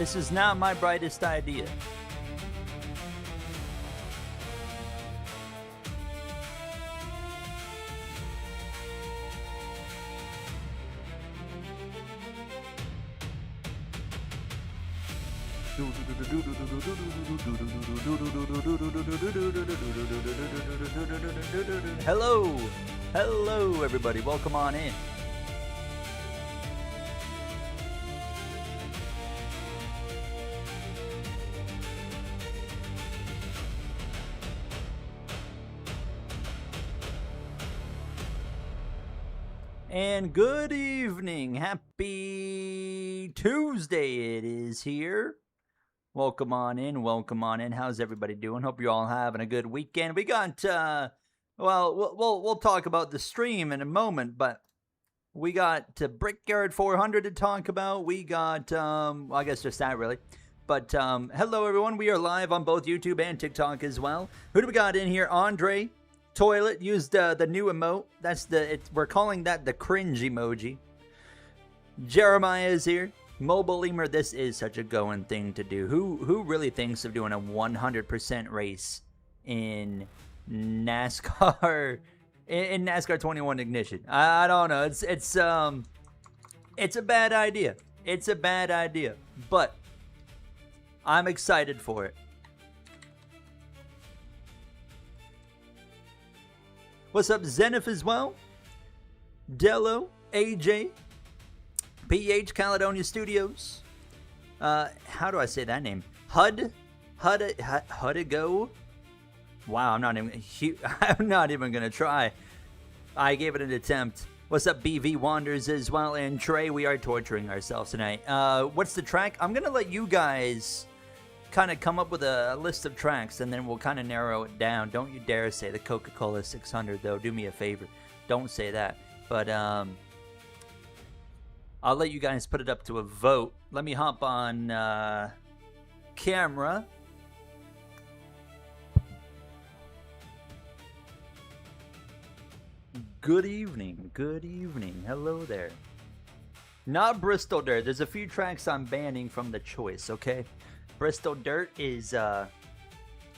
This is not my brightest idea. Hello everybody, welcome on in. And good evening, happy Tuesday it is here. Welcome on in, How's everybody doing? Hope you're all having a good weekend. We got, we'll talk about the stream in a moment, but we got Brickyard 400 to talk about. We got, I guess just that really. But hello everyone, we are live on both YouTube and TikTok as well. Who do we got in here? Andre Toilet used the new emote. We're calling that the cringe emoji. Jeremiah is here. Mobile Lemur, this is such a going thing to do. Who really thinks of doing a 100% race in NASCAR in NASCAR 21 Ignition? I don't know. It's a bad idea. It's a bad idea, but I'm excited for it. What's up, Zenith as well? Dello, AJ, PH Caledonia Studios. How do I say that name? Hudigo. Wow, I'm not even gonna try. I gave it an attempt. What's up, BV Wanders as well, and Trey? We are torturing ourselves tonight. What's the track? I'm gonna let you guys kind of come up with a list of tracks, and then we'll kind of narrow it down. Don't you dare say the Coca-Cola 600, though. Do me a favor. Don't say that. But I'll let you guys put it up to a vote. Let me hop on camera. Good evening. Good evening. Hello there. Not Bristol Dirt. There's a few tracks I'm banning from the choice, okay? Bristol Dirt is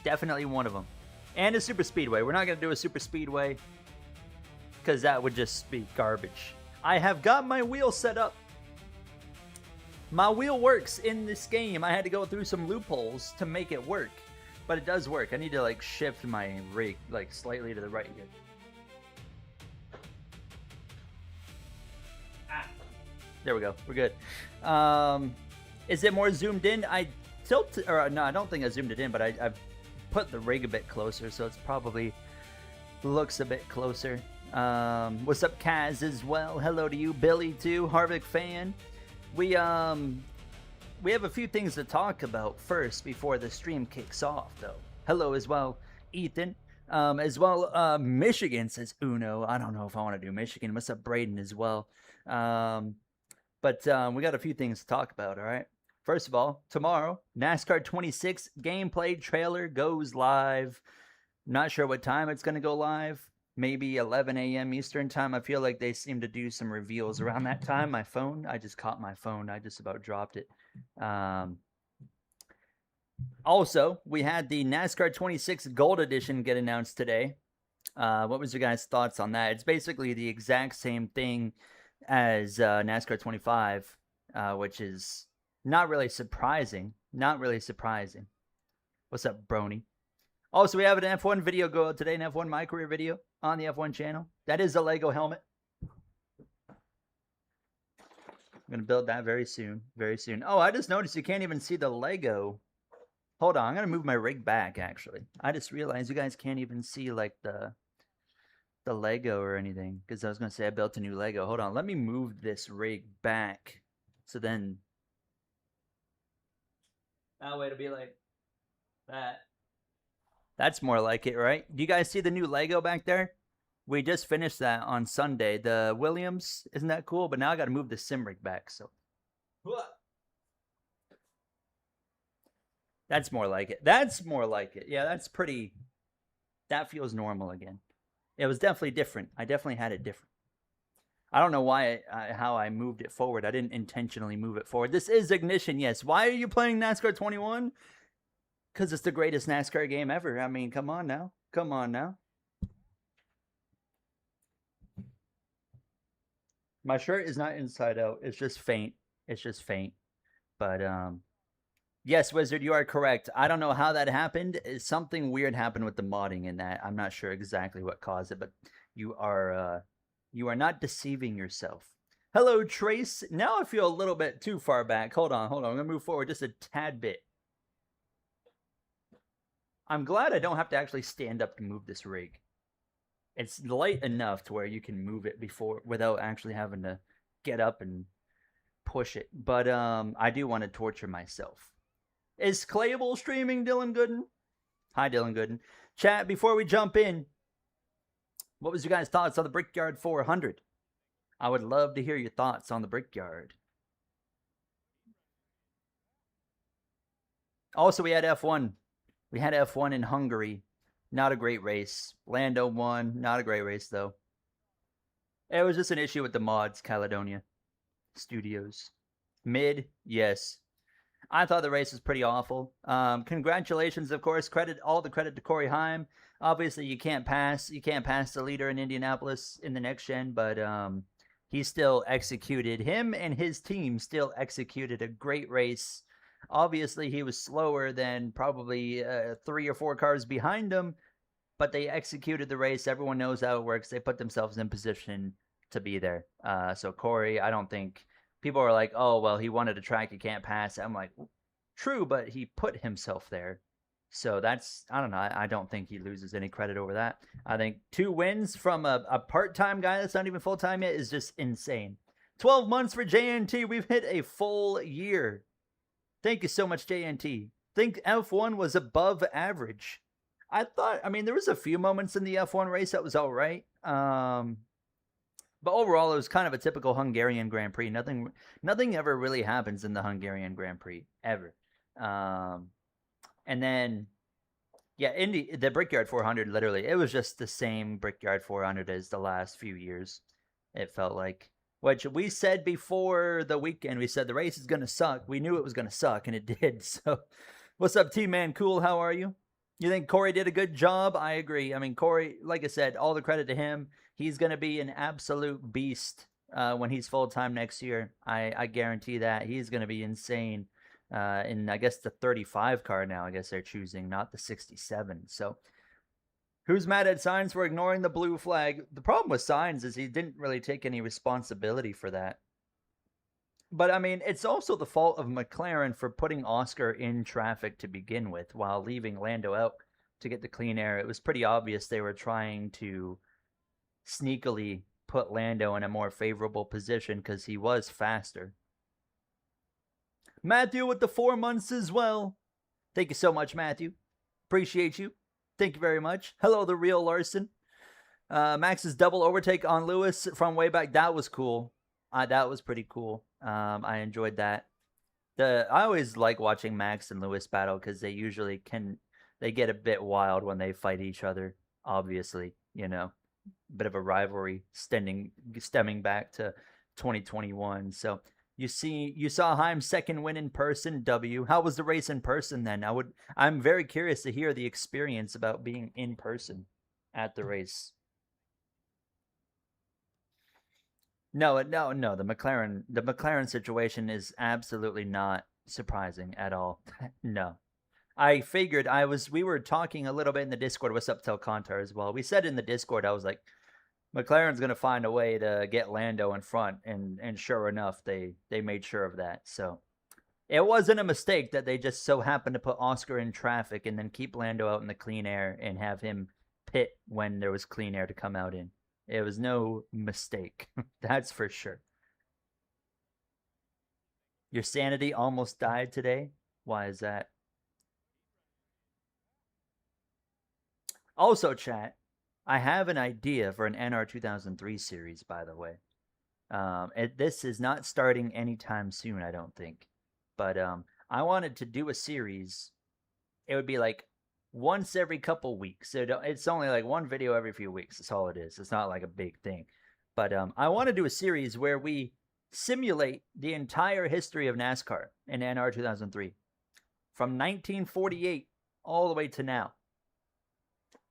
definitely one of them. And a Super Speedway. We're not going to do a Super Speedway because that would just be garbage. I have got my wheel set up. My wheel works in this game. I had to go through some loopholes to make it work. But it does work. I need to shift my rig slightly to the right here. There we go. We're good. Is it more zoomed in? I don't think I zoomed it in, but I've put the rig a bit closer, so it's probably looks a bit closer. What's up, Kaz, as well? Hello to you, Billy, too. Harvick fan. We have a few things to talk about first before the stream kicks off, though. Hello as well, Ethan. As well, Michigan, says Uno. I don't know if I want to do Michigan. What's up, Braden, as well? But we got a few things to talk about, all right? First of all, tomorrow, NASCAR 26 gameplay trailer goes live. Not sure what time it's going to go live. Maybe 11 a.m. Eastern time. I feel like they seem to do some reveals around that time. My phone, I just caught my phone. I just about dropped it. Also, we had the NASCAR 26 Gold Edition get announced today. What was your guys' thoughts on that? It's basically the exact same thing as NASCAR 25, which is not really surprising. Not really surprising. What's up, Brony? Also, we have an F1 video go out today, an F1 My Career video on the F1 channel. That is a Lego helmet. I'm going to build that very soon. Very soon. Oh, I just noticed you can't even see the Lego. Hold on. I'm going to move my rig back, actually. I just realized you guys can't even see, the Lego or anything. Because I was going to say I built a new Lego. Hold on. Let me move this rig back. So then... that way it'll be like that. That's more like it, right? Do you guys see the new Lego back there? We just finished that on Sunday. The Williams, isn't that cool? But now I got to move the sim rig back. So that's more like it. That's more like it. Yeah, that's pretty. That feels normal again. It was definitely different. I definitely had it different. I don't know how I moved it forward. I didn't intentionally move it forward. This is Ignition, yes. Why are you playing NASCAR 21? Because it's the greatest NASCAR game ever. I mean, come on now. Come on now. My shirt is not inside out. It's just faint. It's just faint. But yes, Wizard, you are correct. I don't know how that happened. Something weird happened with the modding in that. I'm not sure exactly what caused it, but you are not deceiving yourself. Hello, Trace. Now I feel a little bit too far back. Hold on. I'm gonna move forward just a tad bit. I'm glad I don't have to actually stand up to move this rig. It's light enough to where you can move it without actually having to get up and push it. But I do want to torture myself. Is Clayable streaming, Dylan Gooden? Hi, Dylan Gooden. Chat, before we jump in, what was your guys' thoughts on the Brickyard 400? I would love to hear your thoughts on the Brickyard. Also, we had F1. We had F1 in Hungary. Not a great race. Lando won. Not a great race, though. It was just an issue with the mods, Caledonia Studios. Mid, yes. I thought the race was pretty awful. Congratulations, of course. All the credit to Corey Heim. Obviously, you can't pass the leader in Indianapolis in the next gen, but he still executed. Him and his team still executed a great race. Obviously, he was slower than probably 3 or 4 cars behind him, but they executed the race. Everyone knows how it works. They put themselves in position to be there. So Corey, I don't think people are like, oh, well, he wanted a track he can't pass. I'm like, true, but he put himself there. So that's, I don't know. I don't think he loses any credit over that. I think 2 wins from a part-time guy that's not even full-time yet is just insane. 12 months for JNT. We've hit a full year. Thank you so much, JNT. Think F1 was above average. I mean, there was a few moments in the F1 race that was all right. But overall, it was kind of a typical Hungarian Grand Prix. Nothing ever really happens in the Hungarian Grand Prix, ever. And then, yeah, the Brickyard 400, literally, it was just the same Brickyard 400 as the last few years, it felt like. Which we said before the weekend, we said the race is going to suck. We knew it was going to suck, and it did. So, what's up, T-Man Cool? How are you? You think Corey did a good job? I agree. I mean, Corey, like I said, all the credit to him. He's going to be an absolute beast when he's full-time next year. I guarantee that. He's going to be insane. In, I guess, the 35 car now, I guess they're choosing, not the 67. So, who's mad at Sainz for ignoring the blue flag? The problem with Sainz is he didn't really take any responsibility for that. But, I mean, it's also the fault of McLaren for putting Oscar in traffic to begin with while leaving Lando out to get the clean air. It was pretty obvious they were trying to sneakily put Lando in a more favorable position because he was faster. Matthew with the 4 months as well. Thank you so much, Matthew. Appreciate you. Thank you very much. Hello, the real Larson. Max's double overtake on Lewis from way back. That was cool. That was pretty cool. I enjoyed that. I always like watching Max and Lewis battle because they usually they get a bit wild when they fight each other. Obviously, bit of a rivalry stemming back to 2021. So you saw Heim's second win in person. W. How was the race in person then? I'm very curious to hear the experience about being in person at the race. No. The McLaren situation is absolutely not surprising at all. No. I figured we were talking a little bit in the Discord. What's up, Telcontar as well? We said in the Discord, I was like, McLaren's going to find a way to get Lando in front. And sure enough, they made sure of that. So it wasn't a mistake that they just so happened to put Oscar in traffic and then keep Lando out in the clean air and have him pit when there was clean air to come out in. It was no mistake. That's for sure. Your sanity almost died today? Why is that? Also, chat, I have an idea for an NR 2003 series, by the way. This is not starting anytime soon, I don't think. But I wanted to do a series. It would be like once every couple weeks. So it's only like one video every few weeks. That's all it is. It's not like a big thing. But I want to do a series where we simulate the entire history of NASCAR in NR 2003 from 1948 all the way to now.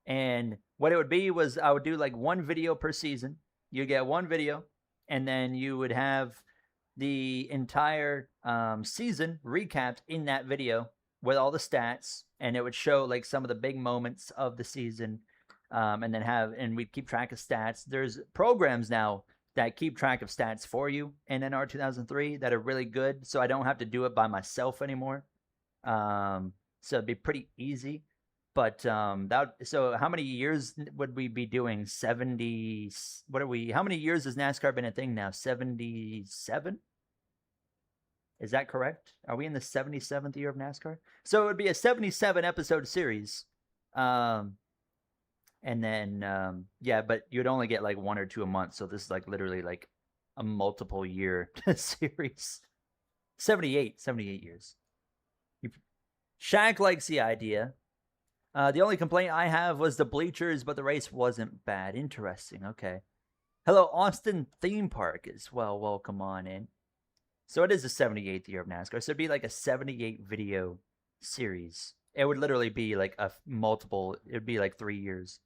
And what it would be was I would do like one video per season. You get one video, and then you would have the entire season recapped in that video with all the stats, and it would show like some of the big moments of the season, and we'd keep track of stats. There's programs now that keep track of stats for you in NR 2003 that are really good, so I don't have to do it by myself anymore. So it'd be pretty easy. But so how many years would we be doing? 70? What are we? How many years has NASCAR been a thing now? 77? Is that correct? Are we in the 77th year of NASCAR? So it would be a 77 episode series. And then yeah, but you'd only get like 1 or 2 a month. So this is like literally like a multiple year series. 78 years. Shaq likes the idea. The only complaint I have was the bleachers, but the race wasn't bad. Interesting. Okay. Hello, Austin Theme Park as well. Welcome on in. So it is the 78th year of NASCAR. So it'd be like a 78 video series. It would literally be like it'd be like 3 years.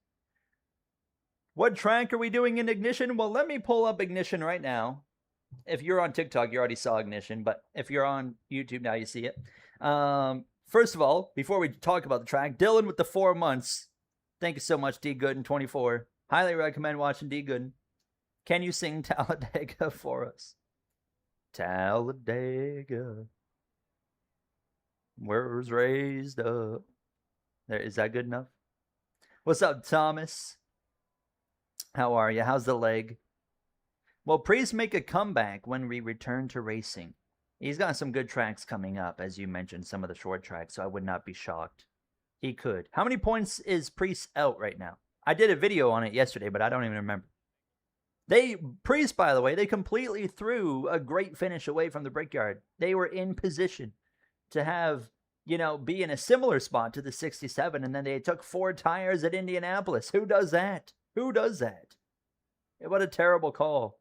What track are we doing in Ignition? Well, let me pull up Ignition right now. If you're on TikTok, you already saw Ignition, but if you're on YouTube now, you see it. First of all, before we talk about the track, Dylan with the 4 months. Thank you so much, D Gooden 24. Highly recommend watching D Gooden. Can you sing Talladega for us? Talladega, where it was raised up. There, is that good enough? What's up, Thomas? How are you? How's the leg? Will Priest make a comeback when we return to racing? He's got some good tracks coming up, as you mentioned, some of the short tracks, so I would not be shocked. He could. How many points is Priest out right now? I did a video on it yesterday, but I don't even remember. Priest, by the way, they completely threw a great finish away from the Brickyard. They were in position to have, be in a similar spot to the 67, and then they took 4 tires at Indianapolis. Who does that? Who does that? What a terrible call.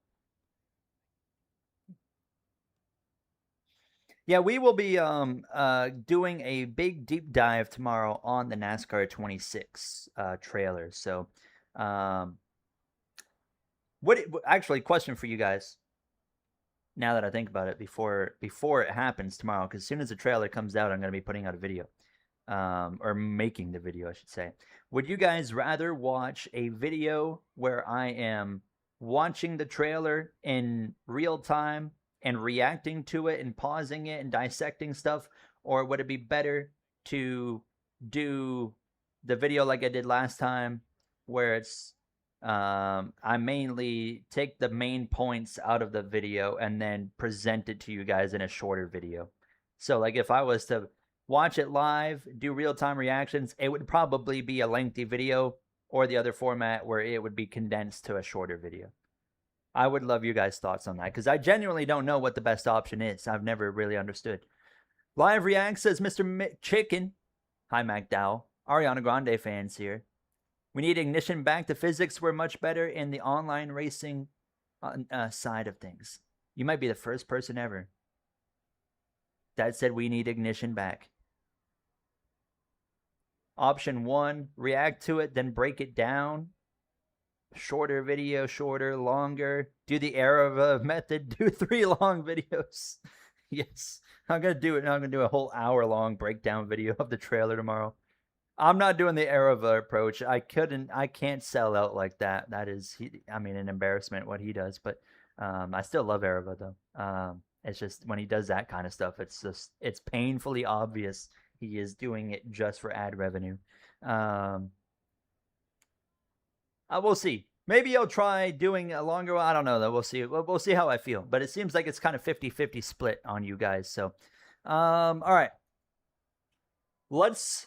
Yeah, we will be doing a big deep dive tomorrow on the NASCAR 26 trailer. So, actually, question for you guys. Now that I think about it, before it happens tomorrow, because as soon as the trailer comes out, I'm going to be putting out a video, or making the video, I should say. Would you guys rather watch a video where I am watching the trailer in real time and reacting to it and pausing it and dissecting stuff, or would it be better to do the video like I did last time, where it's I mainly take the main points out of the video and then present it to you guys in a shorter video? So like if I was to watch it live, do real-time reactions, it would probably be a lengthy video, or the other format where it would be condensed to a shorter video. I would love you guys' thoughts on that, because I genuinely don't know what the best option is. I've never really understood. Live React says Mr. Chicken. Hi, MacDowell. Ariana Grande fans here. We need Ignition back. The physics were much better in the online racing side of things. You might be the first person ever that said we need Ignition back. Option 1, react to it, then break it down. Shorter video, shorter, longer. Do the Arava method. Do 3 long videos. Yes, I'm going to do it. I'm going to do a whole hour-long breakdown video of the trailer tomorrow. I'm not doing the Arava approach. I can't sell out like that. That is, an embarrassment what he does. But I still love Arava, though. It's just when he does that kind of stuff, it's painfully obvious he is doing it just for ad revenue. We'll see. Maybe I'll try doing a longer one. I don't know, though. We'll see. We'll see how I feel. But it seems like it's kind of 50-50 split on you guys. So, all right. Let's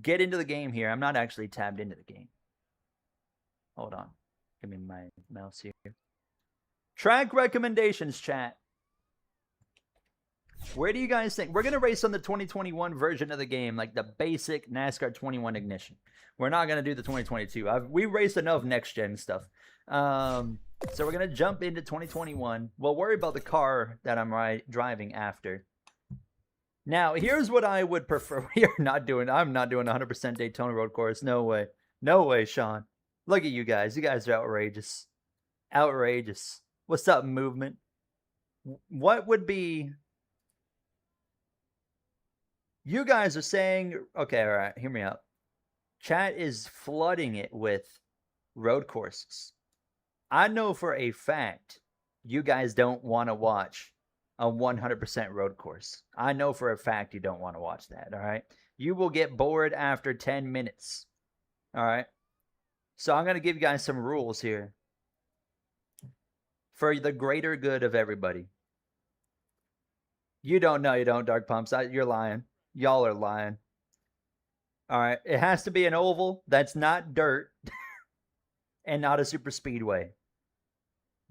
get into the game here. I'm not actually tabbed into the game. Hold on. Give me my mouse here. Track recommendations, chat. Where do you guys think? We're going to race on the 2021 version of the game, like the basic NASCAR 21 ignition. We're not going to do the 2022. We raced enough next-gen stuff. So we're going to jump into 2021. We'll worry about the car that I'm driving after. Now, here's what I would prefer. I'm not doing 100% Daytona road course. No way. No way, Sean. Look at you guys. You guys are outrageous. Outrageous. What's up, movement? What would be... You guys are saying... Okay, all right. Hear me out. Chat is flooding it with road courses. I know for a fact you guys don't want to watch a 100% road course. I know for a fact you don't want to watch that, all right? You will get bored after 10 minutes, all right? So I'm going to give you guys some rules here for the greater good of everybody. You don't know, you don't, Dark Pumps. You're lying. Y'all are lying. All right, it has to be an oval that's not dirt and not a super speedway.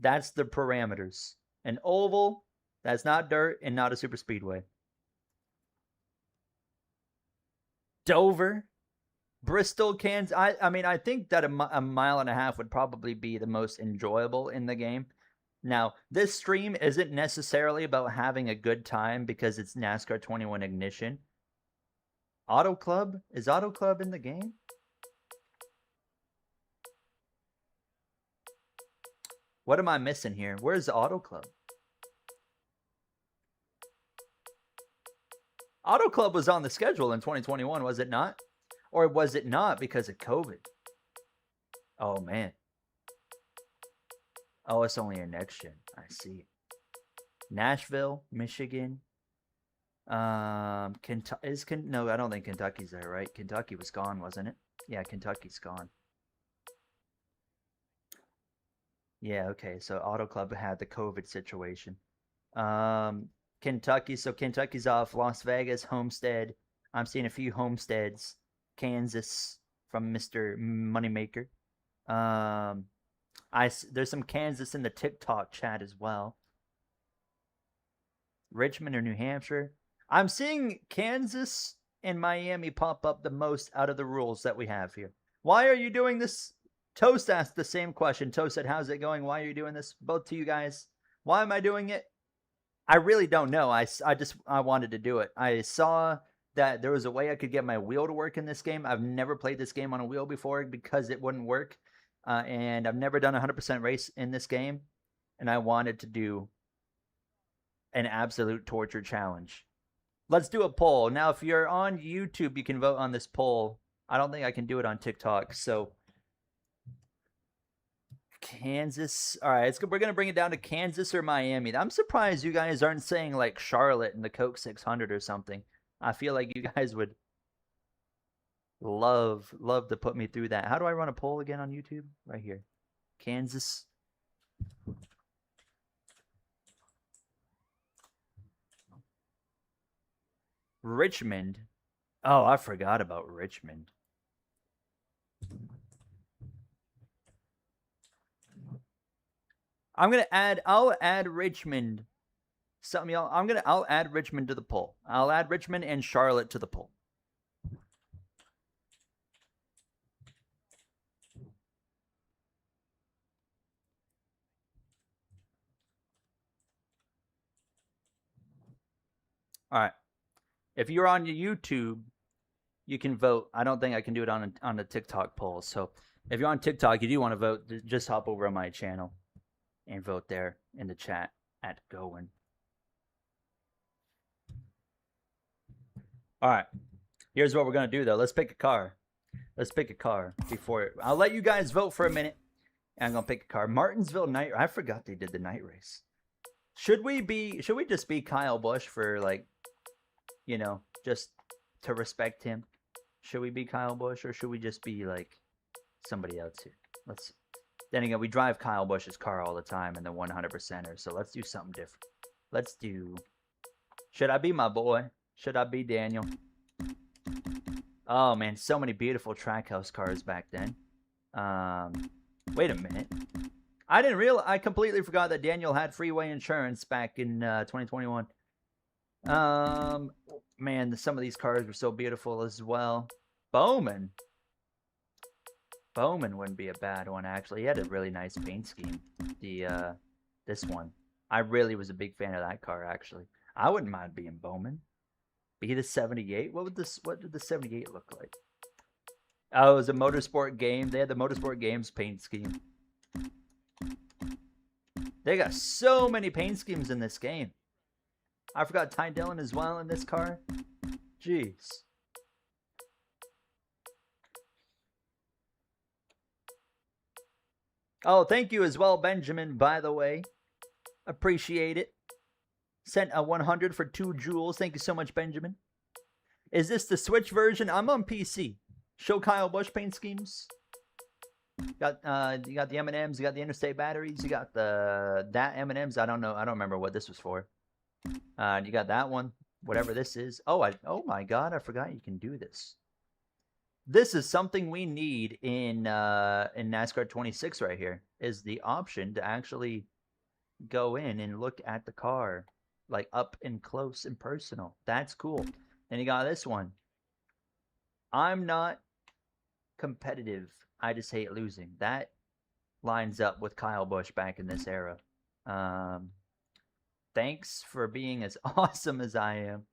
That's the parameters. An oval that's not dirt and not a super speedway. Dover, Bristol, Kansas. I mean, I think that a mile and a half would probably be the most enjoyable in the game. Now, this stream isn't necessarily about having a good time because it's NASCAR 21 Ignition. Auto Club? Is Auto Club in the game? What am I missing here? Where's the Auto Club? Auto Club was on the schedule in 2021, was it not? Or was it not because of COVID? Oh, man. Oh, it's only a next gen. I see. Nashville, Michigan. Kentucky no, I don't think Kentucky's there, right? Kentucky was gone, wasn't it? Yeah, Kentucky's gone. Yeah, okay. So Auto Club had the COVID situation. Kentucky. So Kentucky's off. Las Vegas, Homestead. I'm seeing a few Homesteads. Kansas from Mr. Moneymaker. There's some Kansas in the TikTok chat as well. Richmond or New Hampshire. I'm seeing Kansas and Miami pop up the most out of the rules that we have here. Why are you doing this? Toast asked the same question. Toast said, how's it going? Why are you doing this? Both to you guys. Why am I doing it? I really don't know. I wanted to do it. I saw that there was a way I could get my wheel to work in this game. I've never played this game on a wheel before because it wouldn't work. And I've never done a 100% race in this game. And I wanted to do an absolute torture challenge. Let's do a poll. Now, if you're on YouTube, you can vote on this poll. I don't think I can do it on TikTok. So, Kansas. All right, we're going to bring it down to Kansas or Miami. I'm surprised you guys aren't saying like Charlotte and the Coke 600 or something. I feel like you guys would love to put me through that. How do I run a poll again on YouTube? Right here. Kansas. Richmond. Oh, I forgot about Richmond. I'll add Richmond. Some of y'all, I'll add Richmond to the poll. I'll add Richmond and Charlotte to the poll. All right. If you're on YouTube, you can vote. I don't think I can do it on a TikTok poll. So if you're on TikTok, you do want to vote, just hop over on my channel and vote there in the chat at Goin. All right. Here's what we're going to do, though. Let's pick a car. I'll let you guys vote for a minute. And I'm going to pick a car. Martinsville night. I forgot they did the night race. Should we just be Kyle Busch for like, you know, just to respect him? Should we be Kyle Busch or should we just be like somebody else here? Then again, we drive Kyle Busch's car all the time in the 100%er, so let's do something different. Should I be my boy? Should I be Daniel? Oh man, so many beautiful Trackhouse cars back then. Wait a minute. I completely forgot that Daniel had freeway insurance back in 2021. Man, some of these cars were so beautiful as well. Bowman. Bowman wouldn't be a bad one, actually. He had a really nice paint scheme. This one. I really was a big fan of that car, actually. I wouldn't mind being Bowman. Be the 78? What did the 78 look like? Oh, it was a motorsport game. They had the motorsport games paint scheme. They got so many paint schemes in this game. I forgot Ty Dillon as well in this car. Jeez. Oh, thank you as well, Benjamin, by the way. Appreciate it. Sent a 100 for 2 jewels. Thank you so much, Benjamin. Is this the Switch version? I'm on PC. Show Kyle Busch paint schemes. You got the M&Ms, you got the interstate batteries, you got that M&Ms. I don't know. I don't remember what this was for. You got that one, whatever this is. Oh my God, I forgot you can do this. This is something we need in NASCAR 26 right here, is the option to actually go in and look at the car, like up and close and personal. That's cool. And you got this one. I'm not competitive. I just hate losing. That lines up with Kyle Busch back in this era. Thanks for being as awesome as I am.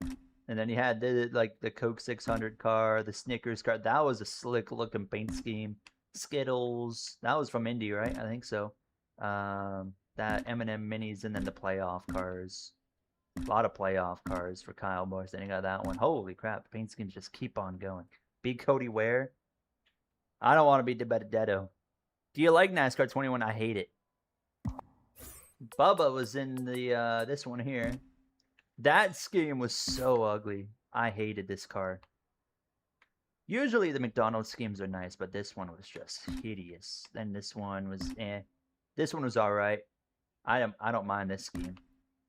And then you had the Coke 600 car, the Snickers car. That was a slick looking paint scheme. Skittles. That was from Indy, right? I think so. That M&M minis, and then the playoff cars. A lot of playoff cars for Kyle Busch. Then you got that one. Holy crap. The paint schemes just keep on going. Be Cody Ware. I don't want to be DiBenedetto. Do you like NASCAR 21? I hate it. Bubba was in the this one here. That scheme was so ugly. I hated this car. Usually the McDonald's schemes are nice, but this one was just hideous. Then this one was eh. This one was all right. I don't mind this scheme.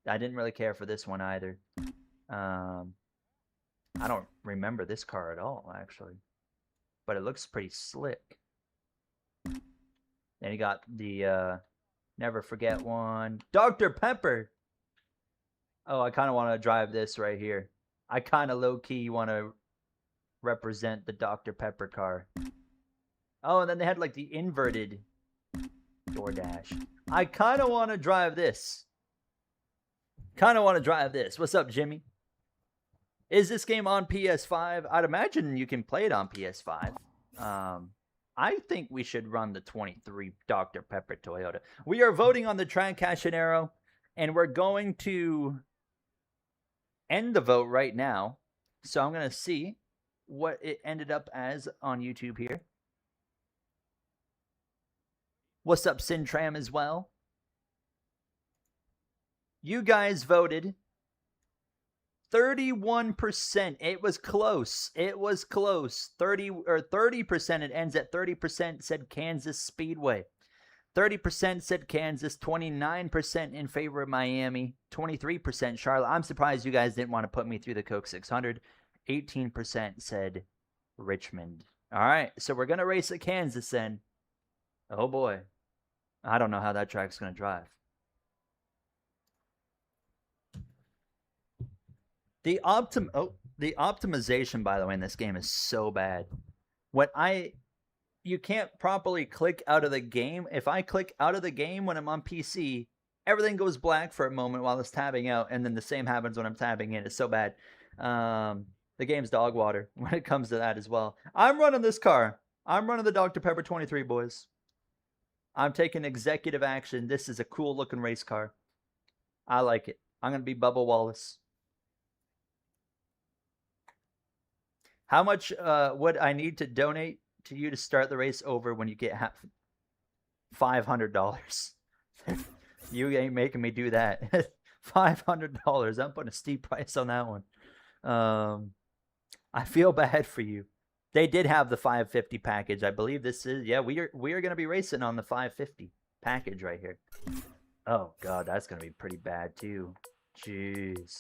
I didn't really care for this one either. I don't remember this car at all, actually. But it looks pretty slick. Then you got the Never Forget one. Dr. Pepper! Oh, I kind of want to drive this right here. I kind of low-key want to represent the Dr. Pepper car. Oh, and then they had like the inverted DoorDash. I kind of want to drive this. What's up, Jimmy? Is this game on PS5? I'd imagine you can play it on PS5. I think we should run the 23 Dr. Pepper Toyota. We are voting on the Track Casinero, and we're going to end the vote right now. So I'm going to see what it ended up as on YouTube here. What's up, Sintram, as well? You guys voted 31%. It was close. 30%. It ends at 30% said Kansas Speedway. 30% said Kansas. 29% in favor of Miami. 23% Charlotte. I'm surprised you guys didn't want to put me through the Coke 600. 18% said Richmond. All right, so we're going to race at Kansas then. Oh boy. I don't know how that track's going to drive. The optimization, by the way, in this game is so bad. You can't properly click out of the game. If I click out of the game when I'm on PC, everything goes black for a moment while it's tabbing out, and then the same happens when I'm tabbing in. It's so bad. The game's dog water when it comes to that as well. I'm running this car. I'm running the Dr. Pepper 23, boys. I'm taking executive action. This is a cool looking race car. I like it. I'm going to be Bubba Wallace. How much would I need to donate to you to start the race over when you get $500? You ain't making me do that. $500. I'm putting a steep price on that one. I feel bad for you. They did have the 550 package. I believe this is, yeah, we are going to be racing on the 550 package right here. Oh, God, that's going to be pretty bad, too. Jeez.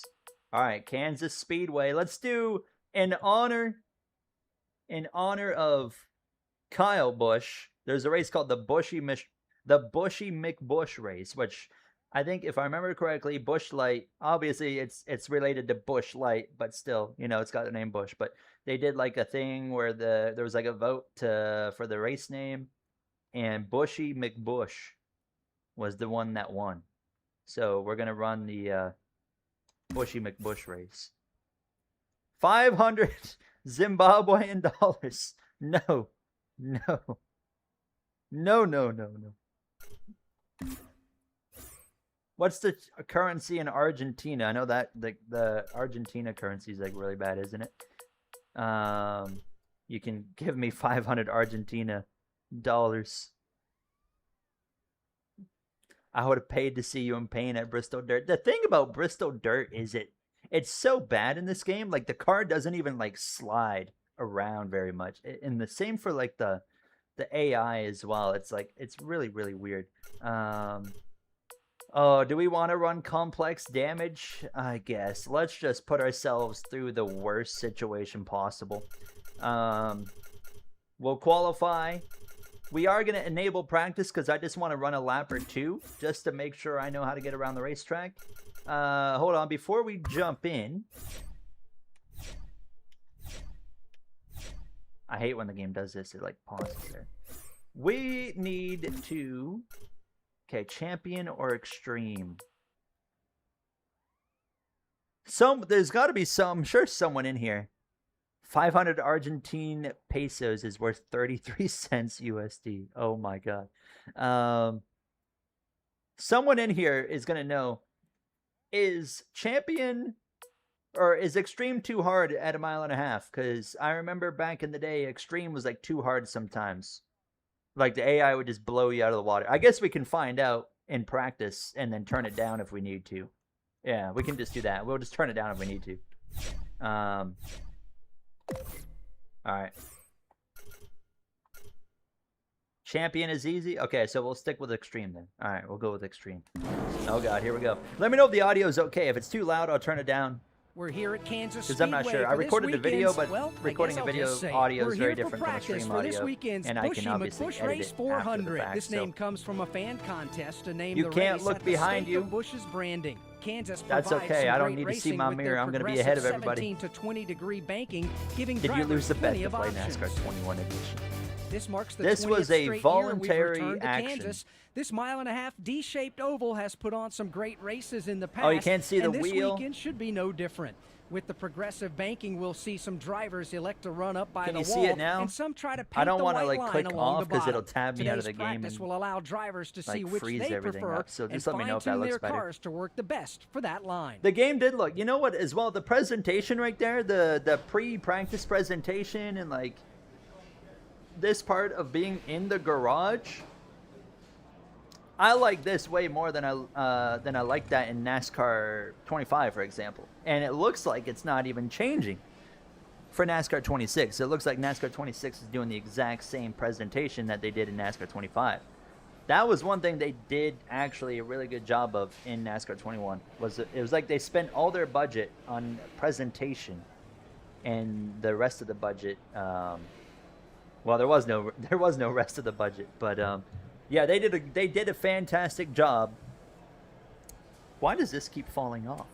All right, Kansas Speedway. Let's do... In honor of Kyle Busch, there's a race called the Bushy McBush race, which I think if I remember correctly, Bush Light. Obviously, it's related to Bush Light, but still, it's got the name Bush. But they did like a thing where there was like a vote for the race name, and Bushy McBush was the one that won. So we're gonna run the Bushy McBush race. 500 Zimbabwean dollars. No, no, no, no, no, no. What's the currency in Argentina? I know that the Argentina currency is like really bad, isn't it? You can give me 500 Argentina dollars. I would have paid to see you in pain at Bristol Dirt. The thing about Bristol Dirt is it's so bad in this game. Like the car doesn't even like slide around very much. And the same for like the AI as well. It's like it's really really weird. Oh, do we want to run complex damage? I guess. Let's just put ourselves through the worst situation possible. We'll qualify. We are going to enable practice because I just want to run a lap or two just to make sure I know how to get around the racetrack. Hold on. Before we jump in. I hate when the game does this. It like pauses there. We need to... Okay, champion or extreme. There's got to be I'm sure someone in here. 500 Argentine pesos is worth 33 cents USD. Oh my god. Someone in here is going to know, is champion or is extreme too hard at 1.5 miles? Because I remember back in the day, extreme was like too hard sometimes. Like the AI would just blow you out of the water. I guess we can find out in practice and then turn it down if we need to. Yeah, we can just do that. We'll just turn it down if we need to. All right. Champion is easy. Okay, so we'll stick with extreme then. All right, we'll go with extreme. Oh god, here we go. Let me know if the audio is okay. If it's too loud, I'll turn it down. We're here at Kansas because I'm not sure. I recorded the video, but recording a video audio is very different from a stream audio, and I can obviously edit it after the fact. This name comes from a fan contest to name you the can't race look at behind the you. Of Bush's branding. Kansas That's okay. I don't need to see my mirror. I'm going to be ahead of everybody. 17 to 20 degree banking, giving Did you lose the bet to play options. NASCAR 21 edition? This marks the This was a voluntary action. Kansas. This 1.5 mile D-shaped oval has put on some great races in the past. Oh, you can't see the and wheel? This weekend should be no different. With the progressive banking, we'll see some drivers elect to run up by the wall. Can you see it now? And some try to paint I don't want to like click off because it'll tab me out of the game. game Today's practice and will allow drivers to see which freeze they everything prefer up. So just and let me know if that fine-tune looks their better. cars to work the best for that line. The game did look, you know what, as well, the presentation right there, the pre-practice presentation and like this part of being in the garage. I like this way more than I like that in NASCAR 25, for example. And it looks like it's not even changing for NASCAR 26. It looks like NASCAR 26 is doing the exact same presentation that they did in NASCAR 25. That was one thing they did actually a really good job of in NASCAR 21. It was like they spent all their budget on presentation, and the rest of the budget, well, there was no rest of the budget, but yeah, they did a fantastic job. Why does this keep falling off?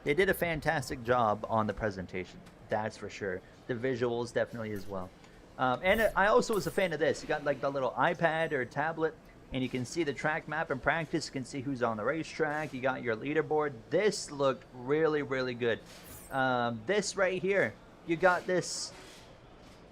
They did a fantastic job on the presentation. That's for sure. The visuals definitely as well. And I also was a fan of this. You got like the little iPad or tablet, and you can see the track map in practice. You can see who's on the racetrack. You got your leaderboard. This looked really, really good. This right here, you got this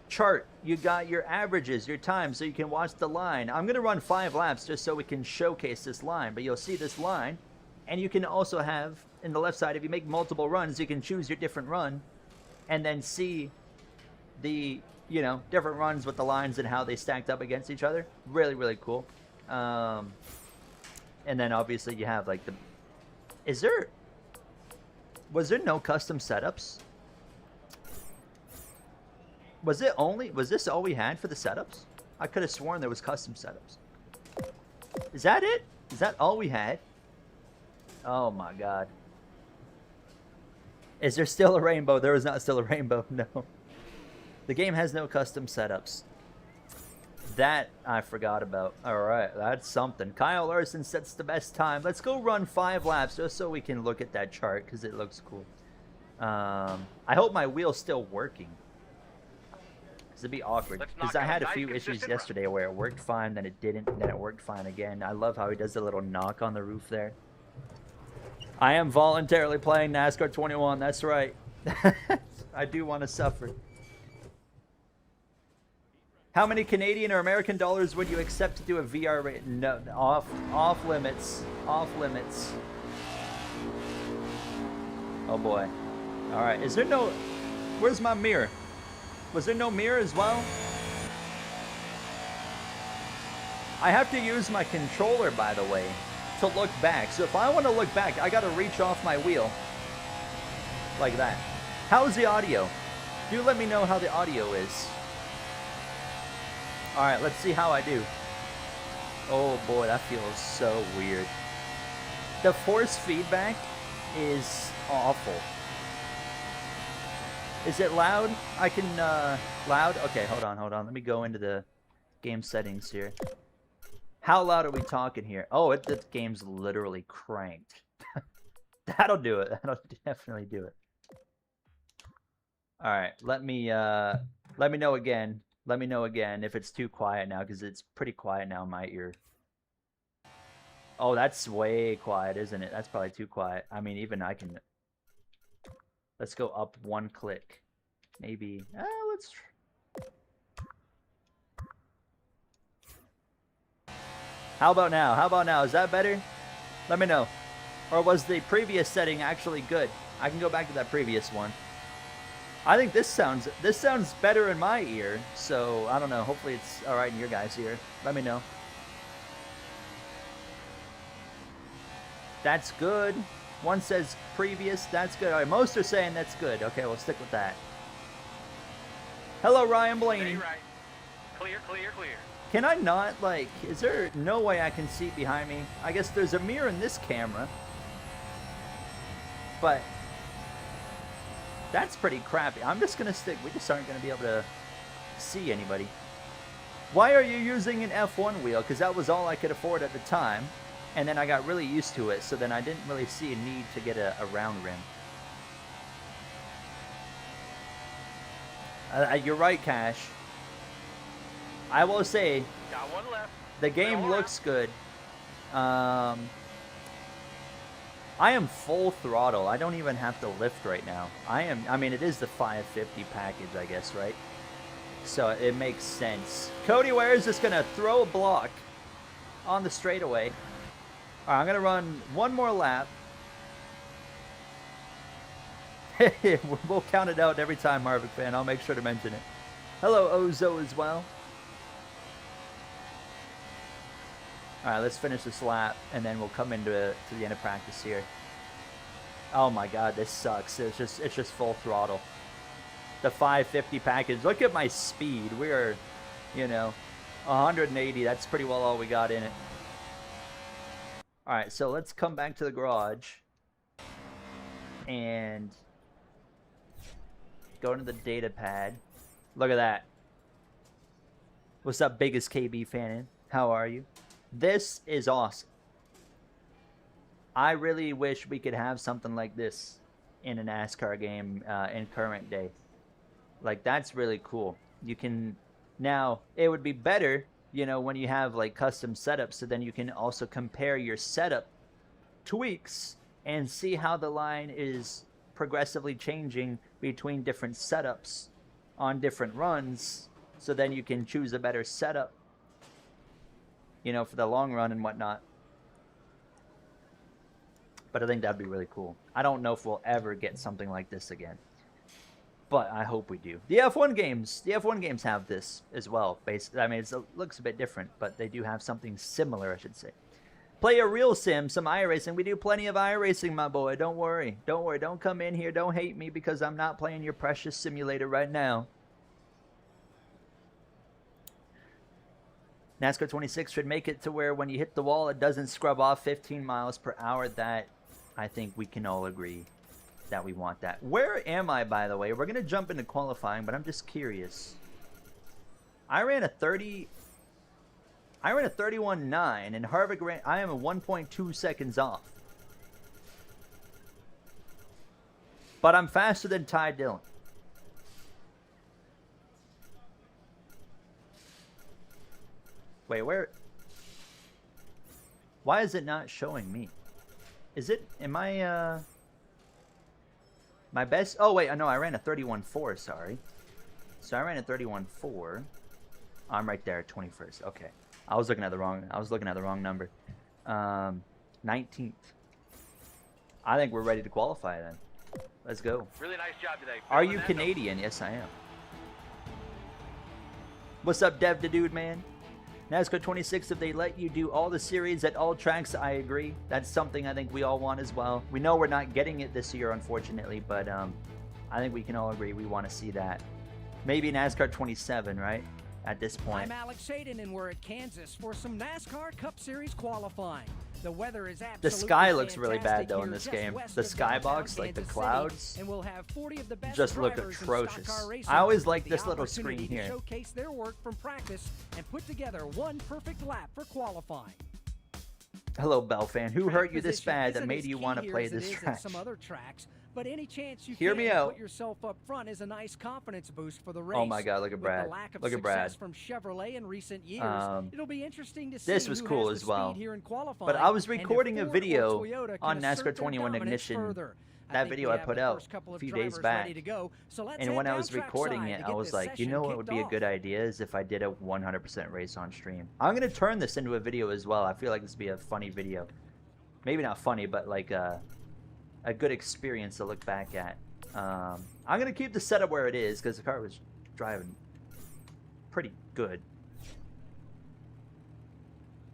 chart. You got your averages, your time, so you can watch the line. I'm going to run 5 laps just so we can showcase this line, but you'll see this line, and you can also have, in the left side, if you make multiple runs, you can choose your different run, and then see the, different runs with the lines and how they stacked up against each other. Really, really cool. And then obviously you have like was there no custom setups? Was this all we had for the setups? I could have sworn there was custom setups. Is that it? Is that all we had? Oh my god. Is there still a rainbow? There is not still a rainbow, no. The game has no custom setups. That I forgot about. All right, that's something. Kyle Larson sets the best time. Let's go run 5 laps just so we can look at that chart because it looks cool. I hope my wheel's still working. Because it'd be awkward. Because I had a few issues yesterday where it worked fine, then it didn't, and then it worked fine again. I love how he does the little knock on the roof there. I am voluntarily playing NASCAR 21. That's right. I do want to suffer. How many Canadian or American dollars would you accept to do a VR rate? No, off limits. Off limits. Oh boy. All right. Is there no? Where's my mirror? Was there no mirror as well? I have to use my controller, by the way, to look back. So if I want to look back, I got to reach off my wheel like that. How's the audio? Do let me know how the audio is. All right, let's see how I do. Oh boy, that feels so weird. The force feedback is awful. Is it loud? I can, loud? Okay, hold on. Let me go into the game settings here. How loud are we talking here? Oh, the game's literally cranked. That'll do it. That'll definitely do it. All right, let me know again. Let me know again if it's too quiet now, because it's pretty quiet now in my ear. Oh, that's way quiet, isn't it? That's probably too quiet. I mean, even I can... Let's go up 1 click. Maybe... let's... How about now? How about now? Is that better? Let me know. Or was the previous setting actually good? I can go back to that previous one. I think this sounds better in my ear, so I don't know. Hopefully it's all right in your guys' ear. Let me know. That's good. One says previous. That's good. All right, most are saying that's good. Okay, we'll stick with that. Hello, Ryan Blaney. Right. Clear, clear, clear. Can I not, like, is there no way I can see behind me? I guess there's a mirror in this camera. But that's pretty crappy. I'm just going to stick. We just aren't going to be able to see anybody. Why are you using an F1 wheel? Because that was all I could afford at the time. And then I got really used to it. So then I didn't really see a need to get a round rim. You're right, Cash. I will say, Got one left. the game looks good. I am full throttle. I don't even have to lift right now. I mean, it is the 550 package, I guess, right? So it makes sense. Cody Ware is just going to throw a block on the straightaway. All right, I'm going to run one more lap. We'll count it out every time, Harvick fan. I'll make sure to mention it. Hello, Ozo, as well. All right, let's finish this lap, and then we'll come into the end of practice here. Oh my God, this sucks. It's just full throttle. The 550 package. Look at my speed. We are, 180. That's pretty well all we got in it. All right, so let's come back to the garage and go into the data pad. Look at that. What's up, biggest KB fan? How are you? This is awesome. I really wish we could have something like this in a NASCAR game in current day. Like, that's really cool. You can... Now, it would be better, when you have, like, custom setups, so then you can also compare your setup tweaks and see how the line is progressively changing between different setups on different runs, so then you can choose a better setup, for the long run and whatnot. But I think that'd be really cool. I don't know if we'll ever get something like this again, but I hope we do. The F1 games have this as well. Basically, I mean, it looks a bit different, but they do have something similar, I should say. Play a real sim, some iRacing. We do plenty of iRacing, my boy. Don't worry. Don't worry. Don't come in here. Don't hate me because I'm not playing your precious simulator right now. NASCAR 26 should make it to where when you hit the wall, it doesn't scrub off 15 miles per hour. That, I think we can all agree that we want that. Where am I, by the way? We're going to jump into qualifying, but I'm just curious. I ran a 30 I ran a 31.9, and Harvick ran. I am a 1.2 seconds off. But I'm faster than Ty Dillon. Wait, where? Why is it not showing me? Is it? Am I? My best? Oh wait, no, I ran a 31.4. Sorry. So I ran a 31.4. I'm right there, 21st. Okay, I was looking at the wrong number. 19th. I think we're ready to qualify then. Let's go. Really nice job today. Are you Canadian? Yes, I am. What's up, Dev the Dude, man? NASCAR 26, if they let you do all the series at all tracks, I agree. That's something I think we all want as well. We know we're not getting it this year, unfortunately, but I think we can all agree we want to see that. Maybe NASCAR 27, right? At this point. I'm Alex Hayden, and we're at Kansas for some NASCAR Cup Series qualifying. The weather is absolutely The sky looks really bad fantastic though in here this just game. west The of skybox, downtown like the Kansas clouds, City, and we'll have 40 of the best just look drivers in stock atrocious. car racing I always with like the this little screen opportunity to here. showcase their work from practice and put together one perfect lap for qualifying. Hello, Bell fan. Who Track hurt you this position bad that isn't made as you key want to here play as it this is at track? some other tracks, but any chance you Hear can me to out. put yourself up front is a nice confidence boost for the race. Oh my God, look at With Brad. the lack of Look at success Brad. from Chevrolet in recent years, it'll be interesting to see This was who cool has as the well. speed here in qualifying, But I was and if recording a Ford or video Toyota can on assert NASCAR their 21 dominance Ignition. further. That think video we I have put the out first couple a of few days drivers back. ready to go. So let's And head when I down was recording trackside it, to I get was this like, you session know what kicked would be a off. good idea is if I did a 100% race on stream. I'm going to turn this into a video as well. I feel like this would be a funny video. Maybe not funny, but like a good experience to look back at. I'm going to keep the setup where it is because the car was driving pretty good.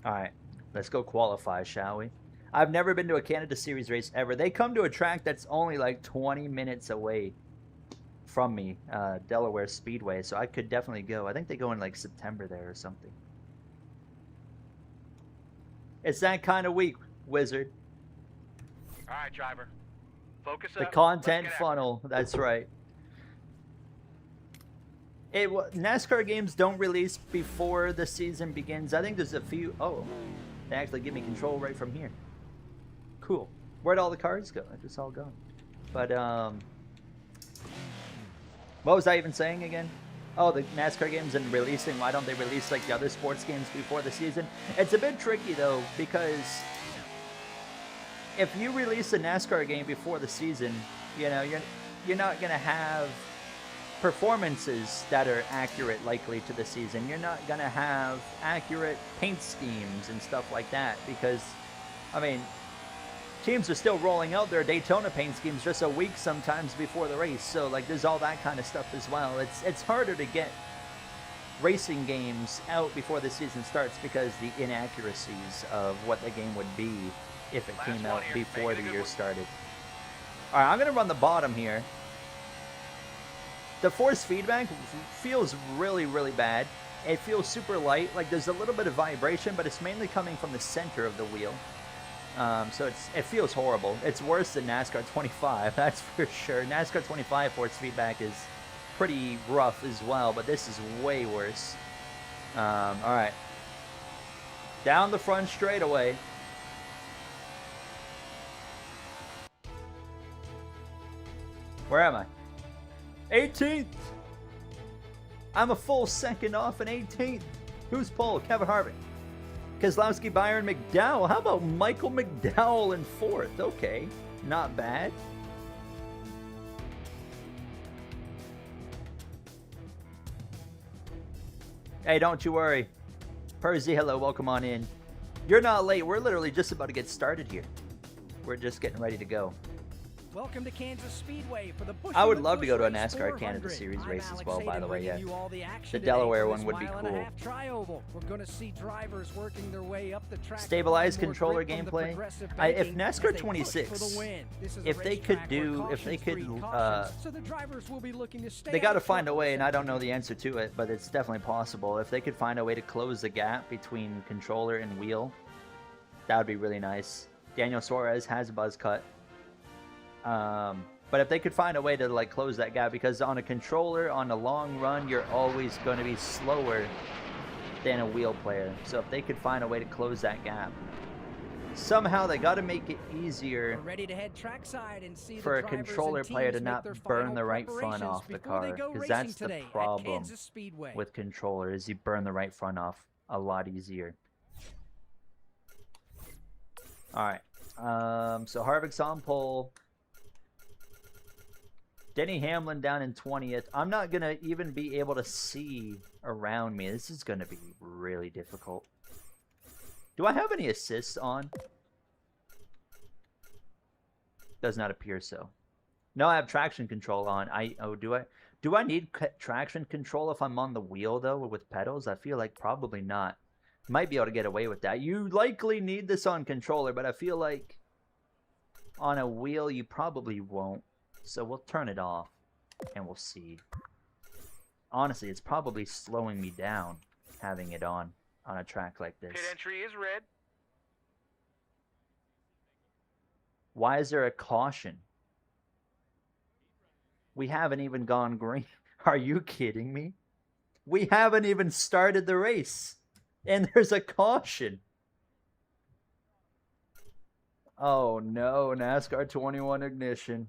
All right, let's go qualify, shall we? I've never been to a Canada Series race ever. They come to a track that's only like 20 minutes away from me, Delaware Speedway, so I could definitely go. I think they go in like September there or something. It's that kind of week, Wizard. All right, driver. Focus The up. content Let's get funnel, that's right. NASCAR games don't release before the season begins. I think there's a few. Oh, they actually give me control right from here. Cool. Where'd all the cars go? They're just all gone. But what was I even saying again? Oh, the NASCAR games and releasing. Why don't they release like the other sports games before the season? It's a bit tricky though, because if you release a NASCAR game before the season, you know you're not gonna have performances that are accurate likely to the season. You're not gonna have accurate paint schemes and stuff like that because, I mean, teams are still rolling out their Daytona paint schemes just a week sometimes before the race. So like there's all that kind of stuff as well. It's harder to get racing games out before the season starts because the inaccuracies of what the game would be if it came out before the year started. All right, I'm gonna run the bottom here. The force feedback feels really, really bad. It feels super light. Like there's a little bit of vibration, but it's mainly coming from the center of the wheel. So it feels horrible. It's worse than NASCAR 25, that's for sure. NASCAR 25 force feedback is pretty rough as well, but this is way worse. All right. Down the front straightaway. Where am I? 18th. I'm a full second off an 18th. Who's pole? Kevin Harvick. Keselowski, Byron, McDowell. How about Michael McDowell in 4th? Okay, not bad. Hey, don't you worry. Percy, hello, welcome on in. You're not late. We're literally just about to get started here. We're just getting ready to go. Welcome to Kansas Speedway for the Busch. I would love to go to a NASCAR Canada Series race as well, by the way, yeah. The Delaware one would be cool. We're going to see drivers working their way up the track. Stabilized controller gameplay. If NASCAR 26, if they could, they got to find a way, and I don't know the answer to it, but it's definitely possible. If they could find a way to close the gap between controller and wheel, that would be really nice. Daniel Suarez has a buzz cut. But if they could find a way to like close that gap, because on a controller, on a long run, you're always going to be slower than a wheel player. So if they could find a way to close that gap. Somehow they got to make it easier We're ready to head trackside and see for the a drivers controller and player to teams make not their burn final the right front preparations off the before they car. go Because racing that's the today at problem Kansas Speedway. with controller is you burn the right front off a lot easier. Alright. So Harvick's on pole. Denny Hamlin down in 20th. I'm not going to even be able to see around me. This is going to be really difficult. Do I have any assists on? Does not appear so. No, I have traction control on. Do I need traction control if I'm on the wheel though with pedals? I feel like probably not. Might be able to get away with that. You likely need this on controller, but I feel like on a wheel you probably won't. So we'll turn it off and we'll see. Honestly, it's probably slowing me down having it on a track like this. Pit entry is red. Why is there a caution? We haven't even gone green. Are you kidding me? We haven't even started the race. And there's a caution. Oh no, NASCAR 21 ignition.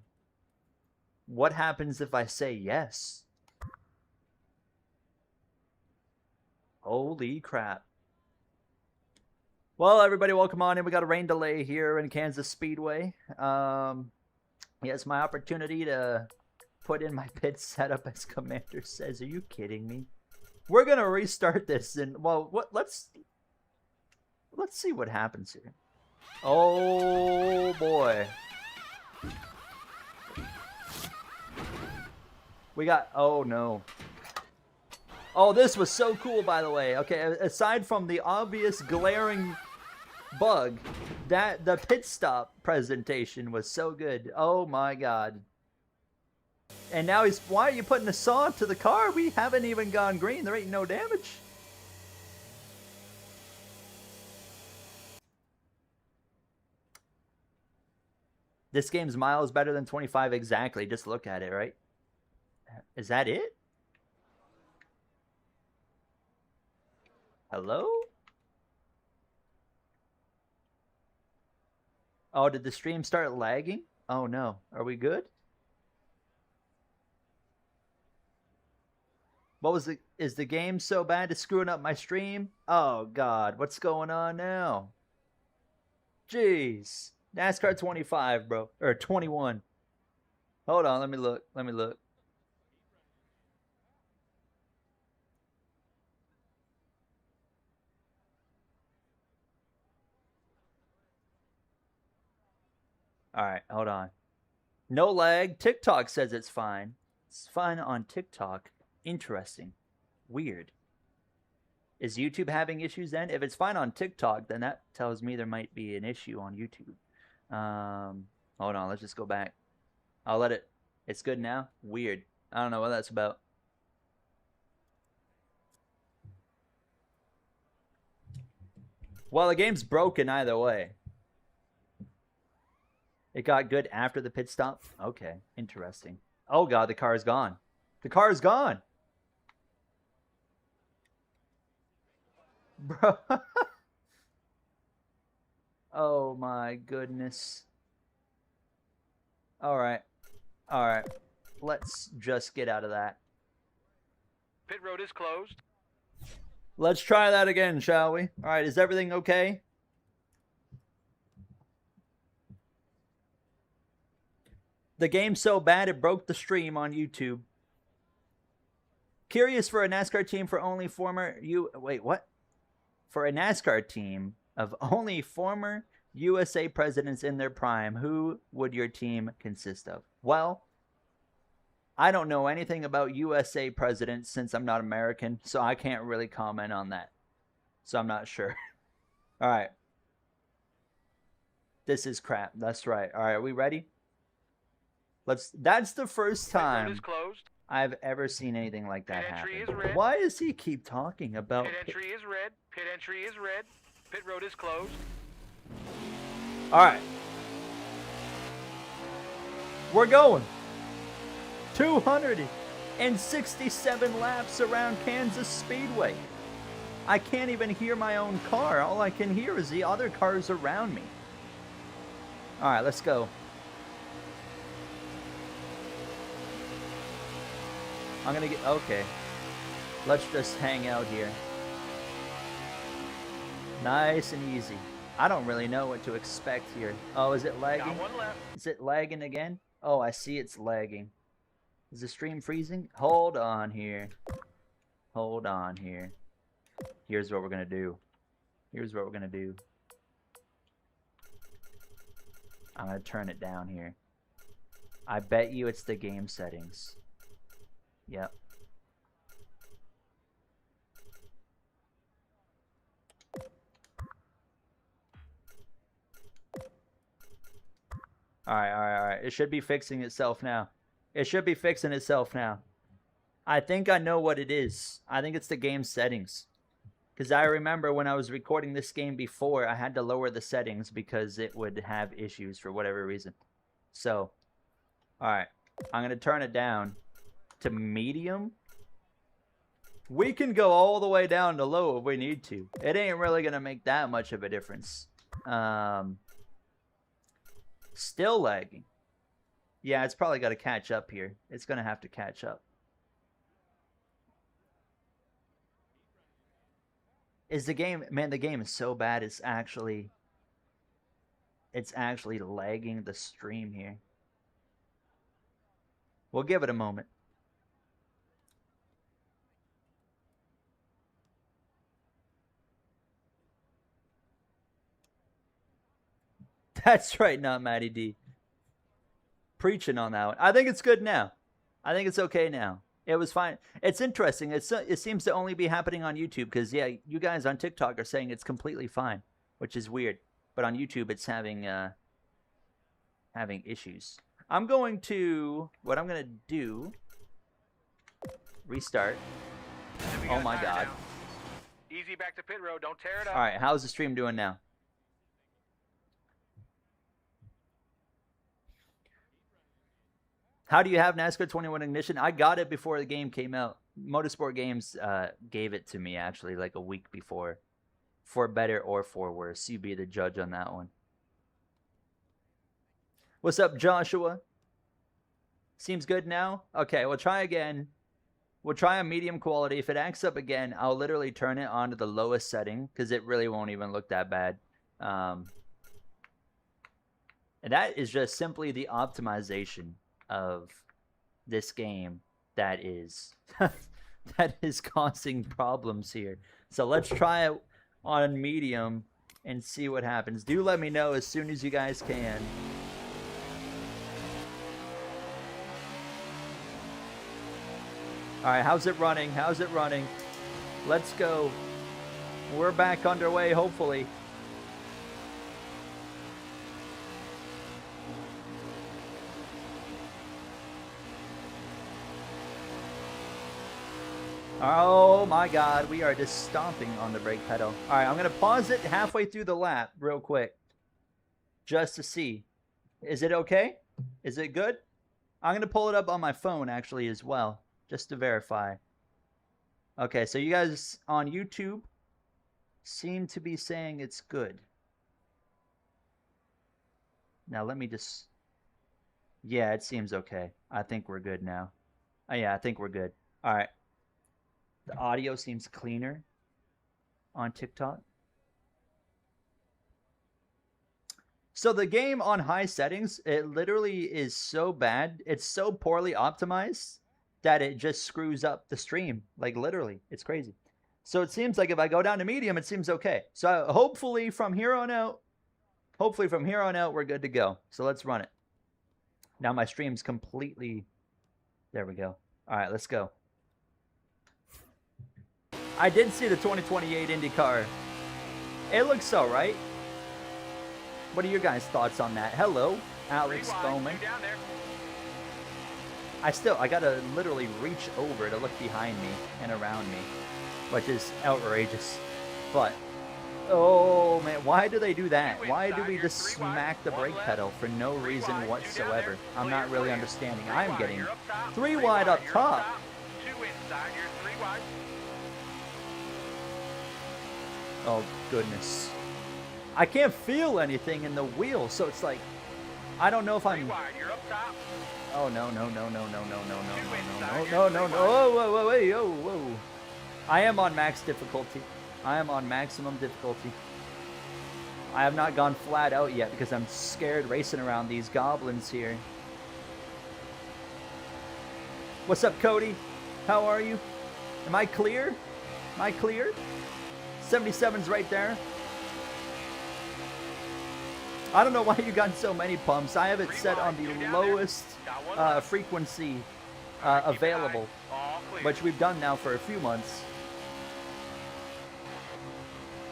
What happens if I say yes? Holy crap. Well, everybody, welcome on in. We got a rain delay here in Kansas Speedway. Yeah, it's my opportunity to put in my pit setup, as Commander says. Are you kidding me? We're gonna restart this, and well, let's see what happens here. Oh boy. We got, oh no. Oh, this was so cool, by the way. Okay, aside from the obvious glaring bug, the pit stop presentation was so good. Oh my god. And now why are you putting a saw to the car? We haven't even gone green. There ain't no damage. This game's miles better than 25 exactly. Just look at it, right? Is that it? Hello? Oh, did the stream start lagging? Oh no. Are we good? What was the... Is the game so bad it's screwing up my stream? Oh god, what's going on now? Jeez. NASCAR 25, bro. Or 21. Hold on, let me look. Let me look. Alright, hold on. No lag. TikTok says it's fine. It's fine on TikTok. Interesting. Weird. Is YouTube having issues then? If it's fine on TikTok, then that tells me there might be an issue on YouTube. Hold on, let's just go back. I'll let it... It's good now? Weird. I don't know what that's about. Well, the game's broken either way. It got good after the pit stop? Okay, interesting. Oh god, the car is gone. The car is gone! Bro. Oh my goodness. Alright. Alright. Let's just get out of that. Pit road is closed. Let's try that again, shall we? Alright, is everything okay? The game's so bad it broke the stream on YouTube. Curious for a NASCAR team for only former wait, what? For a NASCAR team of only former USA presidents in their prime, who would your team consist of? Well, I don't know anything about USA presidents since I'm not American, so I can't really comment on that. So I'm not sure. All right. This is crap. That's right. All right, are we ready? That's the first time I've ever seen anything like that happen. Why does he keep talking about... Pit entry is red. Pit entry is red. Pit road is closed. Alright. We're going. 267 laps around Kansas Speedway. I can't even hear my own car. All I can hear is the other cars around me. All right, let's go. I'm gonna get, okay. Let's just hang out here. Nice and easy. I don't really know what to expect here. Oh, is it lagging? Got one left. Is it lagging again? Oh, I see it's lagging. Is the stream freezing? Hold on here. Hold on here. Here's what we're gonna do. Here's what we're gonna do. I'm gonna turn it down here. I bet you it's the game settings. Yep. Alright. It should be fixing itself now. It should be fixing itself now. I think I know what it is. I think it's the game settings. Because I remember when I was recording this game before, I had to lower the settings because it would have issues for whatever reason. So, alright. I'm going to turn it down to medium. We can go all the way down to low if we need to. It ain't really going to make that much of a difference. Still lagging. Yeah, it's probably got to catch up here. It's going to have to catch up. Is the game, man, the game is so bad it's actually lagging the stream here. We'll give it a moment. That's right, not Matty D. Preaching on that one. I think it's good now. I think it's okay now. It was fine. It's interesting. It seems to only be happening on YouTube because, yeah, you guys on TikTok are saying it's completely fine, which is weird. But on YouTube, it's having issues. What I'm going to do, restart. Oh my God. Easy back to pit road. Don't tear it up. All right, how's the stream doing now? How do you have NASCAR 21 Ignition? I got it before the game came out. Motorsport Games gave it to me, actually, like a week before. For better or for worse. You be the judge on that one. What's up, Joshua? Seems good now? Okay, we'll try again. We'll try a medium quality. If it acts up again, I'll literally turn it on to the lowest setting because it really won't even look that bad. And that is just simply the optimization of this game that is that is causing problems here. So let's try it on medium and see what happens. Do let me know as soon as you guys can. All right, how's it running? How's it running? Let's go. We're back underway, hopefully. Oh my God, we are just stomping on the brake pedal. All right, I'm going to pause it halfway through the lap real quick just to see. Is it okay? Is it good? I'm going to pull it up on my phone actually as well, just to verify. Okay, so you guys on YouTube seem to be saying it's good. Now let me just... Yeah, it seems okay. I think we're good now. Oh yeah, I think we're good. All right. The audio seems cleaner on TikTok. So the game on high settings, it literally is so bad. It's so poorly optimized that it just screws up the stream. Like literally, it's crazy. So it seems like if I go down to medium, it seems okay. So hopefully from here on out, we're good to go. So let's run it. Now my stream's completely, there we go. All right, let's go. I did see the 2028 IndyCar. It looks all right. What are your guys' thoughts on that? Hello, Alex Bowman. I gotta literally reach over to look behind me and around me, which is outrageous. But, oh man, why do they do that? Why do we just smack the brake pedal for no reason whatsoever? I'm not really understanding. I'm getting 3 wide up top. 2 inside, you're 3 wide. Oh, goodness. I can't feel anything in the wheel, so it's like, I don't know if I'm... Wide, you're up top. Oh, no. Oh, whoa, hey, oh, whoa. I am on max difficulty. I am on maximum difficulty. I have not gone flat out yet because I'm scared racing around these goblins here. What's up, Cody? How are you? Am I clear? Am I clear? 77's right there. I don't know why you got so many pumps. I have it set on the lowest frequency available, which we've done now for a few months.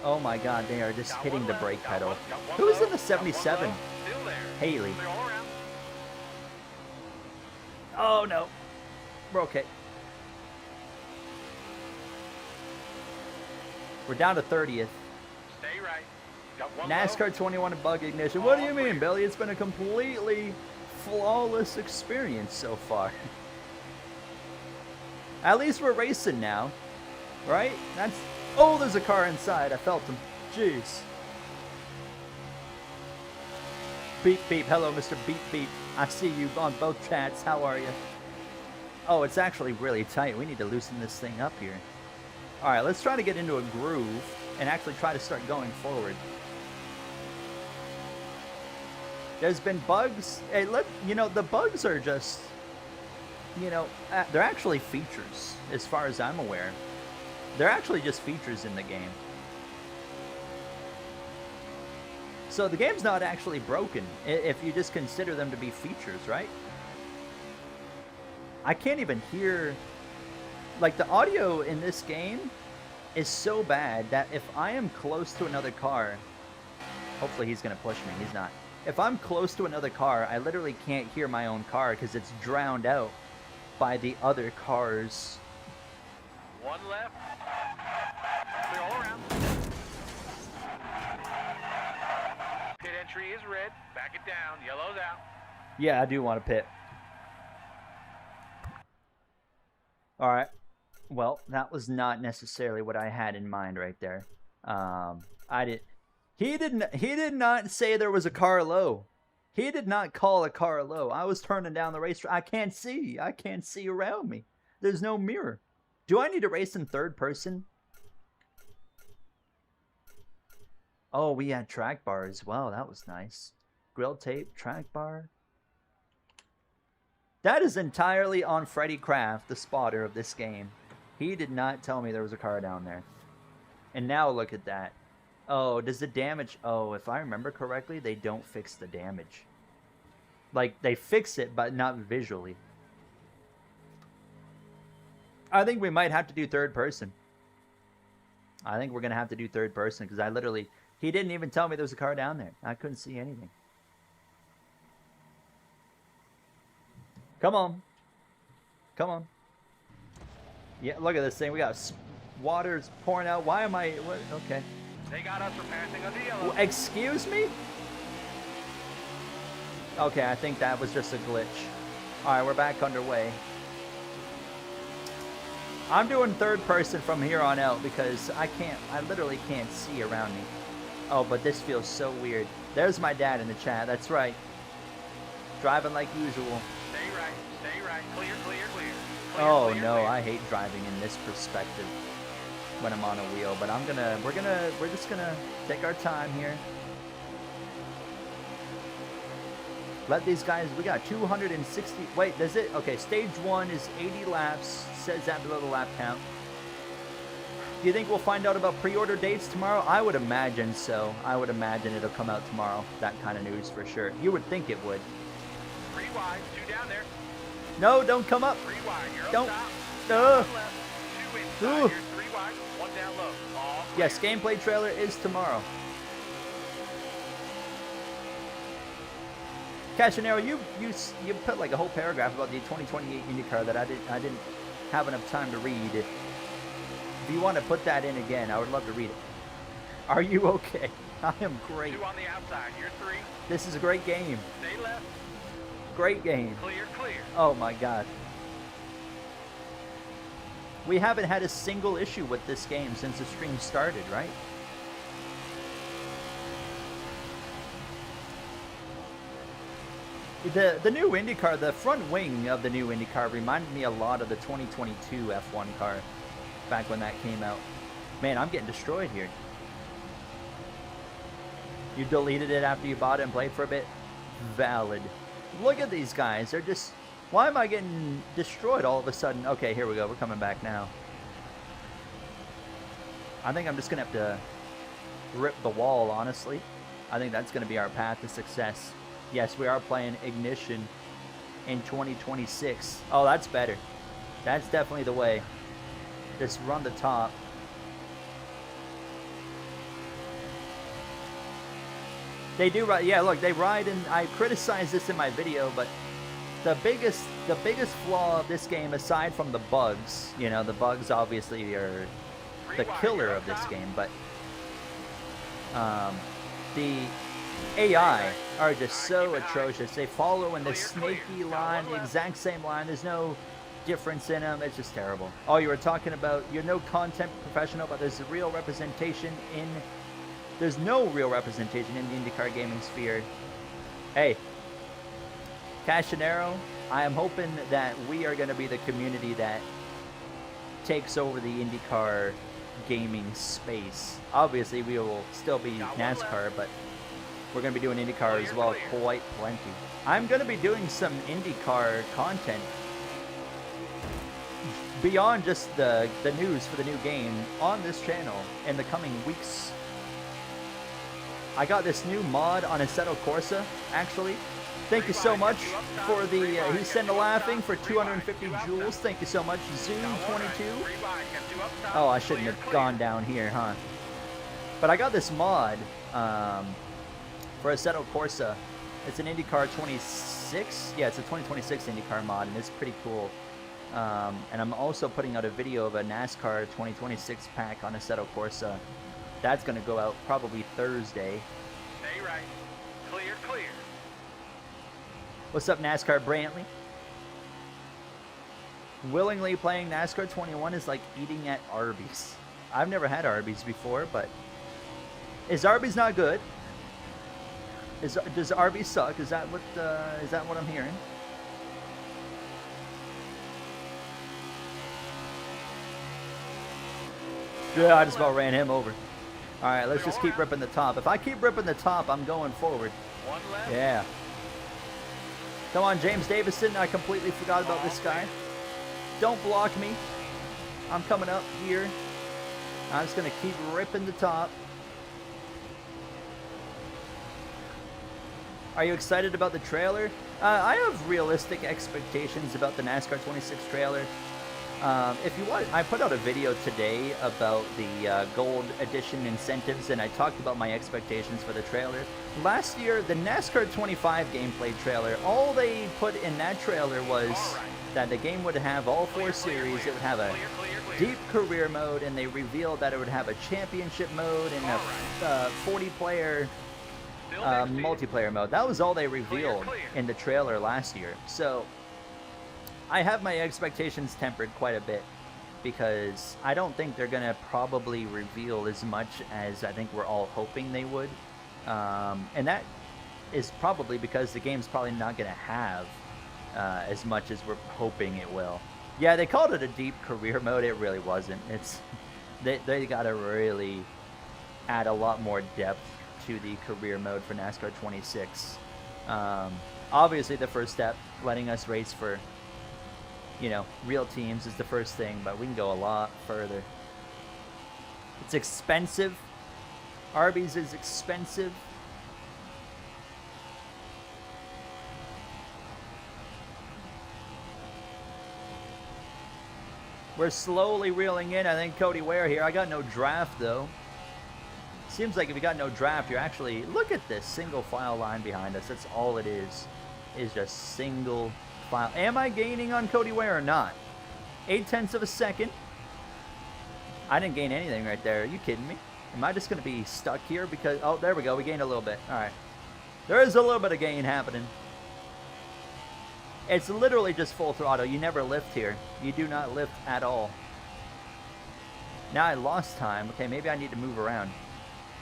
Oh my god, they are just hitting the brake pedal. Who's in the 77? Haley. Oh no. We're okay. We're down to 30th. Stay right. NASCAR 21 bug ignition. What do you mean, Billy? It's been a completely flawless experience so far. At least we're racing now, right? That's... Oh, there's a car inside. I felt him. Jeez. Beep, beep. Hello, Mr. Beep, beep. I see you on both chats. How are you? Oh, it's actually really tight. We need to loosen this thing up here. All right, let's try to get into a groove and actually try to start going forward. There's been bugs. Hey, you know, the bugs are just, you know, they're actually features as far as I'm aware. They're actually just features in the game. So the game's not actually broken if you just consider them to be features, right? I can't even hear... Like, the audio in this game is so bad that if I am close to another car... Hopefully he's going to push me. He's not. If I'm close to another car, I literally can't hear my own car because it's drowned out by the other cars. One left. Clear all around. Pit entry is red. Back it down. Yellow's out. Yeah, I do want to pit. All right. Well, that was not necessarily what I had in mind right there. He did not say there was a car low. He did not call a car low. I was turning down the racetrack. I can't see. I can't see around me. There's no mirror. Do I need to race in third person? Oh, we had track bar as well. That was nice. Grill tape, track bar. That is entirely on Freddy Kraft, the spotter of this game. He did not tell me there was a car down there. And now look at that. Oh, does the damage... Oh, if I remember correctly, they don't fix the damage. Like, they fix it, but not visually. I think we might have to do third person. I think we're going to have to do third person, because I literally... He didn't even tell me there was a car down there. I couldn't see anything. Come on. Come on. Yeah, look at this thing. We got water's pouring out. Why am I... What? Okay. They got us for passing under yellow. Excuse me? Okay, I think that was just a glitch. Alright, we're back underway. I'm doing third person from here on out because I literally can't see around me. Oh, but this feels so weird. There's my dad in the chat, that's right. Driving like usual. Stay right, clear, clear, clear. Oh clear, no, clear. I hate driving in this perspective when I'm on a wheel, but we're just gonna take our time here. Let these guys, we got 260, wait, does it? Okay, stage 1 is 80 laps, says that below the lap count. Do you think we'll find out about pre-order dates tomorrow? I would imagine so. I would imagine it'll come out tomorrow, that kind of news for sure. You would think it would. 3 wide, 2 down there. No, don't come up. 3 wide, you're Don't. up top. Ugh. One left, 2 inside, Ugh. you're 3 wide, 1 down low. All clear. Yes, gameplay trailer is tomorrow. Cashinero, you put like a whole paragraph about the 2028 IndyCar that I didn't have enough time to read. If you want to put that in again, I would love to read it. Are you okay? I am great. 2 on the outside, you're 3. This is a great game. Stay left, Great game. clear, clear. Oh my god. We haven't had a single issue with this game since the stream started, right? The new IndyCar, the front wing of the new IndyCar reminded me a lot of the 2022 F1 car back when that came out. Man, I'm getting destroyed here. You deleted it after you bought it and played for a bit? Valid. Look at these guys. They're just... Why am I getting destroyed all of a sudden? Okay, here we go. We're coming back now. I think I'm just going to have to rip the wall, honestly. I think that's going to be our path to success. Yes, we are playing Ignition in 2026. Oh, that's better. That's definitely the way. Just run the top. They do ride. Yeah, look, they ride, and I criticized this in my video, but the biggest flaw of this game, aside from the bugs, you know, the bugs obviously are the killer of this game, but the AI are just so atrocious. They follow in the snaky line, the exact same line. There's no difference in them. It's just terrible. Oh, you were talking about you're no content professional, but there's real representation in. There's no real representation in the IndyCar gaming sphere. Hey, Cashinero, I am hoping that we are going to be the community that takes over the IndyCar gaming space. Obviously, we will still be NASCAR, but we're going to be doing IndyCar as well, quite plenty. I'm going to be doing some IndyCar content beyond just the news for the new game on this channel in the coming weeks. I got this new mod on Assetto Corsa, actually. Thank you so much for the, he sent a laughing for 250 joules. Thank you so much, Zoom22. Oh, I shouldn't have gone down here, huh? But I got this mod for Assetto Corsa. It's an IndyCar 26. Yeah, it's a 2026 IndyCar mod, and it's pretty cool. And I'm also putting out a video of a NASCAR 2026 pack on Assetto Corsa. That's going to go out probably Thursday. Stay right. Clear, clear. What's up, NASCAR Brantley? Willingly playing NASCAR 21 is like eating at Arby's. I've never had Arby's before, but is Arby's not good? Does Arby's suck? Is that what I'm hearing? Yeah, I just about ran him over. All right, let's just keep ripping the top. If I keep ripping the top, I'm going forward. One left. Yeah. Come on, James Davison. I completely forgot about this guy. Don't block me. I'm coming up here. I'm just going to keep ripping the top. Are you excited about the trailer? I have realistic expectations about the NASCAR 26 trailer. If you want, I put out a video today about the Gold Edition incentives, and I talked about my expectations for the trailer. Last year, the NASCAR 25 gameplay trailer, all they put in that trailer was that the game would have all four series. It would have a deep career mode, and they revealed that it would have a championship mode and a 40-player multiplayer mode. That was all they revealed in the trailer last year. So I have my expectations tempered quite a bit because I don't think they're going to probably reveal as much as I think we're all hoping they would. And that is probably because the game's probably not going to have as much as we're hoping it will. Yeah, they called it a deep career mode. It really wasn't. It's they got to really add a lot more depth to the career mode for NASCAR 26. Obviously, the first step, letting us race for, you know, real teams is the first thing, but we can go a lot further. It's expensive. Arby's is expensive. We're slowly reeling in. I think Cody Ware here. I got no draft, though. Seems like if you got no draft, you're actually... Look at this single file line behind us. That's all it is just single file. Am I gaining on Cody Ware or not? 0.8 of a second. I didn't gain anything right there. Are you kidding me? Am I just going to be stuck here because... Oh, there we go. We gained a little bit. All right. There is a little bit of gain happening. It's literally just full throttle. You never lift here. You do not lift at all. Now I lost time. Okay, maybe I need to move around.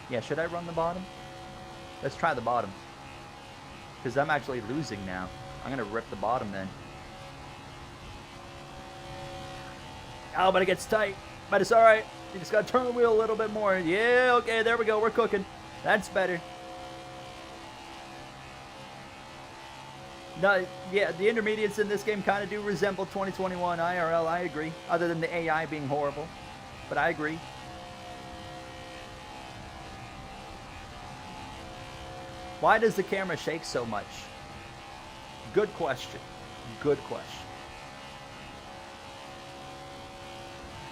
Yeah, should I run the bottom? Let's try the bottom. Because I'm actually losing now. I'm going to rip the bottom then. Oh, but it gets tight. But it's all right. You just got to turn the wheel a little bit more. Yeah, okay, there we go. We're cooking. That's better. No, yeah, the intermediates in this game kind of do resemble 2021 IRL. I agree. Other than the AI being horrible. But I agree. Why does the camera shake so much? Good question. Good question.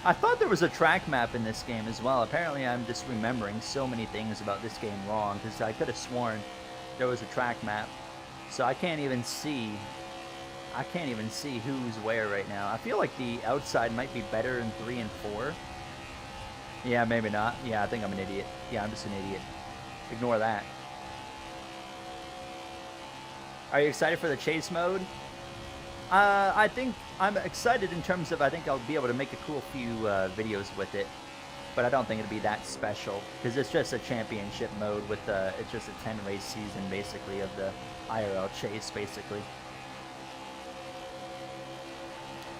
I thought there was a track map in this game as well. Apparently I'm just remembering so many things about this game wrong, because I could have sworn there was a track map. So I can't even see who's where right now. I feel like the outside might be better in 3 and 4. Yeah, maybe not. Yeah, I think I'm an idiot. Yeah, I'm just an idiot. Ignore that. Are you excited for the chase mode? I think I'm excited in terms of I think I'll be able to make a cool few videos with it, but I don't think it'll be that special because it's just a championship mode with it's just a 10 race season basically of the IRL chase basically.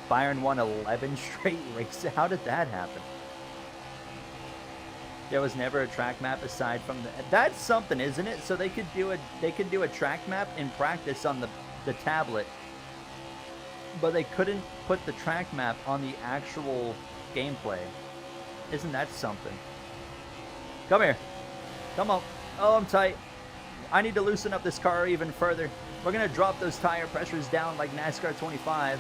Byron won 11 straight races. How did that happen? There was never a track map aside from the. That's something, isn't it? So they could do a track map in practice on the tablet, but they couldn't put the track map on the actual gameplay. Isn't that something? Come here. Come on. Oh, I'm tight. I need to loosen up this car even further. We're gonna drop those tire pressures down like NASCAR 25.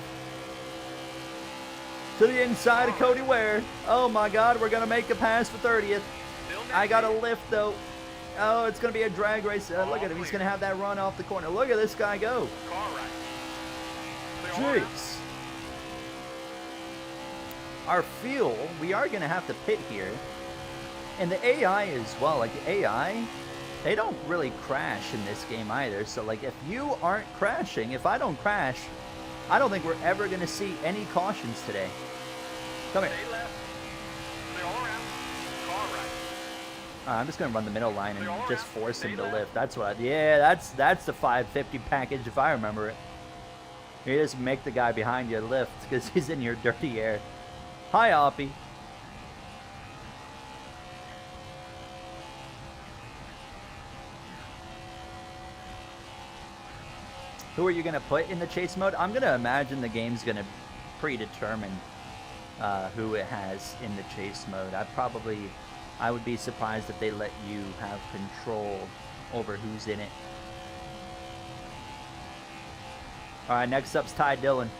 To the inside of Cody Ware. Oh my God, we're gonna make a pass for 30th. I got a lift though. Oh, it's gonna be a drag race. Look at him, he's gonna have that run off the corner. Look at this guy go. Jeez. Our fuel, we are gonna have to pit here. And the AI as well, like the AI, they don't really crash in this game either. So like if you aren't crashing, if I don't crash, I don't think we're ever gonna see any cautions today. Come here. I'm just gonna run the middle line and just force him to lift. That's what. Yeah, that's the 550 package if I remember it. You just make the guy behind you lift because he's in your dirty air. Hi, Oppie. Who are you gonna put in the chase mode? I'm gonna imagine the game's gonna predetermine who it has in the chase mode. I would be surprised if they let you have control over who's in it. All right, next up's Ty Dillon.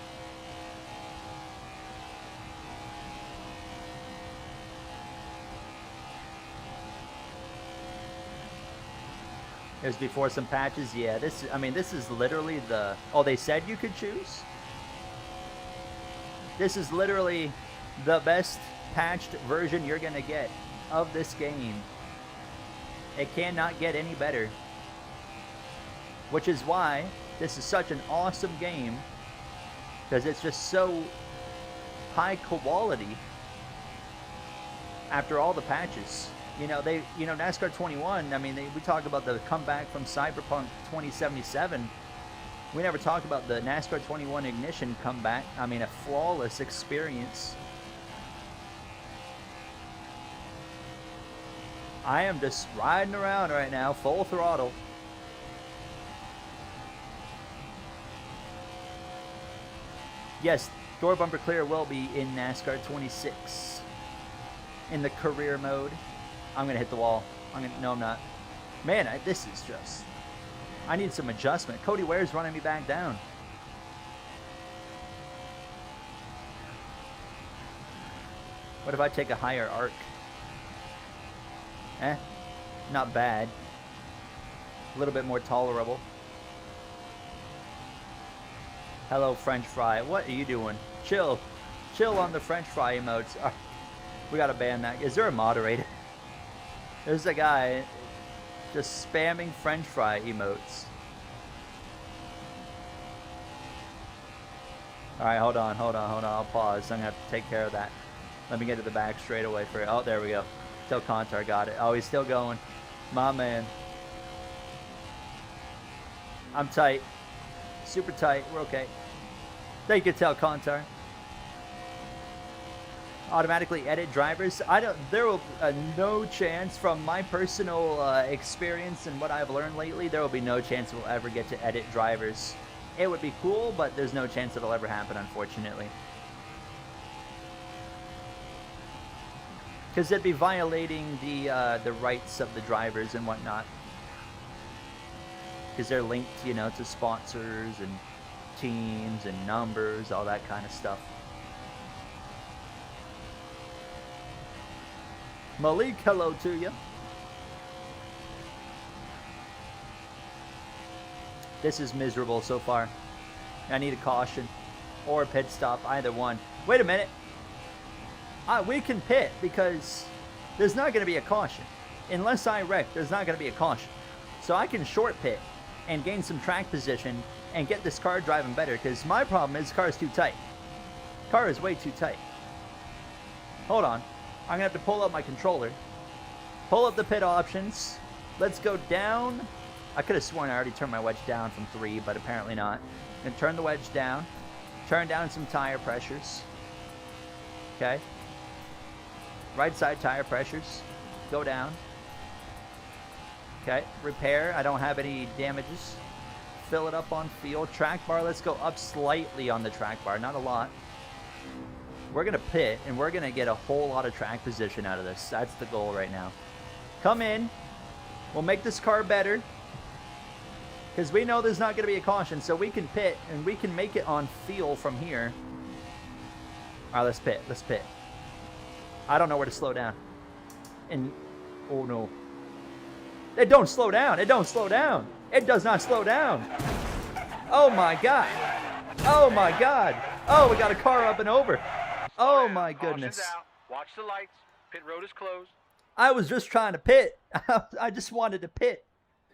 It was before some patches. Yeah, this is literally the. Oh, they said you could choose. This is literally the best patched version you're gonna get of this game. It cannot get any better. Which is why this is such an awesome game, because it's just so high quality after all the patches. NASCAR 21, we talk about the comeback from Cyberpunk 2077. We never talked about the NASCAR 21 Ignition comeback. A flawless experience. I am just riding around right now, full throttle. Yes, door bumper clear will be in NASCAR 26. In the career mode. I'm going to hit the wall. No, I'm not. Man, this is just... I need some adjustment. Cody Ware's running me back down. What if I take a higher arc? Not bad. A little bit more tolerable. Hello, French fry. What are you doing? Chill. Chill on the French fry emotes. We gotta ban that. Is there a moderator? There's a guy just spamming French fry emotes. Alright, hold on. I'll pause. I'm gonna have to take care of that. Let me get to the back straight away for it. Oh, there we go. Till Contar got it. Oh, he's still going. My man. I'm tight. Super tight. We're okay. Thank you, Tel Contar. Automatically edit drivers. There will no chance from my personal experience and what I've learned lately. There will be no chance we'll ever get to edit drivers. It would be cool, but there's no chance it'll ever happen, unfortunately. Because it'd be violating the rights of the drivers and whatnot. Because they're linked, you know, to sponsors and teams and numbers, all that kind of stuff. Malik, hello to you. This is miserable so far. I need a caution or a pit stop, either one. Wait a minute. We can pit because there's not going to be a caution. Unless I wreck, there's not going to be a caution. So I can short pit and gain some track position and get this car driving better, because my problem is the car is too tight. Car is way too tight. Hold on. I'm going to have to pull up my controller. Pull up the pit options. Let's go down. I could have sworn I already turned my wedge down from 3, but apparently not. And turn the wedge down. Turn down some tire pressures. Okay. Right side tire pressures. Go down. Okay. Repair. I don't have any damages. Fill it up on field. Track bar. Let's go up slightly on the track bar. Not a lot. We're going to pit, and we're going to get a whole lot of track position out of this. That's the goal right now. Come in. We'll make this car better. Because we know there's not going to be a caution, so we can pit, and we can make it on feel from here. All right, let's pit. Let's pit. I don't know where to slow down. And, oh no. It don't slow down. It don't slow down. It does not slow down. Oh my God. Oh my God. Oh, we got a car up and over. Oh my goodness. Watch the lights. Pit road is closed. I was just trying to pit. I just wanted to pit.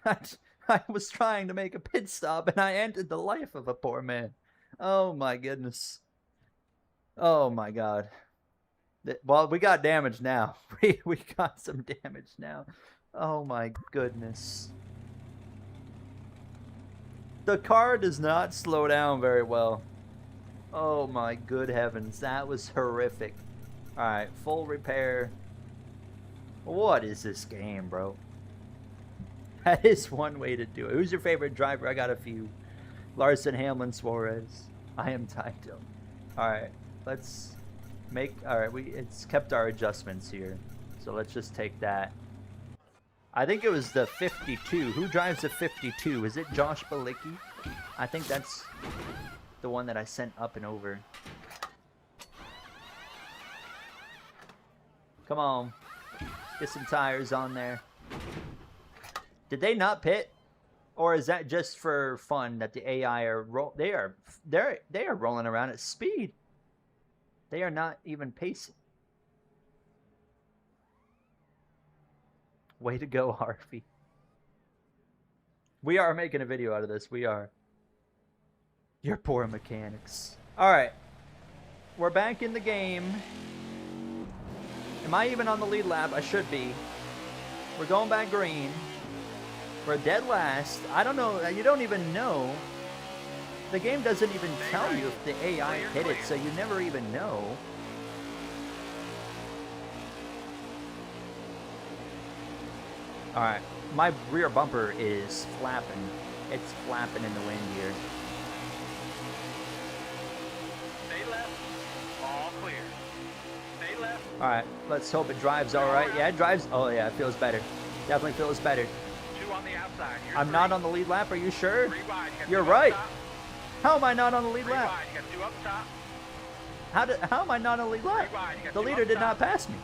I was trying to make a pit stop, and I ended the life of a poor man. Oh my goodness. Oh my God. Well, we got damage now. We got some damage now. Oh my goodness. The car does not slow down very well. Oh my good heavens, that was horrific. Alright, full repair. What is this game, bro? That is one way to do it. Who's your favorite driver? I got a few. Larson, Hamlin, Suarez. I am Taito. Alright, let's make... Alright, it's kept our adjustments here. So let's just take that. I think it was the 52. Who drives the 52? Is it Josh Balicki? I think that's the one that I sent up and over. Come on. Get some tires on there. Did they not pit? Or is that just for fun that the AI are they are rolling around at speed. They are not even pacing. Way to go, Harvey. We are making a video out of this. We are. Your poor mechanics. Alright. We're back in the game. Am I even on the lead lap? I should be. We're going back green. We're dead last. I don't know. You don't even know. The game doesn't even tell you if the AI hit it, so you never even know. Alright. My rear bumper is flapping. It's flapping in the wind here. Stay left. All clear. Stay left. Alright, let's hope it drives alright. Yeah, it drives. Oh yeah, it feels better. Definitely feels better. 2 on the outside. I'm not on the lead lap, are you sure? 3 wide. You're right. How am I not on the lead 3 lap? wide. You got 2 up top. How am I not on the lead lap? 3 wide. You got The 2 leader up did not top. pass me.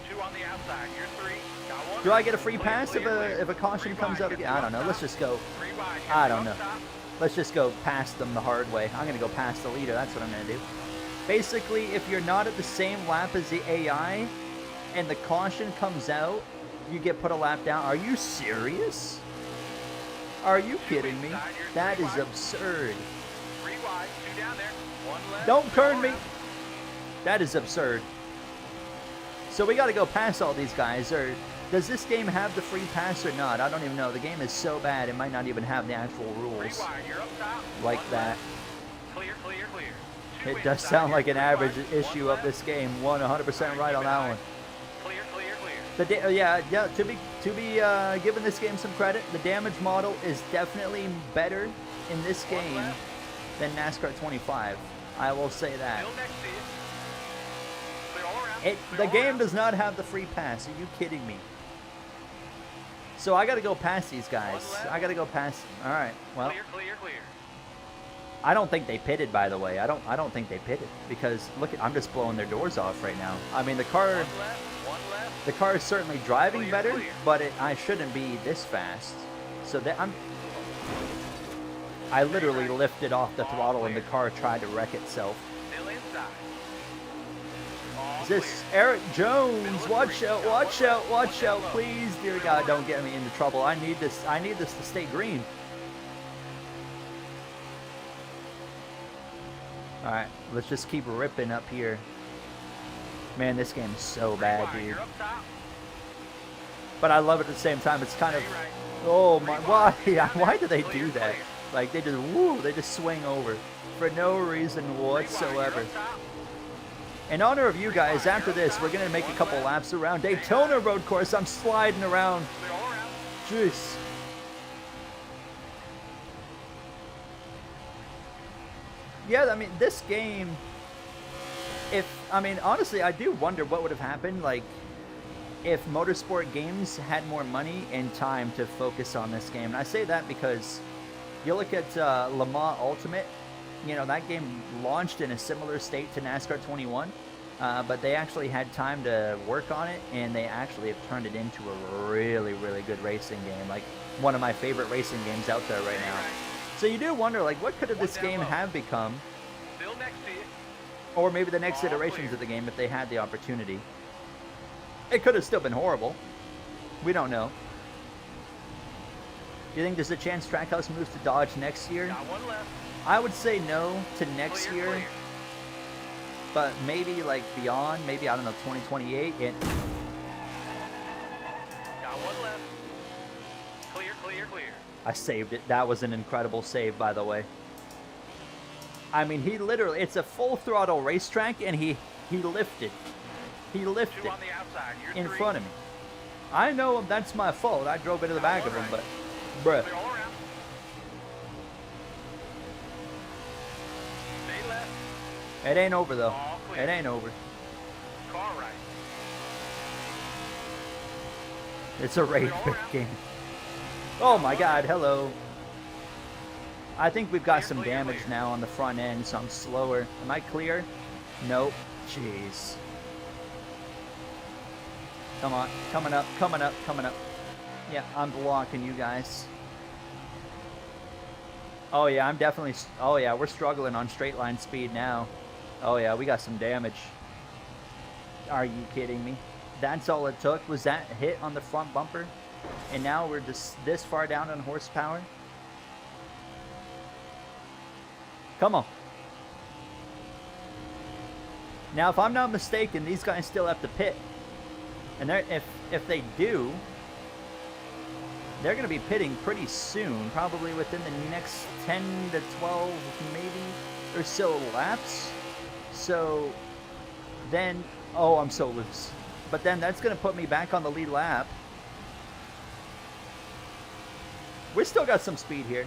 2 on the outside. You're 3. Got 1. Do I get a free pass Clear. if a caution 3 comes wide. out You again? got I 2 don't know. up Let's top. just go. 3 wide. You got I 2 don't up know. top. Let's just go past them the hard way. I'm going to go past the leader. That's what I'm going to do. Basically, if you're not at the same lap as the AI and the caution comes out, you get put a lap down. Are you serious? Are you kidding me? That is absurd. 3 wide. 2 down there. 1 left. Don't turn Go me. around. That is absurd. So we got to go past all these guys, or Does this game have the free pass or not? I don't even know. The game is so bad, it might not even have the actual rules like that. Clear. It does sound like an average issue of this game. 100% right on that one. Clear. Yeah. To be giving this game some credit, the damage model is definitely better in this game than NASCAR 25. I will say that. Still next to you. Clear all around. The game does not have the free pass. Are you kidding me? So I got to go past these guys. I got to go past. All right. Well, Clear. I don't think they pitted, by the way. I don't think they pitted because look at, I'm just blowing their doors off right now. I mean, the car One left. the car is certainly driving Clear, better, clear. but I shouldn't be this fast. So that I literally lifted off the throttle and the car tried to wreck itself. Still inside. All Is this Eric Jones? Watch out, please, dear God, don't get me into trouble. I need this to stay green. All right, let's just keep ripping up here. Man, this game is so bad, dude. You're up top. But I love it at the same time. It's kind of, Stay right. oh my, why do they do that? Like they just swing over for no reason whatsoever. You're up top. In honor of you guys, after this, we're gonna make a couple laps around Daytona Road Course. I'm sliding around. Clear all around. Jeez. Yeah, I mean, this game, honestly, I do wonder what would have happened, like, if Motorsport Games had more money and time to focus on this game. And I say that because you look at Le Mans Ultimate, you know, that game launched in a similar state to NASCAR 21, but they actually had time to work on it, and they actually have turned it into a really, really good racing game, like one of my favorite racing games out there right now. So you do wonder, like, what could this game have become, Still next to you. or maybe the next iterations of the game if they had the opportunity. It could have still been horrible. We don't know. Do you think there's a chance Trackhouse moves to Dodge next year? Got one left. I would say no to next Clear. year, but maybe like beyond, maybe, I don't know, 2028. Got one left. Clear. I saved it. That was an incredible save, by the way. I mean, he literally, it's a full throttle racetrack, and he lifted. He Two lifted on the outside. You're in three. front of me. I know that's my fault. I drove into the back of him, but bruh. Clear all around. Stay left. It ain't over, though. All clear. It ain't over. Car right. It's a race all around. game. Oh my God, hello. I think we've got some Clear. damage now on the front end, so I'm slower. Am I clear? Nope. Jeez. Come on. Coming up. Yeah, I'm blocking you guys. Oh yeah, I'm definitely... Oh yeah, we're struggling on straight line speed now. Oh yeah, we got some damage. Are you kidding me? That's all it took, was that hit on the front bumper? And now we're just this far down on horsepower? Come on. Now, if I'm not mistaken, these guys still have to pit. And if they do, they're going to be pitting pretty soon, probably within the next 10 to 12 maybe or so laps. So then, oh, I'm so loose. But then that's going to put me back on the lead lap. We still got some speed here.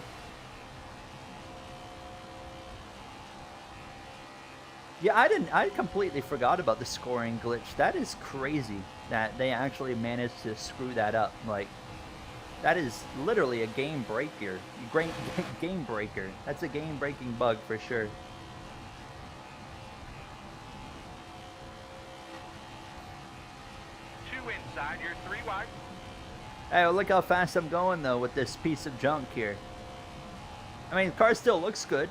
Yeah, I completely forgot about the scoring glitch. That is crazy that they actually managed to screw that up. Like, that is literally a game breaker. Game breaker. That's a game breaking bug for sure. Two inside. You're three wide. Hey, well, look how fast I'm going, though, with this piece of junk here. I mean, the car still looks good.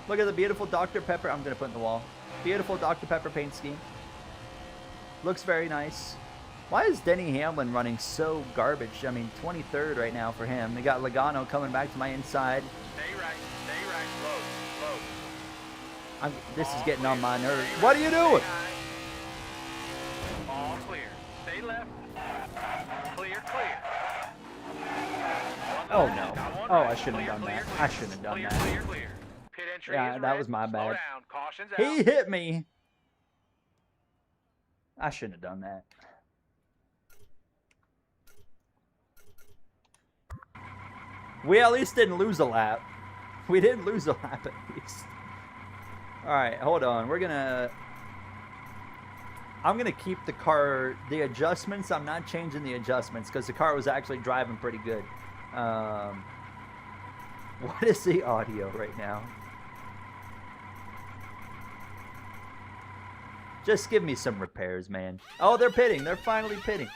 Look at the beautiful Dr. Pepper. I'm going to put in the wall. Beautiful Dr. Pepper paint scheme. Looks very nice. Why is Denny Hamlin running so garbage? I mean, 23rd right now for him. They got Logano coming back to my inside. Stay right. Slow. This is getting on my nerves. What are you doing? All clear. Stay left. Oh left. no. Got one Oh, right. I shouldn't have done Clear, that. clear, I shouldn't have done clear, that. clear, clear. Pit entry Yeah, is that red. was my Slow bad. down. Caution's out. He hit me. I shouldn't have done that. We at least didn't lose a lap. We didn't lose a lap at least. Alright, hold on. I'm gonna keep the car, the adjustments, I'm not changing the adjustments because the car was actually driving pretty good. What is the audio right now? Just give me some repairs, man. Oh, they're pitting. They're finally pitting.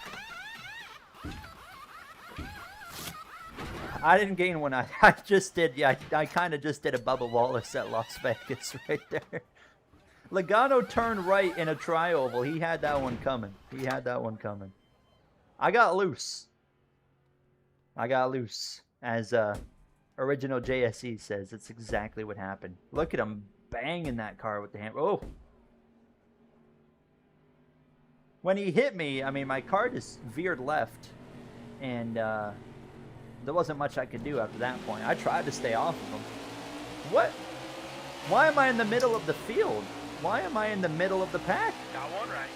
I didn't gain one. I just did. Yeah, I kind of just did a Bubba Wallace at Las Vegas right there. Logano turned right in a tri-oval. He had that one coming. He had that one coming. I got loose. I got loose. As original JSE says, it's exactly what happened. Look at him banging that car with the hammer. Oh. When he hit me, I mean, my car just veered left. And there wasn't much I could do after that point. I tried to stay off of him. What? Why am I in the middle of the field? Why am I in the middle of the pack? Got one right.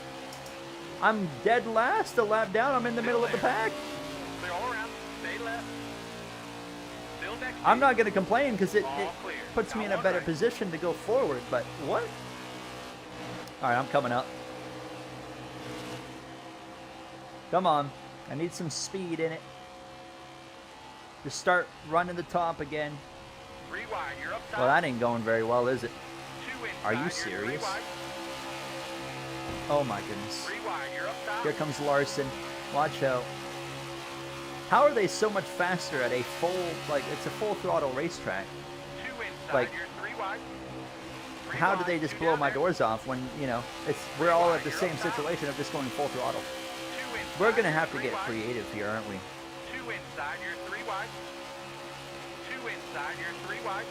I'm dead last, a lap down. I'm in the middle of the pack. Clear all around. Stay left. Still next. I'm not going to complain because it All clear. puts me Got in a one better right. position to go forward. But what? All right, I'm coming up. Come on. I need some speed in it. Just start running the top again. 3 wide. You're up top. Well, that ain't going very well, is it? 2 inside. Are you You're 3 serious? wide. Oh my goodness. 3 wide. You're up top. Here comes Larson. Watch out. How are they so much faster at a full, like, it's a full throttle racetrack? 2 inside. like, You're 3 wide. 3 How wide. do they just 2 blow down my there. doors off when, you know, we're all at the same situation of just going full throttle? 2 inside. We're going to have to You're get 3 wide. creative here, aren't we? 2 inside. You're 3 wide. 2 inside. You're 3 wide.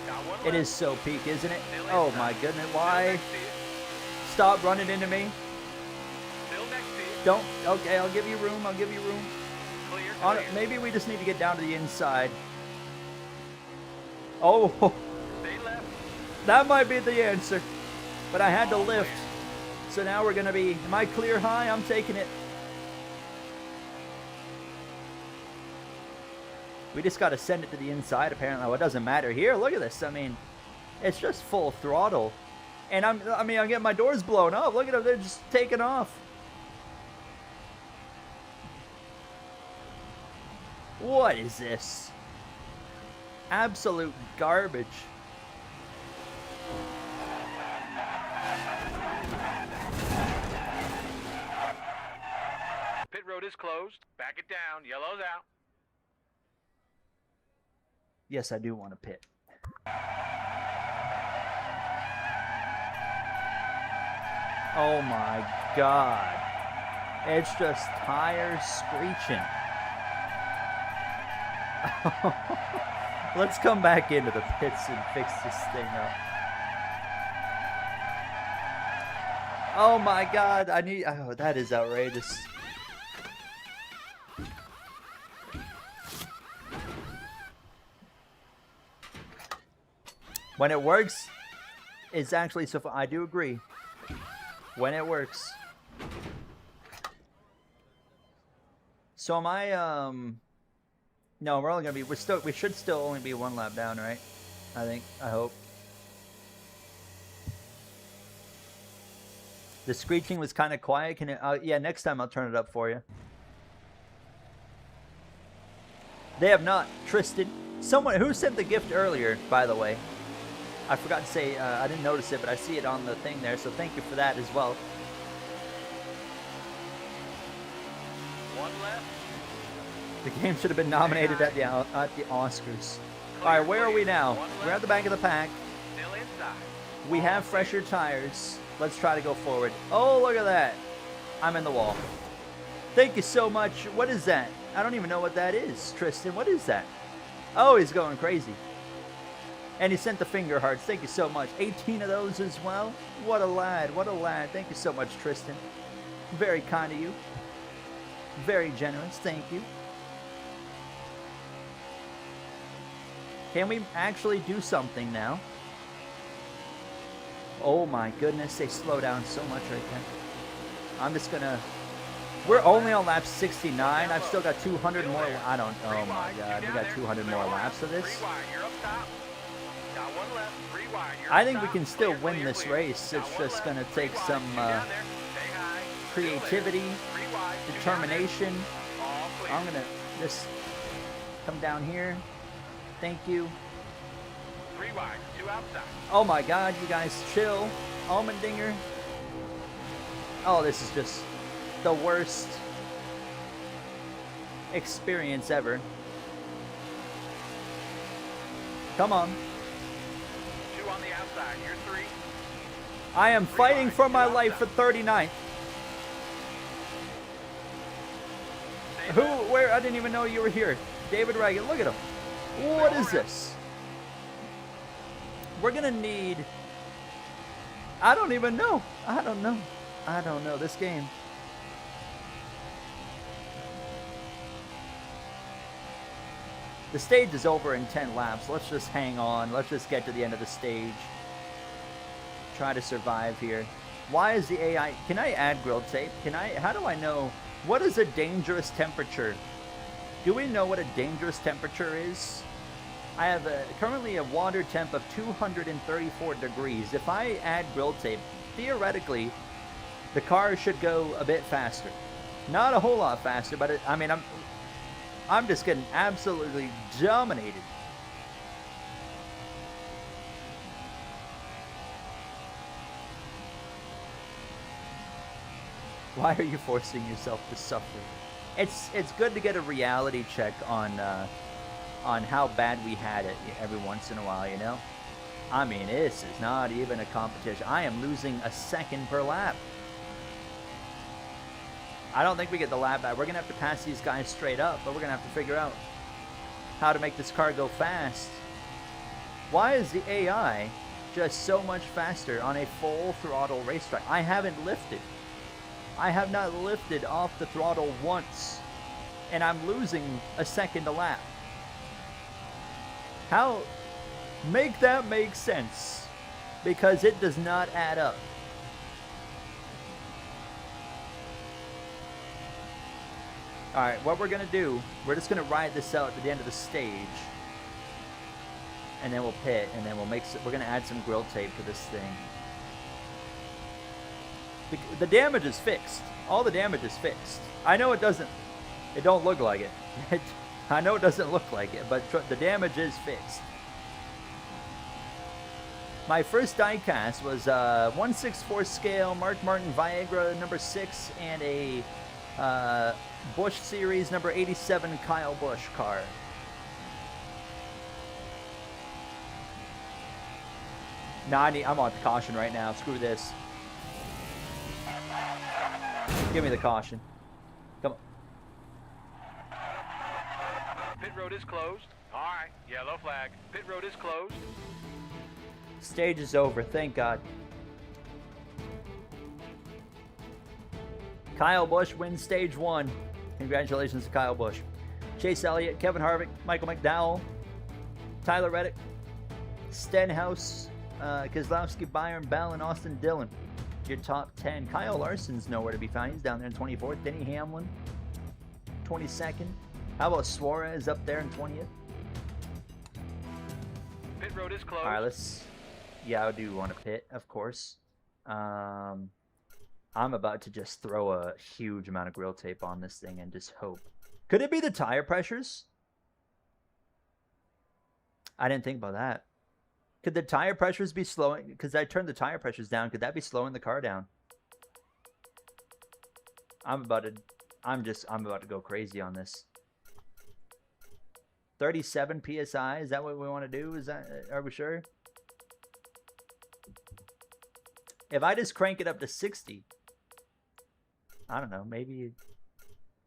Got one It left. is so peak, isn't it? Still Oh inside. my goodness, Still why? next to you. Stop running into me. Still next to you. Don't, okay, I'll give you room, I'll give you room. Clear. On, Clear. maybe we just need to get down to the inside. Oh, Stay left. that might be the answer. But I had to All lift. clear. So now we're going to be, am I clear high? I'm taking it. We just got to send it to the inside, apparently. Well, it doesn't matter here. Look at this. I mean, it's just full throttle. And I'm getting my doors blown up. Look at them. They're just taking off. What is this? Absolute garbage. Pit road is closed. Back it down. Yellow's out. Yes, I do want to pit. Oh my God. It's just tires screeching. Let's come back into the pits and fix this thing up. Oh my God, oh, that is outrageous. When it works, it's actually so fun. I do agree. When it works. So am I, no, we're only gonna be, we should still only be 1 lap down, right? I hope. The screeching was kind of quiet. Can it, yeah, next time I'll turn it up for you. They have not. Tristan. Someone who sent the gift earlier, by the way. I forgot to say, I didn't notice it, but I see it on the thing there, so thank you for that as well. 1 left. The game should have been nominated at the Oscars. Alright, where are we now? We're at the back of the pack. Still inside. We have fresher tires. Let's try to go forward. Oh, look at that. I'm in the wall. Thank you so much. What is that? I don't even know what that is. Tristan, what is that? Oh, he's going crazy. And he sent the finger hearts. Thank you so much. 18 of those as well. What a lad. What a lad. Thank you so much, Tristan. Very kind of you. Very generous. Thank you. Can we actually do something now? Oh my goodness, they slow down so much right there. I'm just gonna... We're only on lap 69. I've still got 200 more... I don't... Oh my god, we got 200 more laps of this. I think we can still win this race. It's just gonna take some creativity, determination. I'm gonna just come down here. Thank you. Oh my god, you guys chill. Almondinger. Oh, this is just the worst experience ever. Come on. 2 on the outside. You're 3. I am fighting for my life for 39th. Who? Where? I didn't even know you were here. David Reagan, look at him. What is this? We're gonna need... I don't even know. I don't know this game. The stage is over in 10 laps. Let's just hang on. Let's just get to the end of the stage. Try to survive here. Why is the AI... Can I add grill tape? Can I... How do I know... What is a dangerous temperature? Do we know what a dangerous temperature is? I have currently a water temp of 234 degrees. If I add grill tape, theoretically, the car should go a bit faster. Not a whole lot faster, but I mean, I'm just getting absolutely dominated. Why are you forcing yourself to suffer? It's good to get a reality check on how bad we had it every once in a while, you know? I mean, this is not even a competition. I am losing a second per lap. I don't think we get the lap back. We're going to have to pass these guys straight up, but we're going to have to figure out how to make this car go fast. Why is the AI just so much faster on a full throttle racetrack? I haven't lifted. I have not lifted off the throttle once, and I'm losing a second a lap. How? Make that make sense, because it does not add up. Alright, what we're going to do, we're just going to ride this out to the end of the stage, and then we'll pit, and then we're going to add some grill tape to this thing. The damage is fixed. All the damage is fixed. I know it don't look like it. I know it doesn't look like it, but the damage is fixed. My first diecast was 1/64 scale Mark Martin Viagra number 6 and a Busch Series number 87 Kyle Busch car. Nah, I'm on the caution right now. Screw this. Give me the caution. Come on. Pit road is closed. All right, yellow flag. Pit road is closed. Stage is over, thank God. Kyle Busch wins stage 1. Congratulations to Kyle Busch. Chase Elliott, Kevin Harvick, Michael McDowell, Tyler Reddick, Stenhouse, Keselowski, Byron Bell, and Austin Dillon. Your top 10. Kyle Larson's nowhere to be found. He's down there in 24th. Denny Hamlin, 22nd. How about Suarez up there in 20th? Pit road is closed. All right, let's... Yeah, I do want to pit, of course. I'm about to just throw a huge amount of grill tape on this thing and just hope. Could it be the tire pressures? I didn't think about that. Could the tire pressures be slowing? Because I turned the tire pressures down. Could that be slowing the car down? I'm about to go crazy on this. 37 PSI. Is that what we want to do? Are we sure? If I just crank it up to 60, I don't know, maybe,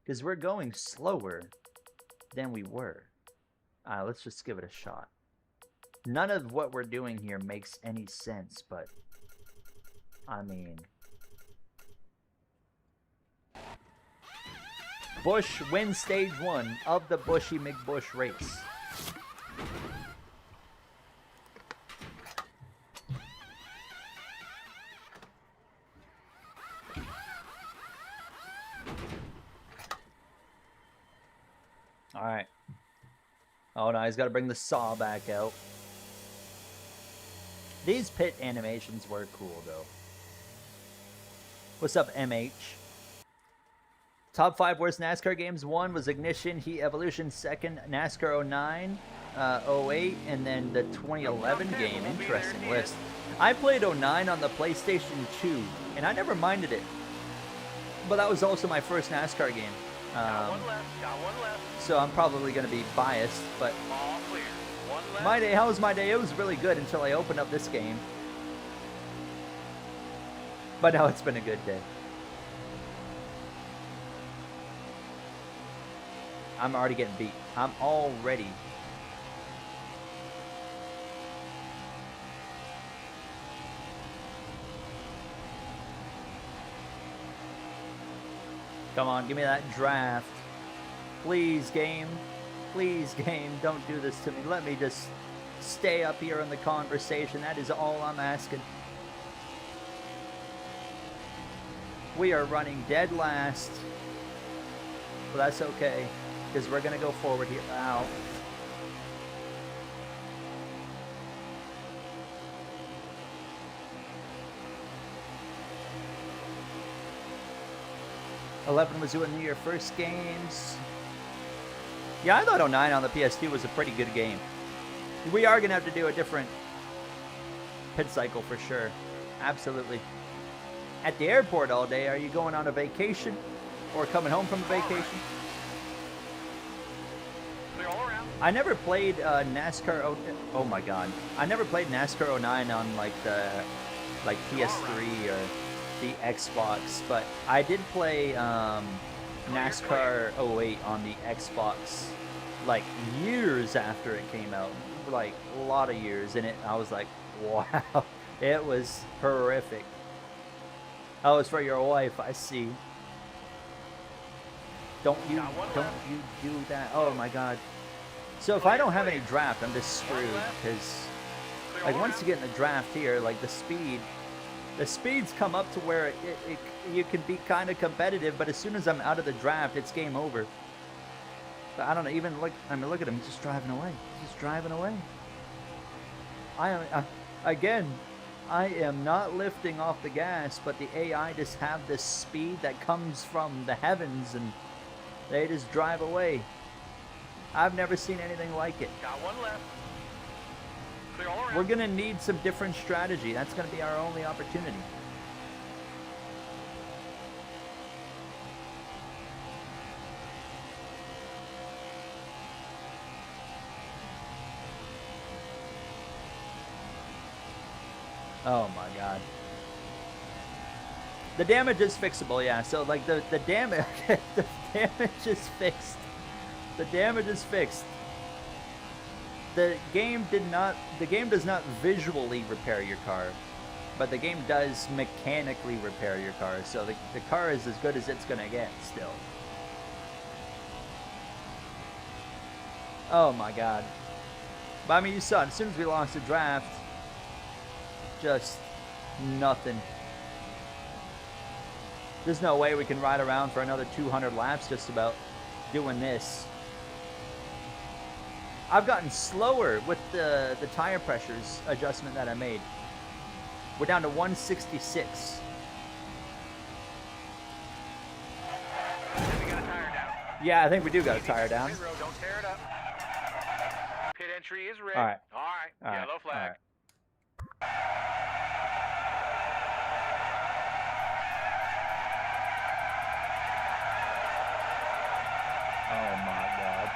because we're going slower than we were. Let's just give it a shot. None of what we're doing here makes any sense, but I mean, Busch wins stage 1 of the Bushy McBush race. All right. Oh no, he's got to bring the saw back out. These pit animations were cool though. What's up, MH? Top 5 worst NASCAR games. 1 was Ignition, Heat Evolution. 2nd, NASCAR 09, 08, and then the 2011 game. Interesting list. I played 09 on the PlayStation 2, and I never minded it. But that was also my first NASCAR game. Got one left. So I'm probably going to be biased, but All clear. One left. my day, how was my day? It was really good until I opened up this game. But now it's been a good day. I'm already getting beat. I'm already. Come on, give me that draft. Please, game. Please, game, don't do this to me. Let me just stay up here in the conversation. That is all I'm asking. We are running dead last. But that's okay, because we're going to go forward here. Ow. '11 was doing your first games. Yeah, I thought 09 on the PS2 was a pretty good game. We are going to have to do a different pit cycle for sure. Absolutely. At the airport all day, are you going on a vacation or coming home from a vacation? Clear all around. I never played NASCAR. Oh my god! I never played NASCAR 09 on like the PS3 or the Xbox, but I did play NASCAR 08 on the Xbox like years after it came out, like a lot of years in it. I was like, wow, it was horrific. Oh, it's for your wife. I see. Don't you do that? Oh my god. So if I don't have any draft, I'm just screwed because like once you get in the draft here, like the speeds come up to where you can be kind of competitive, but as soon as I'm out of the draft, it's game over. But I don't know. Even look, I mean, look at him. He's just driving away. He's just driving away. Again, I am not lifting off the gas, but the AI just have this speed that comes from the heavens, and they just drive away. I've never seen anything like it. Got one left. Clear all around. We're going to need some different strategy. That's going to be our only opportunity. Oh my god. The damage is fixable, yeah. So like the damage the damage is fixed. The damage is fixed. The game does not visually repair your car, but the game does mechanically repair your car. So the car is as good as it's gonna get still. Oh my god. But I mean, you saw it, as soon as we lost the draft, just nothing. There's no way we can ride around for another 200 laps just about doing this. I've gotten slower with the tire pressures adjustment that I made. We're down to 166. We got a tire down. Yeah, I think we do got a tire down. Pit road, don't tear it up. Pit entry is red. All right. All right. Yellow flag. All right. Oh my god.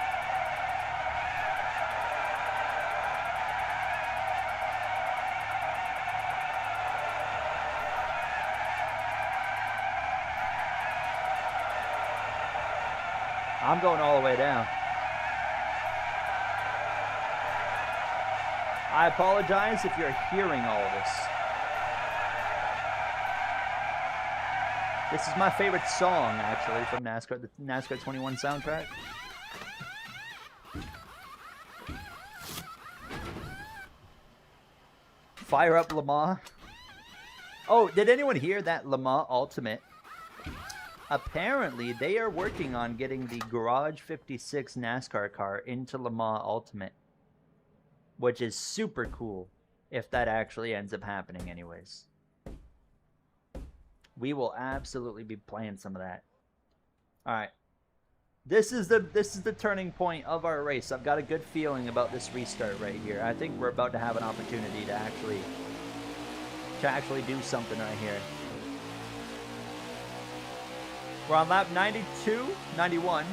I'm going all the way down. I apologize if you're hearing all of this. This is my favorite song, actually, from NASCAR, the NASCAR 21 soundtrack. Fire up Le Mans. Oh, did anyone hear that Le Mans Ultimate? Apparently, they are working on getting the Garage 56 NASCAR car into Le Mans Ultimate, which is super cool if that actually ends up happening anyways. We will absolutely be playing some of that. All right. This is the turning point of our race. I've got a good feeling about this restart right here. I think we're about to have an opportunity to actually do something right here. We're on lap 91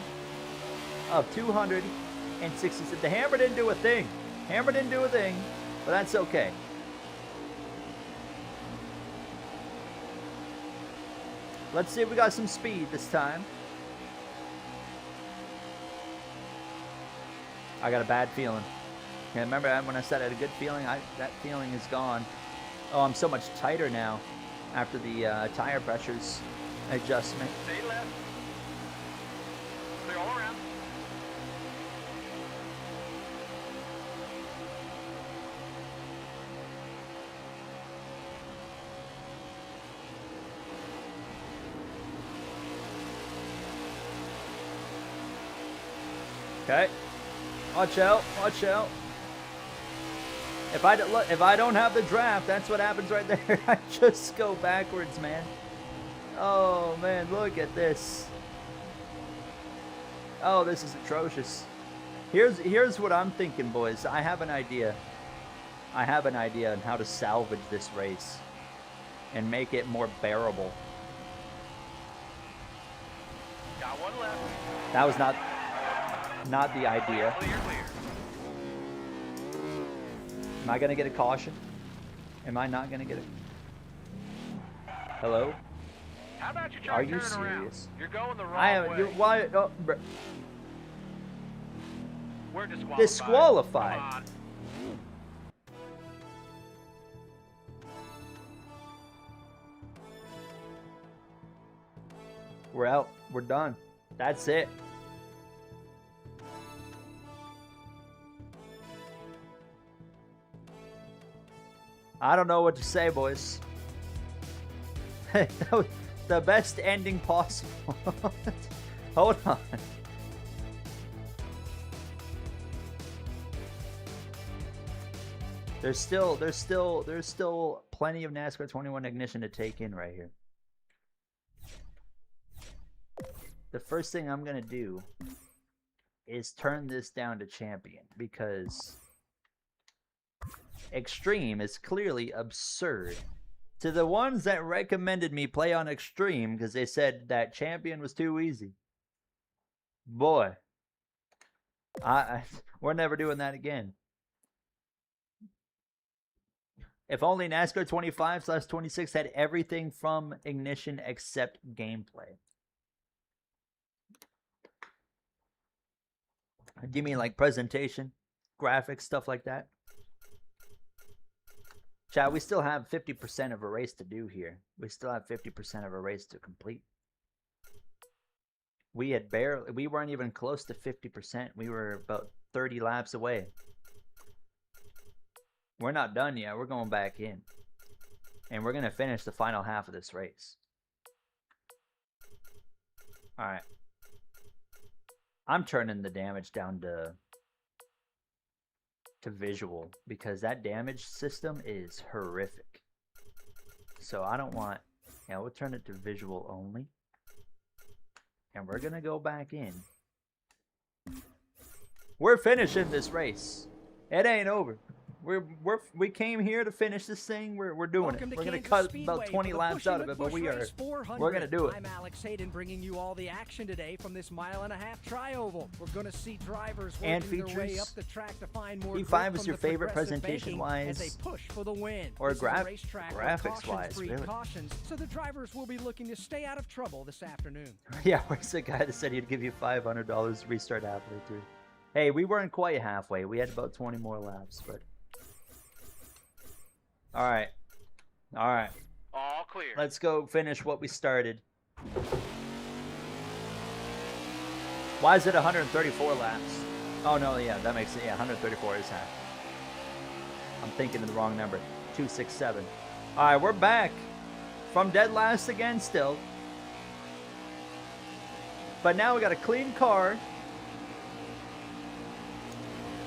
of 266. The hammer didn't do a thing. Hammer didn't do a thing, but that's okay. Let's see if we got some speed this time. I got a bad feeling. Yeah, remember when I said I had a good feeling? That feeling is gone. Oh, I'm so much tighter now after the tire pressures adjustment. Stay left. Clear all around. Okay. Watch out. Watch out. If I don't have the draft, that's what happens right there. I just go backwards, man. Oh, man, look at this. Oh, this is atrocious. Here's what I'm thinking, boys. I have an idea. I have an idea on how to salvage this race and make it more bearable. Got one left. That was not the idea. Clear, clear. Am I gonna get a caution? Am I not gonna get it? Hello? How about you Are try you turning around? serious? You're going the wrong I am. way. Why? Oh, We're disqualified. disqualified. Come on. We're out. We're done. That's it. I don't know what to say, boys. That was the best ending possible. Hold on. There's still plenty of NASCAR 21 ignition to take in right here. The first thing I'm gonna do is turn this down to champion because extreme is clearly absurd. To the ones that recommended me play on extreme because they said that champion was too easy. Boy, we're never doing that again. If only NASCAR 25/26 had everything from ignition except gameplay. Do you mean like presentation, graphics, stuff like that? Chat, we still have 50% of a race to do here. We still have 50% of a race to complete. We weren't even close to 50%. We were about 30 laps away. We're not done yet. We're going back in. And we're going to finish the final half of this race. All right. I'm turning the damage down to visual because that damage system is horrific. So I don't want, yeah, we'll turn it to visual only. And we're going to go back in. We're finishing this race. It ain't over. We came here to finish this thing. We're doing it. We're gonna cut about 20 laps out of it, but we're gonna do it. I'm Alex Hayden, bringing you all the action today from this mile-and-a-half tri-oval. We're gonna see drivers working their way up the track to find more. E5 is your favorite presentation-wise, as they push for the win. or graphics-wise, really? Cautions, so the drivers will be looking to stay out of trouble this afternoon. Yeah, where's the guy that said he'd give you $500 to restart halfway through? Hey, we weren't quite halfway. We had about 20 more laps, but. All right. All clear. Let's go finish what we started. Why is it 134 laps? Oh, no, yeah, that makes it, yeah, 134 is half. I'm thinking of the wrong number. 267. All right, we're back from dead last again still. But now we got a clean car.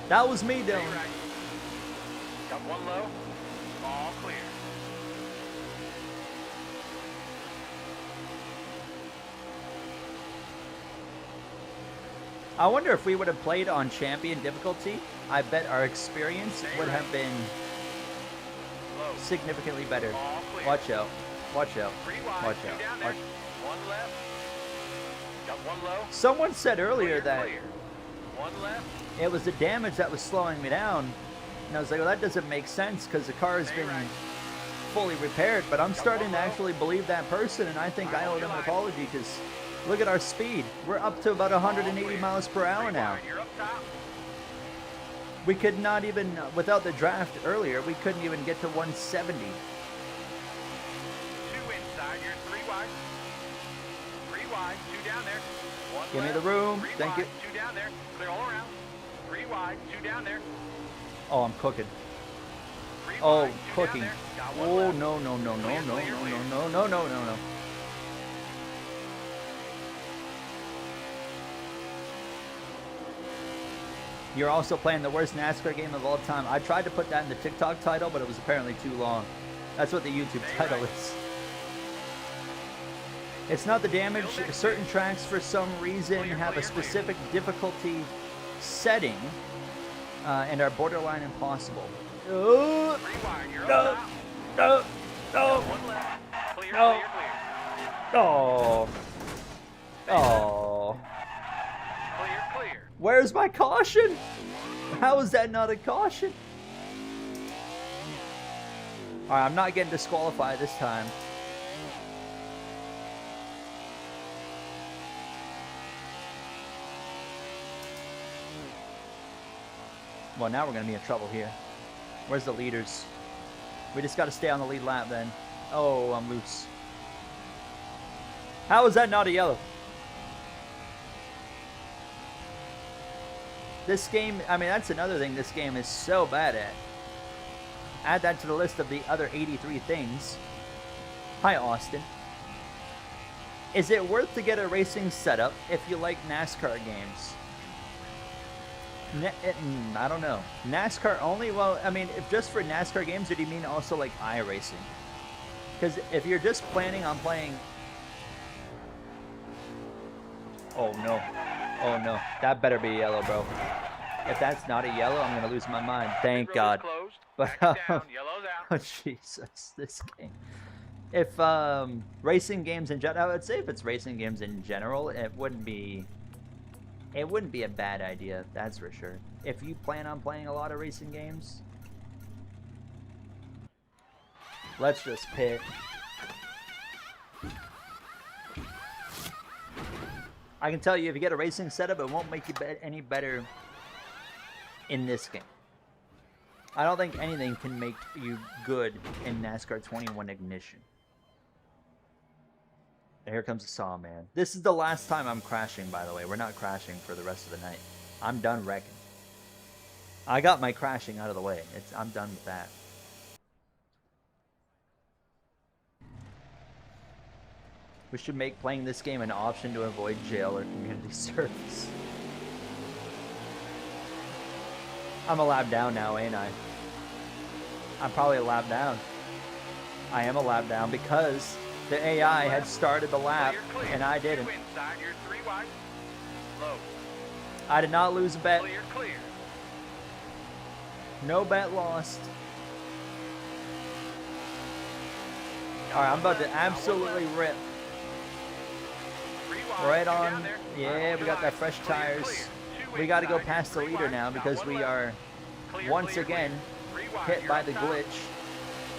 That was me, Dylan. Right. Got one low. All clear. I wonder if we would have played on champion difficulty. I bet our experience would have been Low. significantly better. All clear. Watch out. Watch out. Three wide, Watch two out. down there. Watch. One left. Got one low. Someone said earlier Clear, that clear. One left. it was the damage that was slowing me down. And I was like, well, that doesn't make sense because the car has Stay been right. fully repaired. But I'm Got starting one to low. actually believe that person, and I think I owe them an Line. apology because look at our speed. We're up to about 180 miles per hour Three now. wide, you're up top. We could not even, without the draft earlier, we couldn't even get to 170. Two inside, you're three wide. Three wide, two down there. One Give me left. the room. Three Thank wide, you. Two down there. Clear all around. Three wide, two down there. Oh, I'm cooking. Three Oh, wide, two cooking. down there. Got one Oh, left. no, no, no, no, Clear, no, clear, no, clear. no, no, no, no, no. You're also playing the worst NASCAR game of all time. I tried to put that in the TikTok title, but it was apparently too long. That's what the YouTube title is. It's not the damage. Certain tracks, for some reason, have a specific difficulty setting and are borderline impossible. Oh, Three wide, you're no, up top. no, no, One left. Clear, No. clear, clear. oh, oh. Clear, clear. Where's my caution? How is that not a caution? All right, I'm not getting disqualified this time. Well, now we're going to be in trouble here. Where's the leaders? We just got to stay on the lead lap then. Oh, I'm loose. How is that not a yellow? This game, I mean, that's another thing this game is so bad at. Add that to the list of the other 83 things. Hi, Austin. Is it worth to get a racing setup if you like NASCAR games? I don't know. NASCAR only? Well, I mean, if just for NASCAR games, or do you mean also like iRacing? Because if you're just planning on playing... Oh, no. Oh, no. That better be yellow, bro. If that's not a yellow, I'm going to lose my mind. Thank Road is God. closed. But, Back it down, yellow's out. oh, Jesus. This game. If racing games in general... I would say if it's racing games in general, it wouldn't be a bad idea, that's for sure. If you plan on playing a lot of racing games, let's just pit. I can tell you, if you get a racing setup, it won't make you any better in this game. I don't think anything can make you good in NASCAR 21 Ignition. Here comes the saw, man. This is the last time I'm crashing, by the way. We're not crashing for the rest of the night. I'm done wrecking. I got my crashing out of the way. I'm done with that. We should make playing this game an option to avoid jail or community service. I'm a lap down now, ain't I? I'm probably a lap down. I am a lap down because the AI had started the lap, Clear, clear. and I didn't. Two inside, you're three wide. Low. I did not lose a bet. Clear, clear. No bet lost. Alright, I'm about to absolutely rip. Three wide, Right two on. down there. Yeah, we got that fresh Clear, tires. clear. Two We got to go inside, past the you're three leader wide. now Got because one we left. are Clear, once clear, again clear. Three wide, hit you're by up the top. glitch.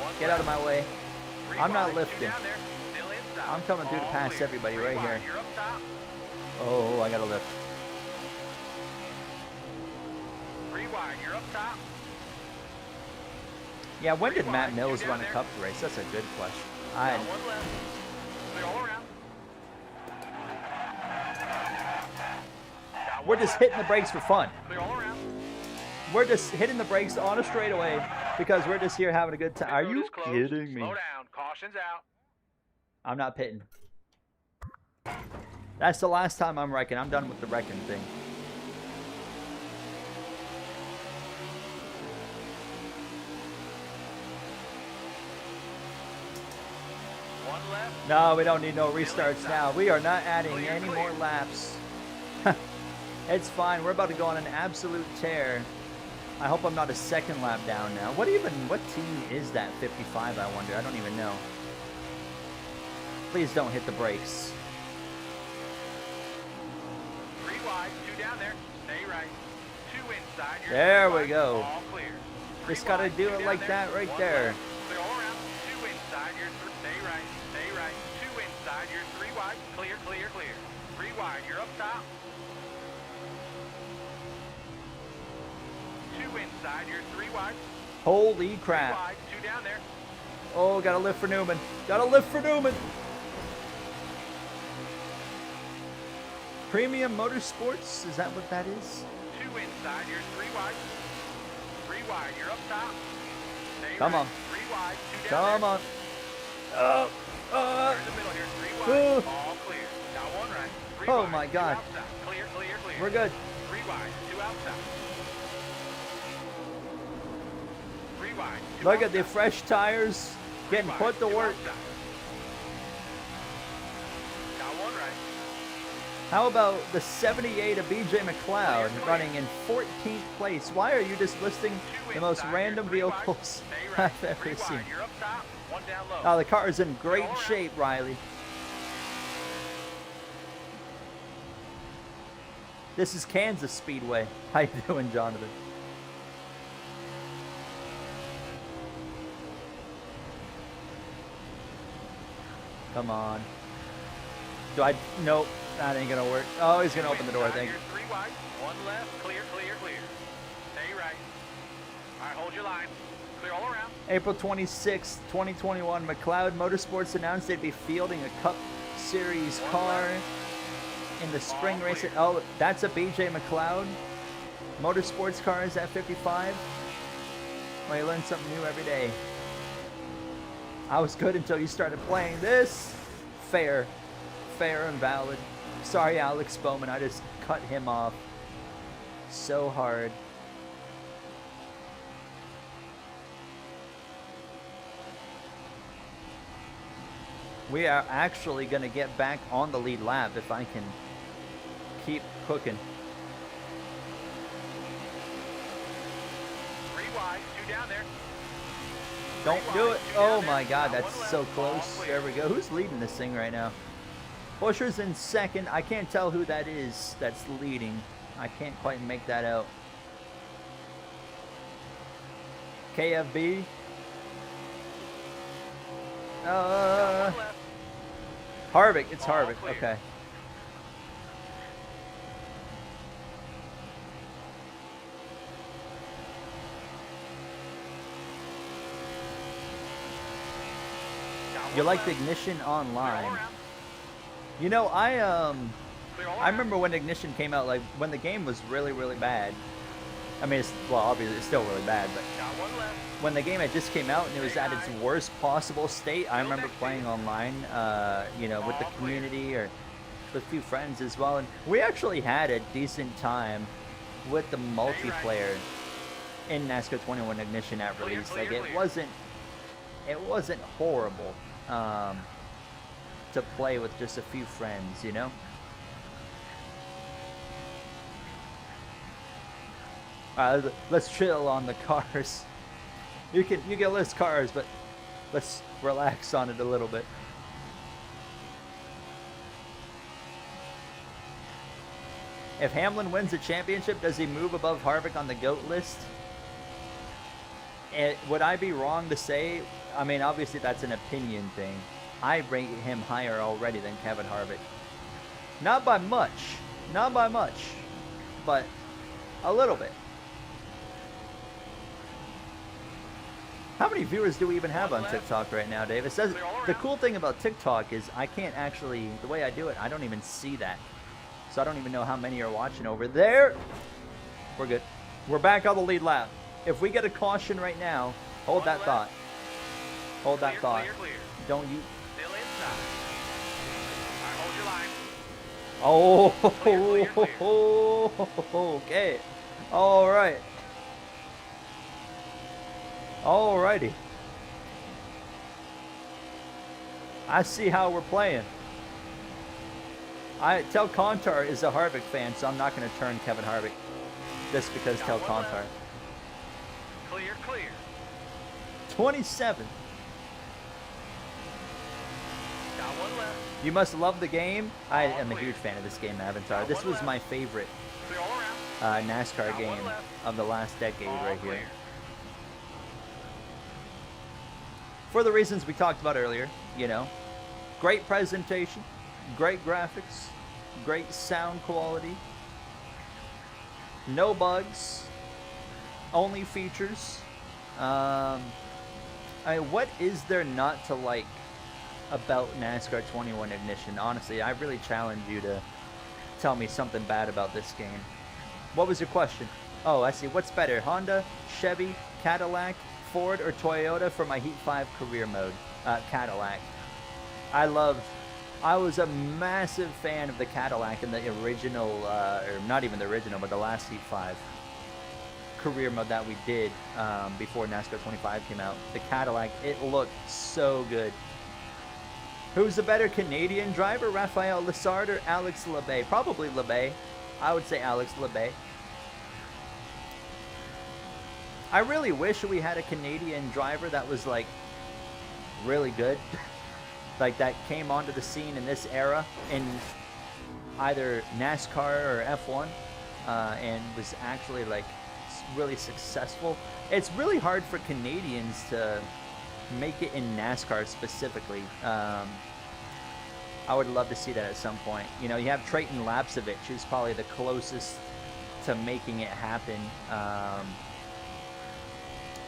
One Get out of left. my way. Three I'm not wide, two lifting. down there. Still inside. I'm coming through to All pass clear. everybody Three right wide, here. You're up top. Oh, I got to lift. Three wide, you're up top. Yeah, when Three did Matt wide, Mills two run down a there. cup race? That's a good question. Got one left. Clear all around. We're just hitting the brakes for fun. Clear all around. We're just hitting the brakes on a straightaway because we're just here having a good time. Are you kidding me? Slow down. Caution's out. I'm not pitting. That's the last time I'm wrecking. I'm done with the wrecking thing. One left. No, we don't need no restarts now. We are not adding any more laps. It's fine. We're about to go on an absolute tear. I hope I'm not a second lap down now. What team is that 55, I wonder? I don't even know. Please don't hit the brakes. 3 wide, 2 down there. Stay right. 2 inside. You're There clear we go. All clear. Just gotta do it like that right there. Clear all around. 2 inside. Stay right. Stay right. 2 inside. You're 3 wide. Clear, clear, clear. 3 wide. You're up top. 2 inside. You're 3 wide. Holy 3 crap. wide. 2 down there. Oh, gotta lift for Newman. Gotta lift for Newman. Premium Motorsports, is that what that is? 2 inside. You're 3 wide. 3 wide. You're up top. Stay Come right. on. 3 wide. 2 down Come there. on. You're in the middle here. 3 wide. All clear. Now 1 right. 3 Oh wide. my 2 God. outside. Clear, clear, clear. We're good. 3 wide. 2 outside. 3 wide. 2 Look at the outside. fresh tires getting 3 put to wide, 2 work. outside. Now 1 right. How about the 78 of BJ McLeod running in 14th place? Why are you just listing the most random vehicles I've ever seen? You're up top. 1 down low. Oh, the car is in great shape, Riley. This is Kansas Speedway. How you doing, Jonathan? Come on. Nope, that ain't gonna work. Oh, he's gonna open the door, I think. You're 3 wide. 1 left. Clear, clear, clear. Stay right. All right, hold your line. Clear all around. April 26, 2021, McLeod Motorsports announced they'd be fielding a Cup Series car in the spring race. Oh, that's a BJ McLeod Motorsports car, is that 55? Well, you learn something new every day. I was good until you started playing this. Fair and valid. Sorry, Alex Bowman, I just cut him off so hard. We are actually going to get back on the lead lap if I can keep cooking. 3 wide. 2 down there. Don't do it. Oh my God, that's so close. There we go. Who's leading this thing right now? Buscher's in second. I can't tell who that is that's leading. I can't quite make that out. KFB. Harvick. It's Harvick. Okay. You like the Ignition Online? You know, I remember when Ignition came out, like when the game was really, really bad. I mean, obviously it's still really bad, but when the game had just came out and it was at its worst possible state, I remember playing online, you know, with the community or with a few friends as well, and we actually had a decent time with the multiplayer in NASCAR 21 Ignition at release. Like it wasn't horrible to play with just a few friends, you know. Let's chill on the cars. You can list cars, but let's relax on it a little bit. If Hamlin wins the championship, does he move above Harvick on the GOAT list? Would I be wrong to say? I mean, obviously that's an opinion thing. I rate him higher already than Kevin Harvick. Not by much, but a little bit. How many viewers do we even have on TikTok right now, Dave? It says the cool thing about TikTok is I can't actually, the way I do it, I don't even see that. So I don't even know how many are watching over there. We're good. We're back on the lead lap. If we get a caution right now, hold that thought. Hold that thought. Clear. Don't you... Still inside. All right, hold your line. Oh, okay. All right. Alrighty. I see how we're playing. I tell Contar is a Harvick fan, so I'm not going to turn Kevin Harvick just because tell Contar. Clear. 27. Got one left. You must love the game. I am a huge fan of this game, Avatar. This was my favorite Clear all around. NASCAR game of the last decade right here. For the reasons we talked about earlier, you know, great presentation, great graphics, great sound quality, no bugs, only features. What is there not to like about NASCAR 21 Ignition? Honestly, I really challenge you to tell me something bad about this game. What was your question? Oh, I see. What's better, Honda, Chevy, Cadillac, Ford, or Toyota for my Heat 5 career mode? Cadillac. I was a massive fan of the Cadillac in the original, or not even the original, but the last Heat 5 career mode that we did before NASCAR 25 came out. The Cadillac, it looked so good. Who's the better Canadian driver, Raphael Lessard or Alex Labbe? Probably Labbe. I would say Alex Labbe. I really wish we had a Canadian driver that was like really good. Like that came onto the scene in this era in either NASCAR or F1 and was actually like really successful. It's really hard for Canadians to make it in NASCAR specifically. I would love to see that at some point. You know, you have Trayton Lapsevich, who's probably the closest to making it happen.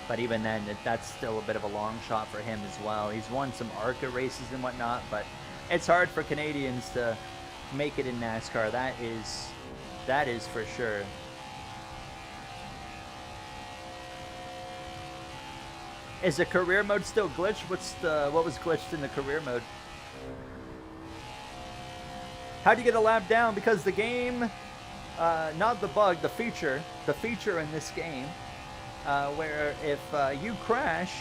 But even then, that's still a bit of a long shot for him as well. He's won some ARCA races and whatnot, but it's hard for Canadians to make it in NASCAR. That is for sure. Is the career mode still glitched? What was glitched in the career mode? How do you get a lap down? Because the game, not the bug, the feature in this game, where if you crash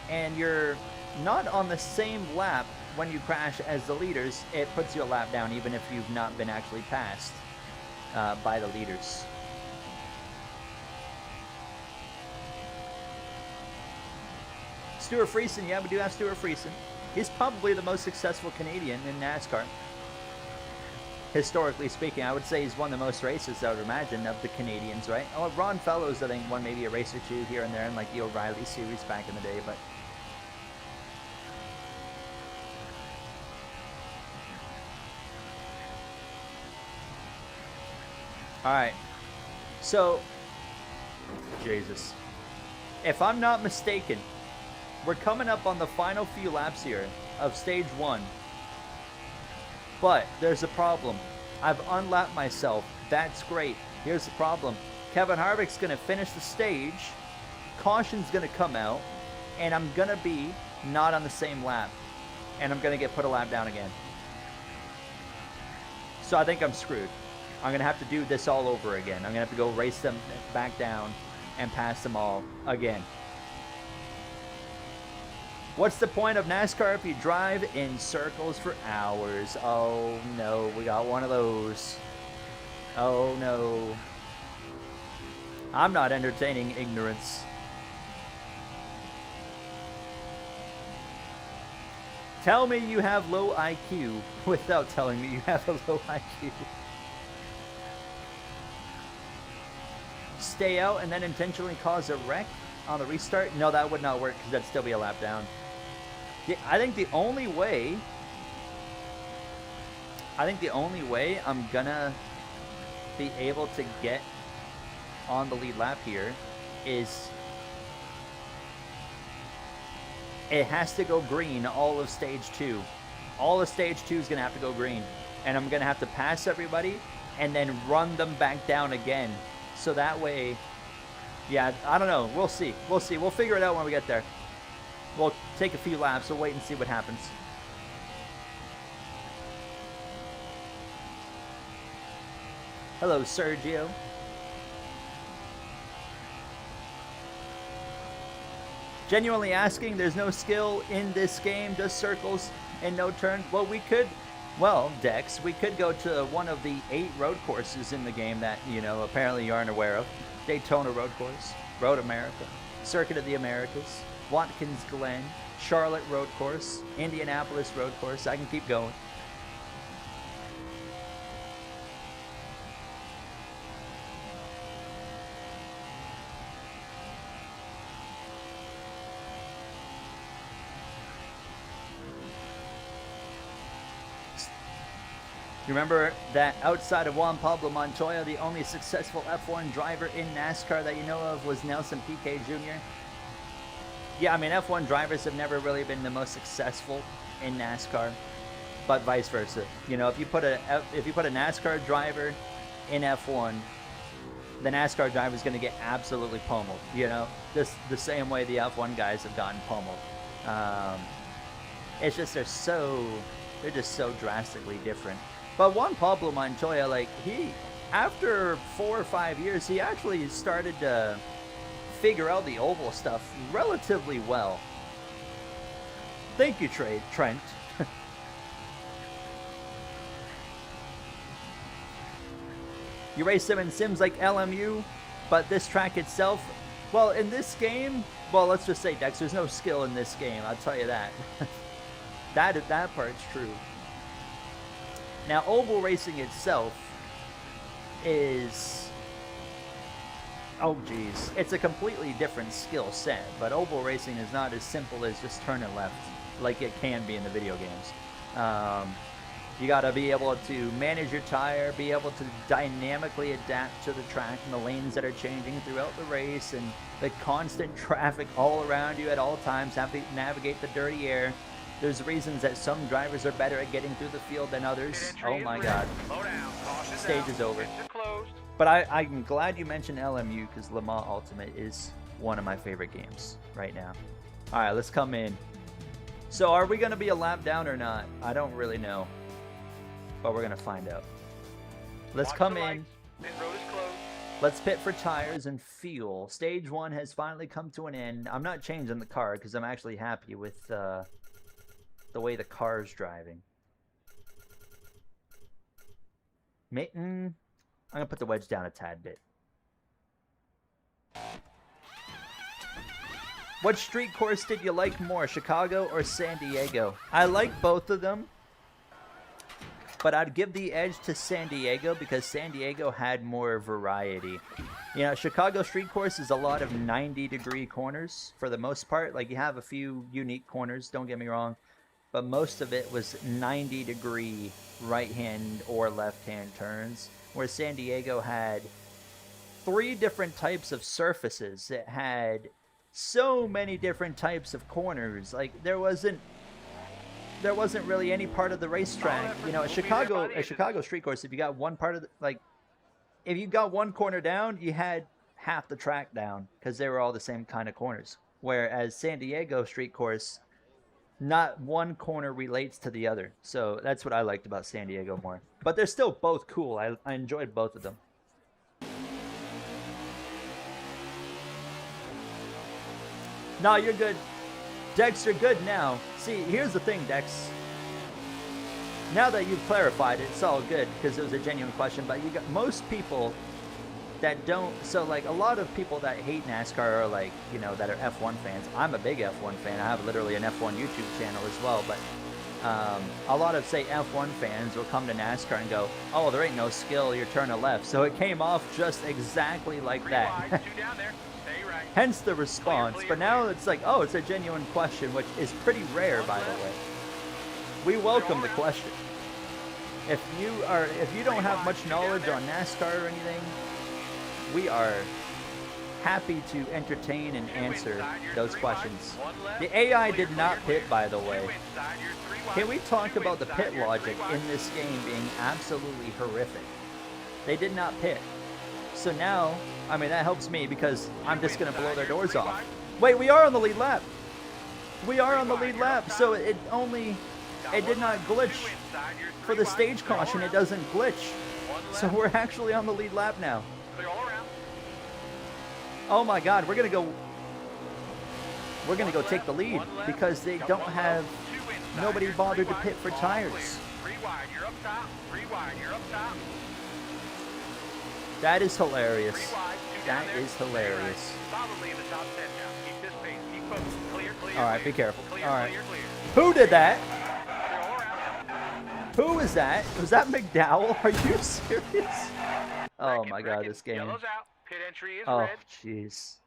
and you're not on the same lap when you crash as the leaders, it puts you a lap down even if you've not been actually passed by the leaders. Stuart Friesen, yeah, we do have Stuart Friesen. He's probably the most successful Canadian in NASCAR. Historically speaking, I would say he's won the most races, I would imagine, of the Canadians, right? Oh, Ron Fellows, I think, won maybe a race or two here and there in like the O'Reilly series back in the day, but... Alright. So, Jesus. If I'm not mistaken, we're coming up on the final few laps here of stage 1. But there's a problem. I've unlapped myself. That's great. Here's the problem. Kevin Harvick's going to finish the stage. Caution's going to come out. And I'm going to be not on the same lap. And I'm going to get put a lap down again. So I think I'm screwed. I'm going to have to do this all over again. I'm going to have to go race them back down and pass them all again. What's the point of NASCAR if you drive in circles for hours? Oh no, we got one of those. Oh no. I'm not entertaining ignorance. Tell me you have low IQ without telling me you have a low IQ. Stay out and then intentionally cause a wreck on the restart? No, that would not work because that'd still be a lap down. I think the only way I'm gonna be able to get on the lead lap here is it has to go green all of stage 2. All of stage 2 is gonna have to go green. and I'm going to have to pass everybody and then run them back down again. So that way, yeah, I don't know. We'll see. We'll see. We'll figure it out when we get there. We'll take a few laps. We'll wait and see what happens. Hello, Sergio. Genuinely asking, there's no skill in this game, just circles and no turn. Well, Dex, we could go to one of the 8 road courses in the game that, you know, apparently you aren't aware of. Daytona Road Course, Road America, Circuit of the Americas, Watkins Glen, Charlotte Road Course, Indianapolis Road Course. I can keep going. You remember that outside of Juan Pablo Montoya, the only successful F1 driver in NASCAR that you know of was Nelson Piquet Jr.? Yeah, I mean, F1 drivers have never really been the most successful in NASCAR, but vice versa. You know, if you put a NASCAR driver in F1, the NASCAR driver is going to get absolutely pummeled. You know, the same way the F1 guys have gotten pummeled. It's just they're just so drastically different. But Juan Pablo Montoya, like, after 4 or 5 years, he actually started to figure out the oval stuff relatively well. Thank you, Trent. You race them in sims like LMU, but this track itself, well, in this game, well, let's just say, Dex, there's no skill in this game, I'll tell you that. That part's true. Now, oval racing itself is, oh geez, it's a completely different skill set, but oval racing is not as simple as just turning left like it can be in the video games. You got to be able to manage your tire, be able to dynamically adapt to the track and the lanes that are changing throughout the race, and the constant traffic all around you at all times, have to navigate the dirty air. There's reasons that some drivers are better at getting through the field than others. Oh my God. Stage is over. But I'm glad you mentioned LMU, because Le Mans Ultimate is one of my favorite games right now. All right, let's come in. So are we going to be a lap down or not? I don't really know, but we're going to find out. Let's come in. Let's pit for tires and fuel. Stage 1 has finally come to an end. I'm not changing the car because I'm actually happy with the way the car's driving. I'm going to put the wedge down a tad bit. What street course did you like more, Chicago or San Diego? I like both of them, but I'd give the edge to San Diego because San Diego had more variety. You know, Chicago street course is a lot of 90-degree corners for the most part. Like, you have a few unique corners, don't get me wrong, but most of it was 90-degree right-hand or left-hand turns, where San Diego had 3 different types of surfaces. It had so many different types of corners. Like, there wasn't really any part of the racetrack. You know, a Chicago street course, if you got one part of if you got one corner down, you had half the track down because they were all the same kind of corners. Whereas San Diego street course, not one corner relates to the other. So that's what I liked about San Diego more. But they're still both cool. I enjoyed both of them. No, you're good. Dex, you're good now. See, here's the thing, Dex. Now that you've clarified it, it's all good because it was a genuine question. But you got most people that don't. So, like, a lot of people that hate NASCAR are like, you know, that are F1 fans. I'm a big F1 fan. I have literally an F1 YouTube channel as well. But a lot of, say, F1 fans will come to NASCAR and go, oh, there ain't no skill. You're turning left. So it came off just exactly like that. Hence the response. But now it's like, oh, it's a genuine question, which is pretty rare, by the way. We welcome the question. If you don't have much knowledge on NASCAR or anything, we are happy to entertain and answer those questions. The AI did not pit, by the way. Can we talk about the pit logic in this game being absolutely horrific? They did not pit. So now, I mean, that helps me because I'm just going to blow their doors off. Wait, we are on the lead lap. We are on the lead lap, so it did not glitch. For the stage caution, it doesn't glitch. So we're actually on the lead lap now. Oh my God, we're gonna go take the lead because they don't have nobody bothered to pit for tires. That is hilarious. That is hilarious. All right, be careful. All right. Who did that? Who is that? Was that McDowell? Are you serious? Oh my God, this game. Oh, jeez.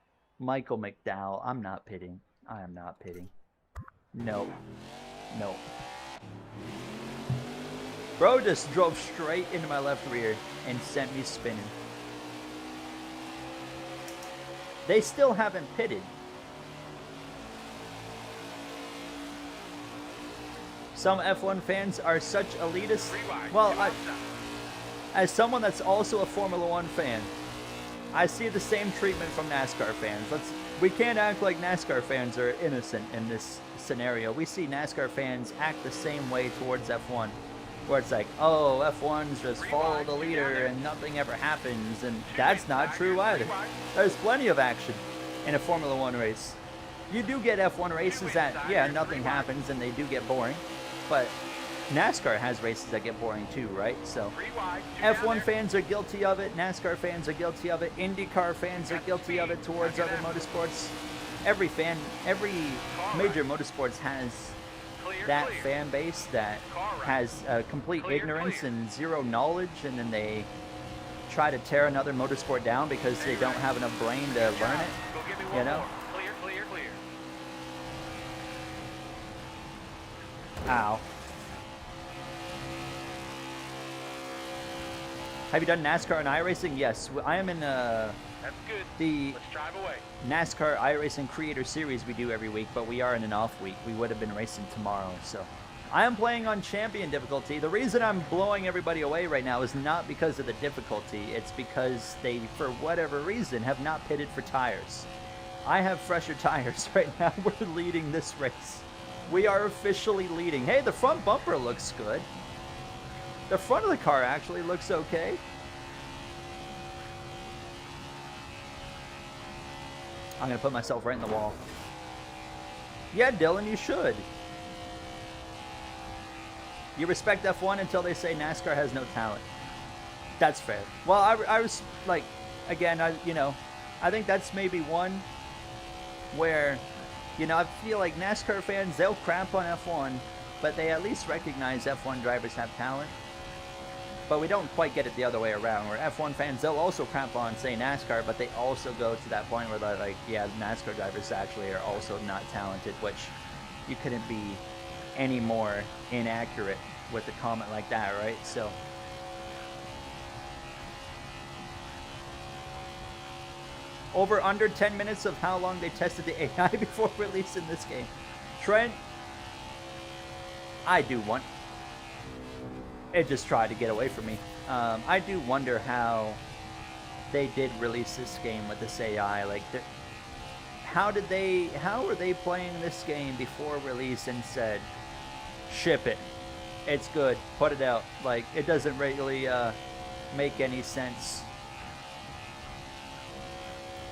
Michael McDowell. I'm not pitting. I am not pitting. No. No. Bro just drove straight into my left rear and sent me spinning. They still haven't pitted. Some F1 fans are such elitists. Well, as someone that's also a Formula One fan, I see the same treatment from NASCAR fans. We can't act like NASCAR fans are innocent in this scenario. We see NASCAR fans act the same way towards F1, where it's like, oh, F1's just follow the leader and nothing ever happens, and that's not true either. There's plenty of action in a Formula One race. You do get F1 races that, yeah, nothing happens and they do get boring, but NASCAR has races that get boring too, right? So F1 fans are guilty of it, NASCAR fans are guilty of it, IndyCar fans are guilty of it towards other motorsports. Every major motorsports has that fan base that has complete ignorance and zero knowledge, and then they try to tear another motorsport down because they don't have enough brain to learn it, you know? Ow. Have you done NASCAR and iRacing? Yes, I am in the NASCAR iRacing Creator Series we do every week, but we are in an off week. We would have been racing tomorrow, so I am playing on champion difficulty. The reason I'm blowing everybody away right now is not because of the difficulty. It's because they, for whatever reason, have not pitted for tires. I have fresher tires right now. We're leading this race. We are officially leading. Hey, the front bumper looks good. The front of the car actually looks okay. I'm going to put myself right in the wall. Yeah, Dylan, you should. You respect F1 until they say NASCAR has no talent. That's fair. Well, I was like, again, I think that's maybe one where, I feel like NASCAR fans, they'll crap on F1, but they at least recognize F1 drivers have talent. But we don't quite get it the other way around, where F1 fans, they'll also crap on, say, NASCAR, but they also go to that point where they're like, yeah, NASCAR drivers actually are also not talented, which you couldn't be any more inaccurate with a comment like that, right? So over under 10 minutes of how long they tested the AI before releasing this game. Trent, I do want... It just tried to get away from me. I do wonder how they did release this game with this AI. Like, how were they playing this game before release and said, ship it, it's good, put it out? Like, it doesn't really make any sense.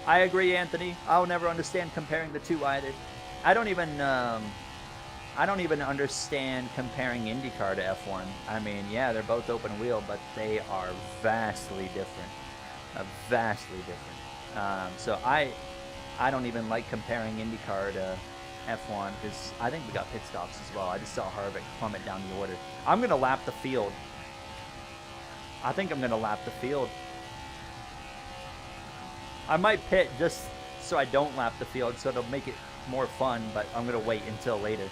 I agree, Anthony. I'll never understand comparing the two either. I don't even understand comparing IndyCar to F1. I mean, yeah, they're both open wheel, but they are vastly different. Vastly different. So I don't even like comparing IndyCar to F1 because I think we got pit stops as well. I just saw Harvick plummet down the order. I'm going to lap the field. I think I'm going to lap the field. I might pit just so I don't lap the field, so it'll make it more fun, but I'm going to wait until later.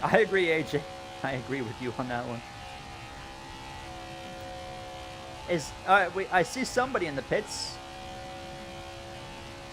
I agree, AJ. I agree with you on that one. I see somebody in the pits.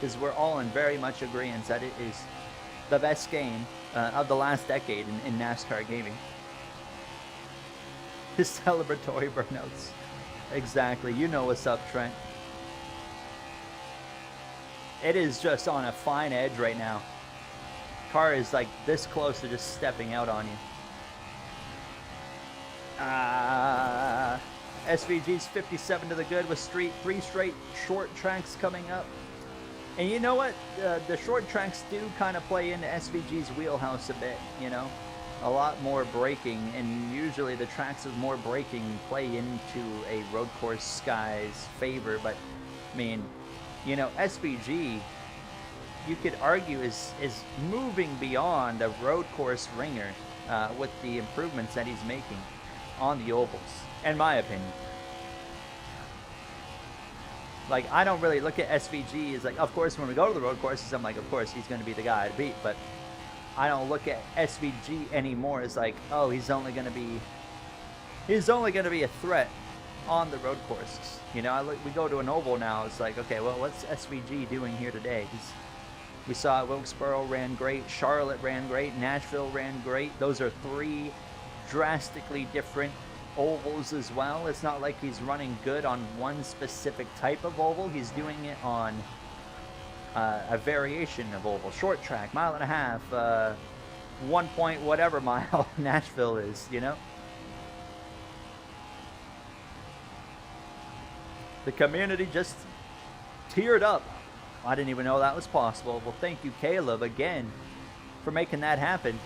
because we're all in very much agreement that it is the best game of the last decade in NASCAR gaming. His celebratory burnouts. Exactly. You know what's up, Trent. It is just on a fine edge right now. Car is like this close to just stepping out on you. SVG's 57 to the good with three straight short tracks coming up. And you know what? The short tracks do kind of play into SVG's wheelhouse a bit, you know? A lot more braking, and usually the tracks with more braking play into a road course guy's favor. But, I mean, you know, SVG, you could argue, is moving beyond a road course ringer with the improvements that he's making on the ovals, in my opinion. Like, I don't really look at SVG as like, of course, when we go to the road courses, I'm like, of course, he's going to be the guy to beat. But I don't look at SVG anymore as like, oh, he's only going to be a threat on the road courses. You know, we go to an oval now. It's like, okay, well, what's SVG doing here today? We saw Wilkesboro ran great, Charlotte ran great, Nashville ran great. Those are three drastically different ovals as well. It's not like he's running good on one specific type of oval. He's doing it on a variation of oval. Short track, mile and a half, 1 point whatever mile Nashville is, you know? The community just teared up. I didn't even know that was possible. Well, thank you, Caleb, again, for making that happen.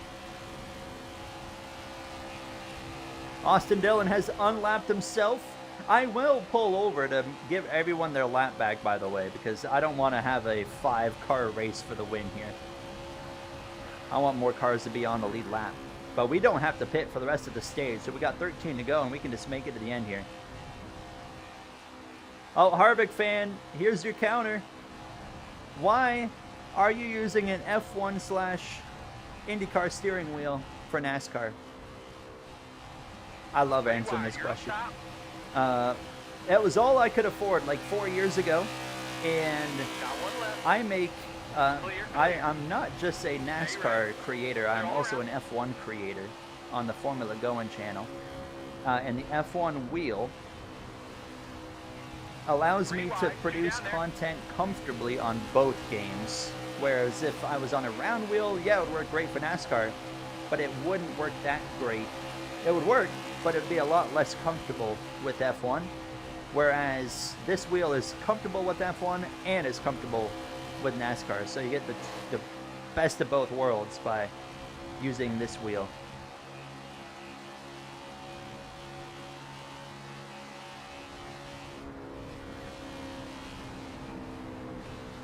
Austin Dillon has unlapped himself. I will pull over to give everyone their lap back, by the way, because I don't want to have a 5-car race for the win here. I want more cars to be on the lead lap. But we don't have to pit for the rest of the stage, so we got 13 to go, and we can just make it to the end here. Oh, Harvick fan, here's your counter. Why are you using an F1 / IndyCar steering wheel for NASCAR? I love answering this question. That was all I could afford like 4 years ago, and I make. I'm not just a NASCAR creator. I'm also an F1 creator on the Formula Going channel, and the F1 wheel allows me to produce content comfortably on both games. Whereas if I was on a round wheel, yeah, it would work great for NASCAR, but it wouldn't work that great. It would work, but it would be a lot less comfortable with F1. Whereas this wheel is comfortable with F1 and is comfortable with NASCAR. So you get the best of both worlds by using this wheel.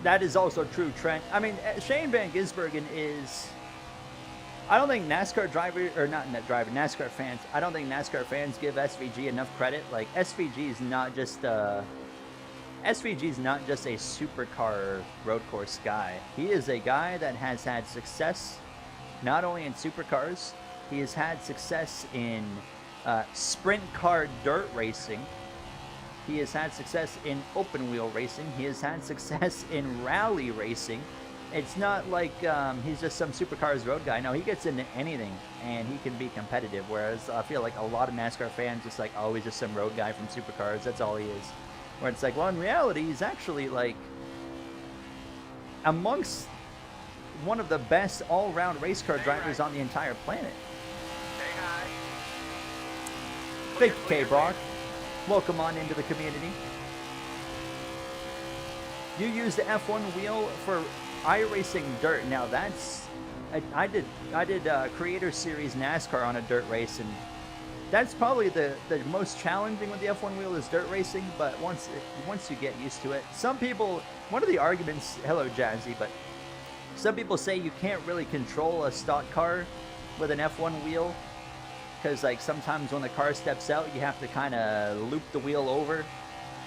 That is also true, Trent. I mean, Shane Van Gisbergen is... I don't think NASCAR NASCAR fans, I don't think NASCAR fans give SVG enough credit. Like, SVG is not just a supercar road course guy. He is a guy that has had success not only in supercars, he has had success in sprint car dirt racing. He has had success in open wheel racing. He has had success in rally racing. It's not like he's just some supercars road guy. No, he gets into anything and he can be competitive. Whereas I feel like a lot of NASCAR fans just like, oh, he's just some road guy from supercars. That's all he is. Where it's like, well, in reality, he's actually like amongst one of the best all-round race car drivers on the entire planet. Thank you, K-Brock. Welcome on into the community. You use the F1 wheel for iRacing dirt. Now that's I did Creator Series NASCAR on a dirt race, and that's probably the most challenging with the F1 wheel is dirt racing. But once you get used to it, some people, one of the arguments, hello Jazzy, but some people say you can't really control a stock car with an F1 wheel. Because like sometimes when the car steps out, you have to kind of loop the wheel over,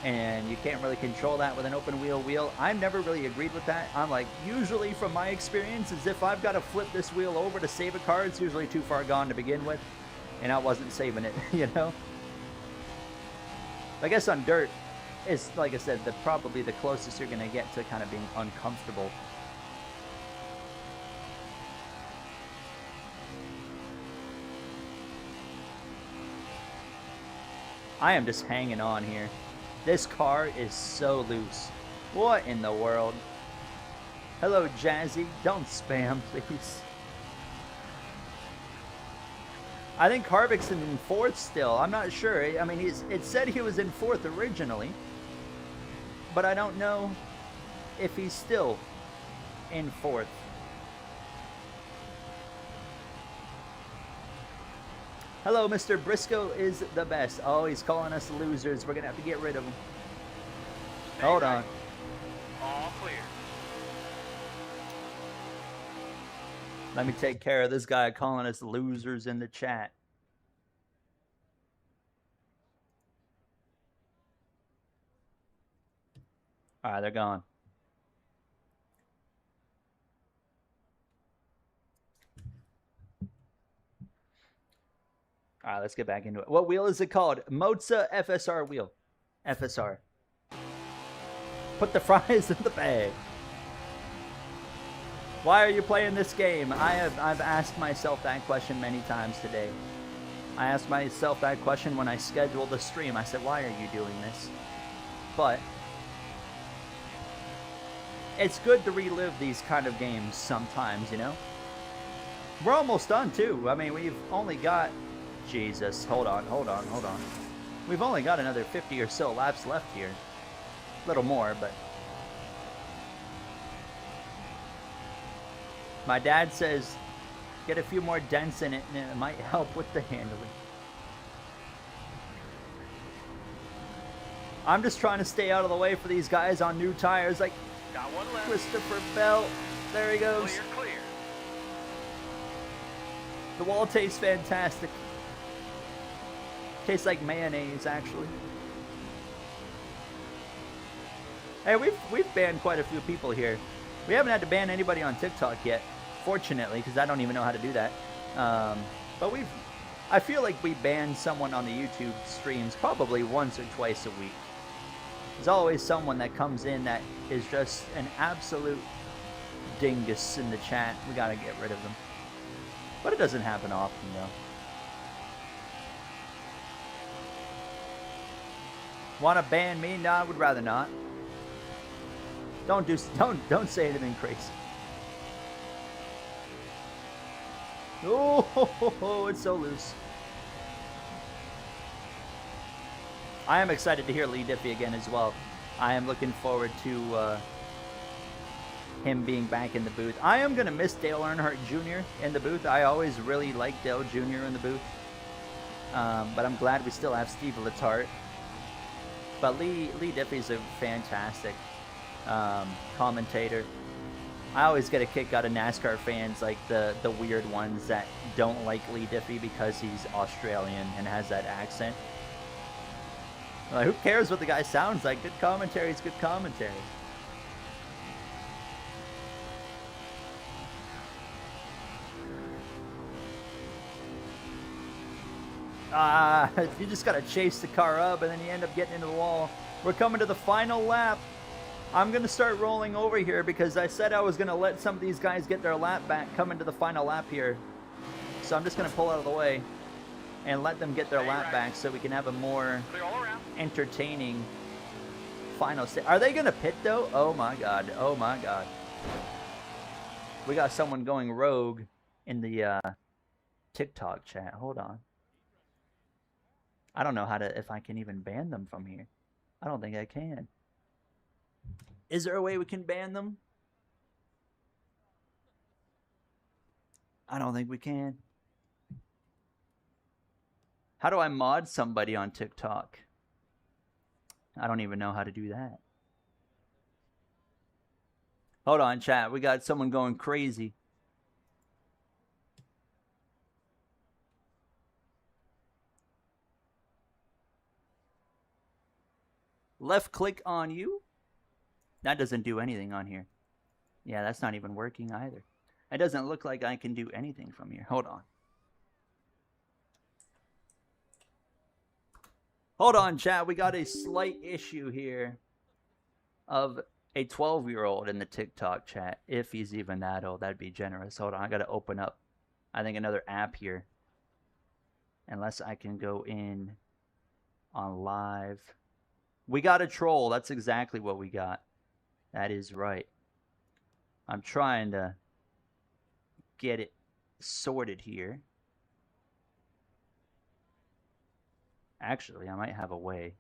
and you can't really control that with an open wheel. I've never really agreed with that. I'm like, usually from my experience, is if I've got to flip this wheel over to save a car, it's usually too far gone to begin with, and I wasn't saving it, you know? I guess on dirt, is, like I said, probably the closest you're going to get to kind of being uncomfortable. I am just hanging on here. This car is so loose. What in the world? Hello, Jazzy. Don't spam, please. I think Harvick's in 4th still. I'm not sure. I mean, it said he was in 4th originally. But I don't know if he's still in 4th. Hello, Mr. Briscoe is the best. Oh, he's calling us losers. We're going to have to get rid of him. Hold on. All clear. Let me take care of this guy calling us losers in the chat. All right, they're gone. All right, let's get back into it. What wheel is it called? Moza FSR wheel. FSR. Put the fries in the bag. Why are you playing this game? I've asked myself that question many times today. I asked myself that question when I scheduled the stream. I said, why are you doing this? But it's good to relive these kind of games sometimes, you know? We're almost done, too. I mean, we've only got... Jesus, hold on. We've only got another 50 or so laps left here. A little more, but... My dad says, get a few more dents in it and it might help with the handling. I'm just trying to stay out of the way for these guys on new tires like Got one left. Christopher Bell. There he goes. Clear. The wall tastes fantastic. Tastes like mayonnaise, actually. Hey, we've banned quite a few people here. We haven't had to ban anybody on TikTok yet, fortunately, because I don't even know how to do that. But I feel like we ban someone on the YouTube streams probably once or twice a week. There's always someone that comes in that is just an absolute dingus in the chat. We gotta get rid of them. But it doesn't happen often, though. Want to ban me? No, I would rather not. Don't say anything crazy. Oh, it's so loose. I am excited to hear Lee Diffie again as well. I am looking forward to him being back in the booth. I am going to miss Dale Earnhardt Jr. in the booth. I always really liked Dale Jr. in the booth. But I'm glad we still have Steve Letarte. But Lee Diffie's a fantastic commentator. I always get a kick out of NASCAR fans, like the weird ones that don't like Lee Diffie because he's Australian and has that accent. Like, who cares what the guy sounds like? Good commentary is good commentary. You just gotta chase the car up and then you end up getting into the wall. We're coming to the final lap. I'm gonna start rolling over here because I said I was gonna let some of these guys get their lap back coming to the final lap here. So I'm just gonna pull out of the way and let them get their lap back so we can have a more entertaining final stage. Are they gonna pit though? Oh my god, oh my god. We got someone going rogue in the TikTok chat. Hold on. I don't know if I can even ban them from here. I don't think I can. Is there a way we can ban them? I don't think we can. How do I mod somebody on TikTok? I don't even know how to do that. Hold on, chat. We got someone going crazy. Left click on you. That doesn't do anything on here. Yeah, that's not even working either. It doesn't look like I can do anything from here. Hold on. Hold on, chat. We got a slight issue here of a 12-year-old in the TikTok chat. If he's even that old, that'd be generous. Hold on. I got to open up, I think, another app here. Unless I can go in on live. We got a troll. That's exactly what we got. That is right. I'm trying to get it sorted here. Actually, I might have a way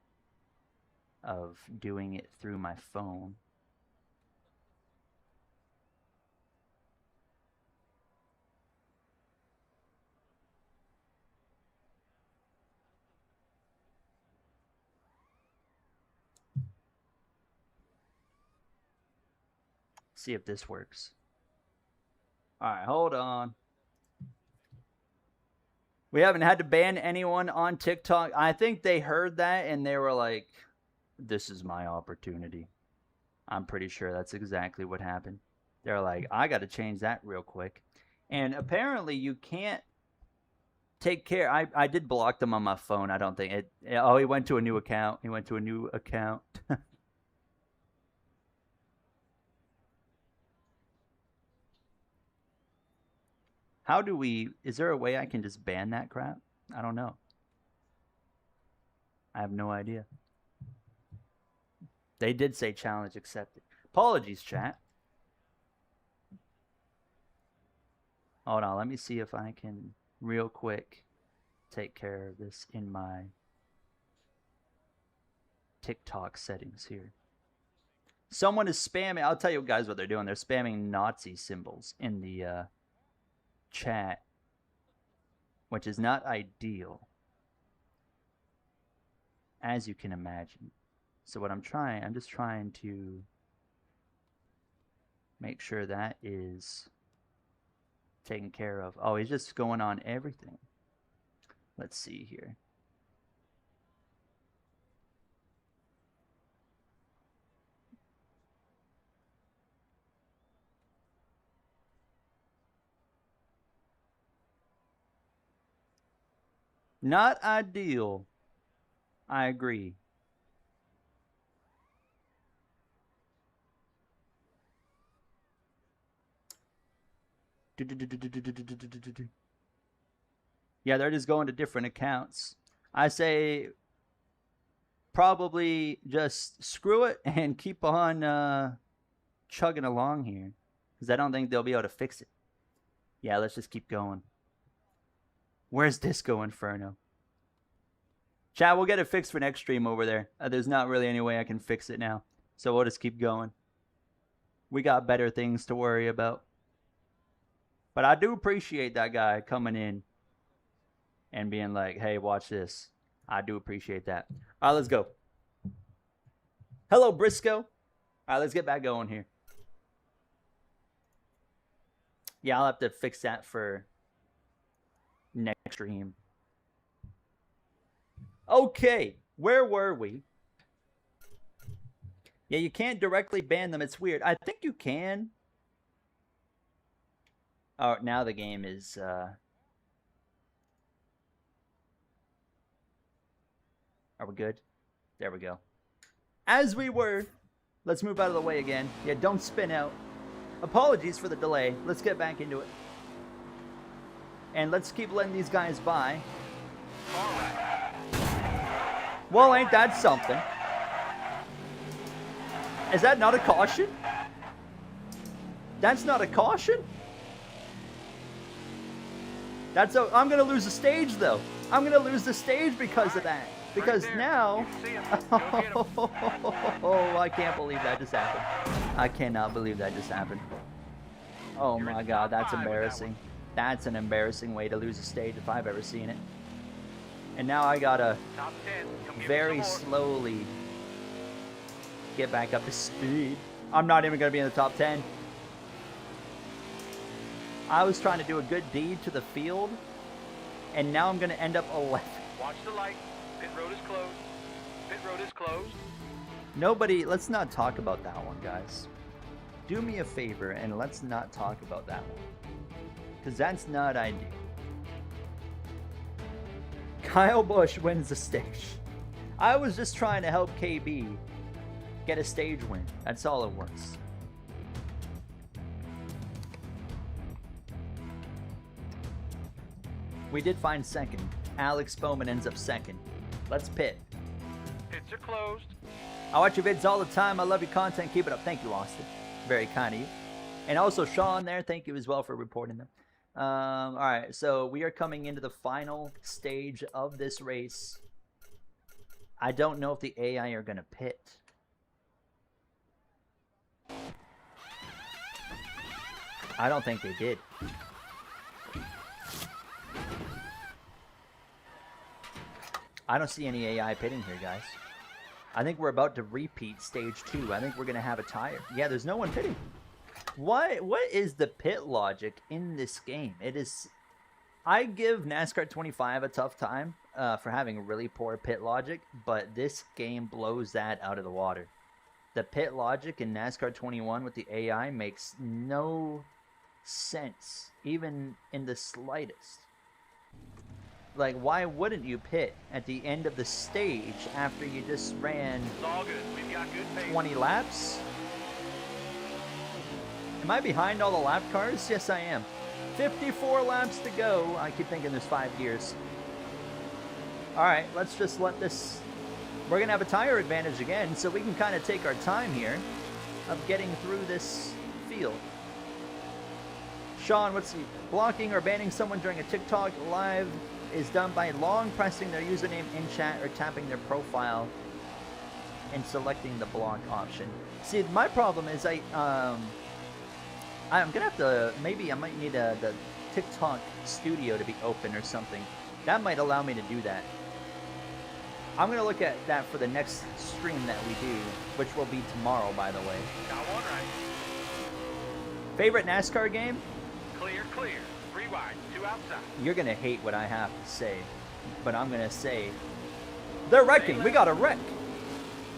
of doing it through my phone. See if this works. All right, hold on. We haven't had to ban anyone on TikTok. I think they heard that and they were like, this is my opportunity. I'm pretty sure that's exactly what happened. They're like, I got to change that real quick. And apparently you can't take care. I did block them on my phone. I don't think it. Oh, he went to a new account. He went to a new account. How do we, is there a way I can just ban that crap? I don't know. I have no idea. They did say challenge accepted. Apologies, chat. Hold on, let me see if I can real quick take care of this in my TikTok settings here. Someone is spamming, I'll tell you guys what they're doing. They're spamming Nazi symbols in the chat, which is not ideal, as you can imagine. So what I'm just trying to make sure that is taken care of. Oh, he's just going on everything. Let's see here. Not ideal. I agree. Yeah, they're just going to different accounts. I say probably just screw it and keep on chugging along here, because I don't think they'll be able to fix it. Yeah, let's just keep going. Where's Disco Inferno? Chat, we'll get it fixed for next stream over there. There's not really any way I can fix it now, so we'll just keep going. We got better things to worry about. But I do appreciate that guy coming in and being like, hey, watch this. I do appreciate that. All right, let's go. Hello, Briscoe. All right, let's get back going here. Yeah, I'll have to fix that for next stream. Okay, where were we? Yeah, you can't directly ban them. It's weird. I think you can. Oh, now the game is are we good? There we go. As we were. Let's move out of the way again. Yeah, don't spin out. Apologies for the delay. Let's get back into it. And let's keep letting these guys by. Well, ain't that something? Is that not a caution? That's not a caution? That's a, I'm going to lose the stage, though. I'm going to lose the stage because of that. Because now... Oh, I can't believe that just happened. I cannot believe that just happened. Oh my god, that's embarrassing. That's an embarrassing way to lose a stage if I've ever seen it. And now I gotta very slowly get back up to speed. I'm not even gonna be in the top 10. I was trying to do a good deed to the field, and now I'm gonna end up 11th. Watch the light. Pit road is closed. Pit road is closed. Nobody, let's not talk about that one, guys. Do me a favor and let's not talk about that one. Because that's not ideal. Kyle Busch wins the stage. I was just trying to help KB get a stage win. That's all it was. We did find second. Alex Bowman ends up second. Let's pit. Pits are closed. I watch your vids all the time. I love your content. Keep it up. Thank you, Austin. Very kind of you. And also Sean there. Thank you as well for reporting them. All right, so we are coming into the final stage of this race. I don't know if the AI are going to pit. I don't think they did. I don't see any AI pitting here, guys. I think we're about to repeat stage 2. I think we're going to have a tire. Yeah, there's no one pitting. What is the pit logic in this game? It is... I give NASCAR 25 a tough time for having really poor pit logic, but this game blows that out of the water. The pit logic in NASCAR 21 with the AI makes no sense, even in the slightest. Like, why wouldn't you pit at the end of the stage after you just ran It's all good. We've got good pace. 20 laps? Am I behind all the lap cars? Yes, I am. 54 laps to go. I keep thinking there's 5 gears. All right, let's just let this... We're going to have a tire advantage again, so we can kind of take our time here of getting through this field. Sean, what's the... Blocking or banning someone during a TikTok live is done by long pressing their username in chat or tapping their profile and selecting the block option. See, my problem is I'm gonna have to, maybe I might need the TikTok studio to be open or something. That might allow me to do that. I'm gonna look at that for the next stream that we do, which will be tomorrow, by the way. Got one right. Favorite NASCAR game? Clear, clear. 3 wide, 2 outside. You're gonna hate what I have to say, but I'm gonna say they're wrecking. We got a wreck.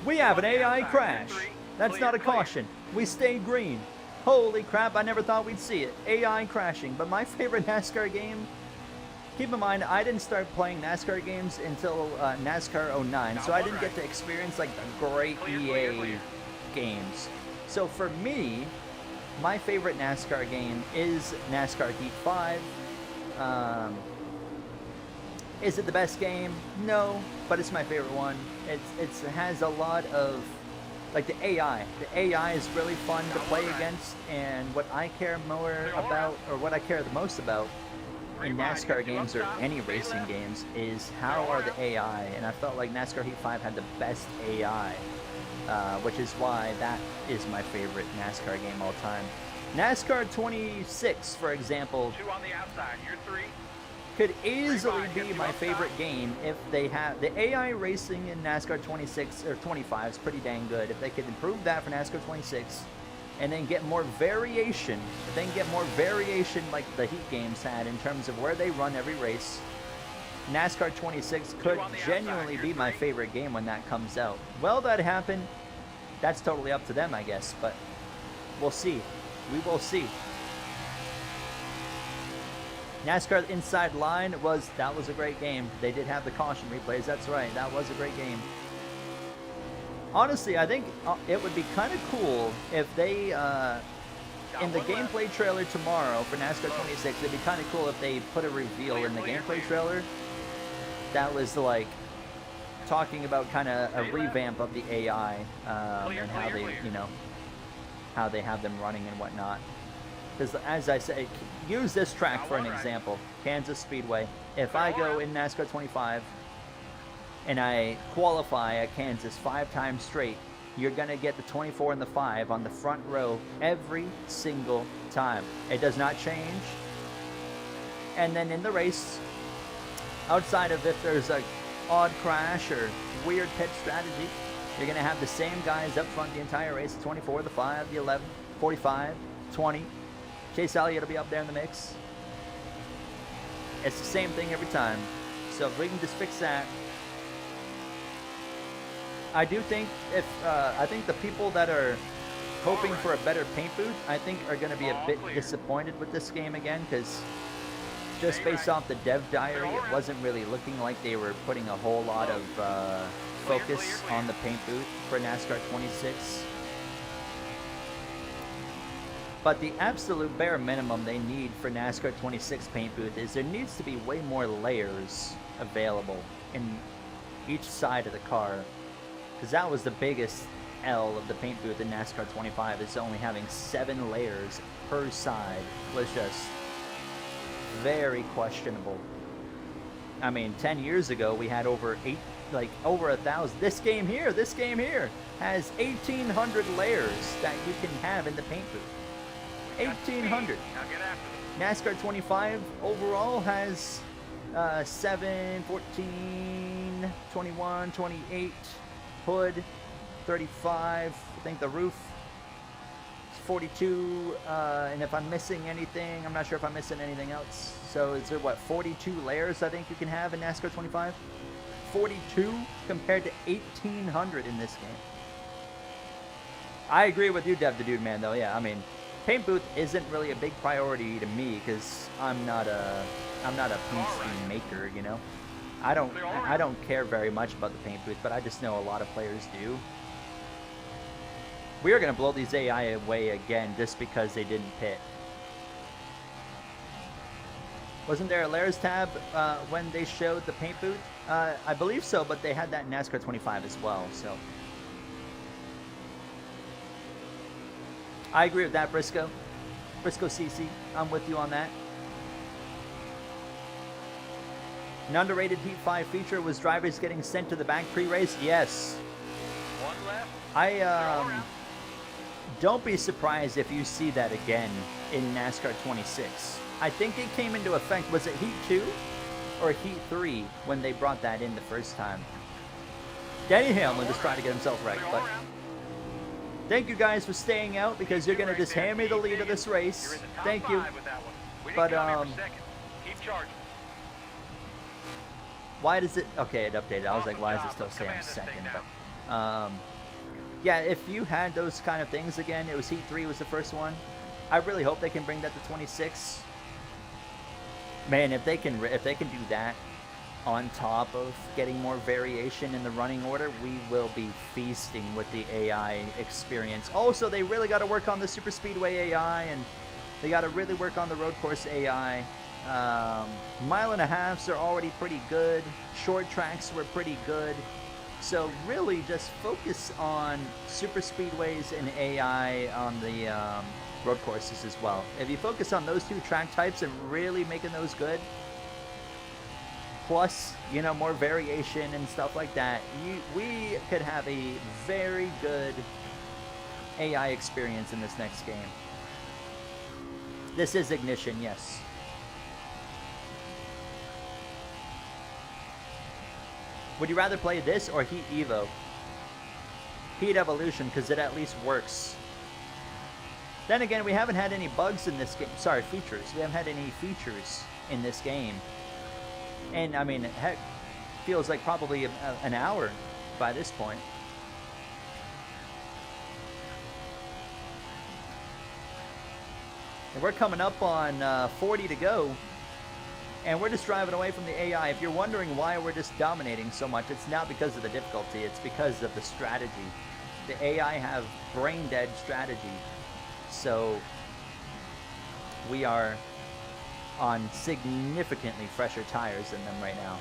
We have an AI crash. That's not a caution. We stayed green. Holy crap, I never thought we'd see it. AI crashing. But my favorite NASCAR game, keep in mind, I didn't start playing NASCAR games until NASCAR 09, so I didn't get to experience like the great EA games. So for me, my favorite NASCAR game is NASCAR Heat 5. Is it the best game? No, but it's my favorite one. It has a lot of, like, the AI. The AI is really fun to play against, and what I care more about, or what I care the most about in NASCAR games or any racing games, is how are the AI, and I felt like NASCAR Heat 5 had the best AI, which is why that is my favorite NASCAR game all time. NASCAR 26, for example, 2 on the outside. You're 3. could easily be my favorite game if they have the AI racing in NASCAR 26 or 25 is pretty dang good. If they could improve that for NASCAR 26 and then get more variation, if they can get more variation like the Heat games had in terms of where they run every race, NASCAR 26 could genuinely be my favorite game when that comes out. Will that happen? That's totally up to them, I guess, but we'll see. We will see. NASCAR Inside Line was a great game. They did have the caution replays. That's right. That was a great game. Honestly, I think it would be kind of cool if they in the gameplay trailer tomorrow for NASCAR 26. It'd be kind of cool if they put a reveal in the gameplay trailer that was like talking about kind of a revamp of the AI and how they, you know, how they have them running and whatnot. Because as I say, use this track for an example, Kansas Speedway. If I go in NASCAR 25 and I qualify at Kansas 5 times straight, you're going to get the 24 and the 5 on the front row every single time. It does not change. And then in the race, outside of if there's a odd crash or weird pit strategy, you're going to have the same guys up front the entire race, the 24, the 5, the 11, 45, 20. Chase Elliott will be up there in the mix. It's the same thing every time. So if we can just fix that. I do think I think the people that are hoping for a better paint booth, I think are going to be a bit disappointed with this game again, because just based off the dev diary, it wasn't really looking like they were putting a whole lot of focus on the paint booth for NASCAR 26. But the absolute bare minimum they need for NASCAR 26 paint booth is there needs to be way more layers available in each side of the car. Because that was the biggest L of the paint booth in NASCAR 25, is only having 7 layers per side was just very questionable. I mean, 10 years ago we had over 1,000. This game here has 1,800 layers that you can have in the paint booth. 1,800. NASCAR 25 overall has 7, 14, 21, 28, hood, 35, I think the roof is 42, and if I'm missing anything, I'm not sure if I'm missing anything else. So is there, what, 42 layers I think you can have in NASCAR 25? 42 compared to 1,800 in this game. I agree with you, Dev the Dude, man, though. Yeah, I mean, paint booth isn't really a big priority to me because I'm not a PC maker, you know. I don't care very much about the paint booth, but I just know a lot of players do. We are going to blow these AI away again just because they didn't pit. Wasn't there a layers tab when they showed the paint booth? I believe so, but they had that in NASCAR 25 as well, so. I agree with that, Briscoe. Briscoe CC, I'm with you on that. An underrated Heat 5 feature was drivers getting sent to the back pre-race. Yes. One left. I don't be surprised if you see that again in NASCAR 26. I think it came into effect, was it Heat 2 or Heat 3 when they brought that in the first time? Danny Hamlin just trying to get himself right, but thank you guys for staying out because you're going to just hand me the lead of this race. Thank you. But, keep charging. why does it, okay, it updated. I was like, why is it still saying second? But, yeah, if you had those kind of things again, it was Heat 3 was the first one. I really hope they can bring that to 26. Man, if they can do that on top of getting more variation in the running order, we will be feasting with the AI experience. Also, they really got to work on the super speedway AI, and they got to really work on the road course AI. Mile and a halves are already pretty good. Short tracks were pretty good. So really just focus on super speedways and AI on the road courses as well. If you focus on those two track types and really making those good, plus, you know, more variation and stuff like that, we could have a very good AI experience in this next game. This is Ignition, yes. Would you rather play this or Heat Evo? Heat Evolution, because it at least works. Then again, we haven't had any bugs in this game. Sorry, features. We haven't had any features in this game. And, I mean, heck, feels like probably an hour by this point. And we're coming up on 40 to go. And we're just driving away from the AI. If you're wondering why we're just dominating so much, it's not because of the difficulty. It's because of the strategy. The AI have brain-dead strategy. So we are on significantly fresher tires than them right now.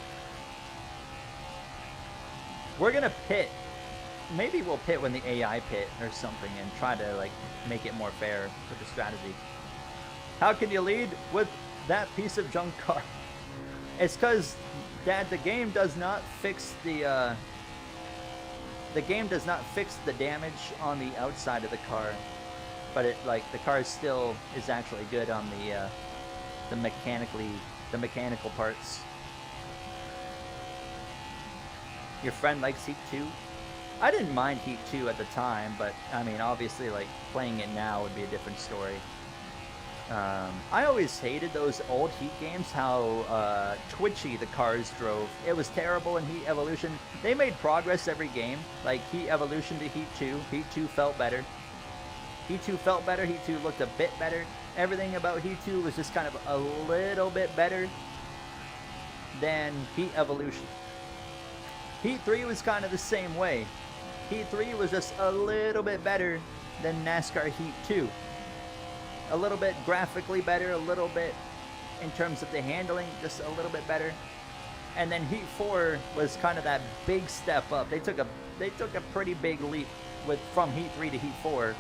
We're going to pit. Maybe we'll pit when the AI pit or something and try to like make it more fair with the strategy. How can you lead with that piece of junk car? It's because that the game does not fix the game does not fix the damage on the outside of the car, but it like the car still is actually good on the mechanical parts. Your friend likes Heat 2? I didn't mind Heat 2 at the time, but I mean obviously like playing it now would be a different story. I always hated those old Heat games, how twitchy the cars drove. It was terrible in Heat Evolution. They made progress every game, like Heat Evolution to Heat 2. Heat 2 felt better. Heat 2 felt better, Heat 2 looked a bit better. everything about Heat 2 was just kind of a little bit better than Heat Evolution. Heat 3 was kind of the same way. Heat 3 was just a little bit better than NASCAR Heat 2. A little bit graphically better, a little bit in terms of the handling, just a little bit better. And then Heat 4 was kind of that big step up. They took a pretty big leap from Heat 3 to Heat 4.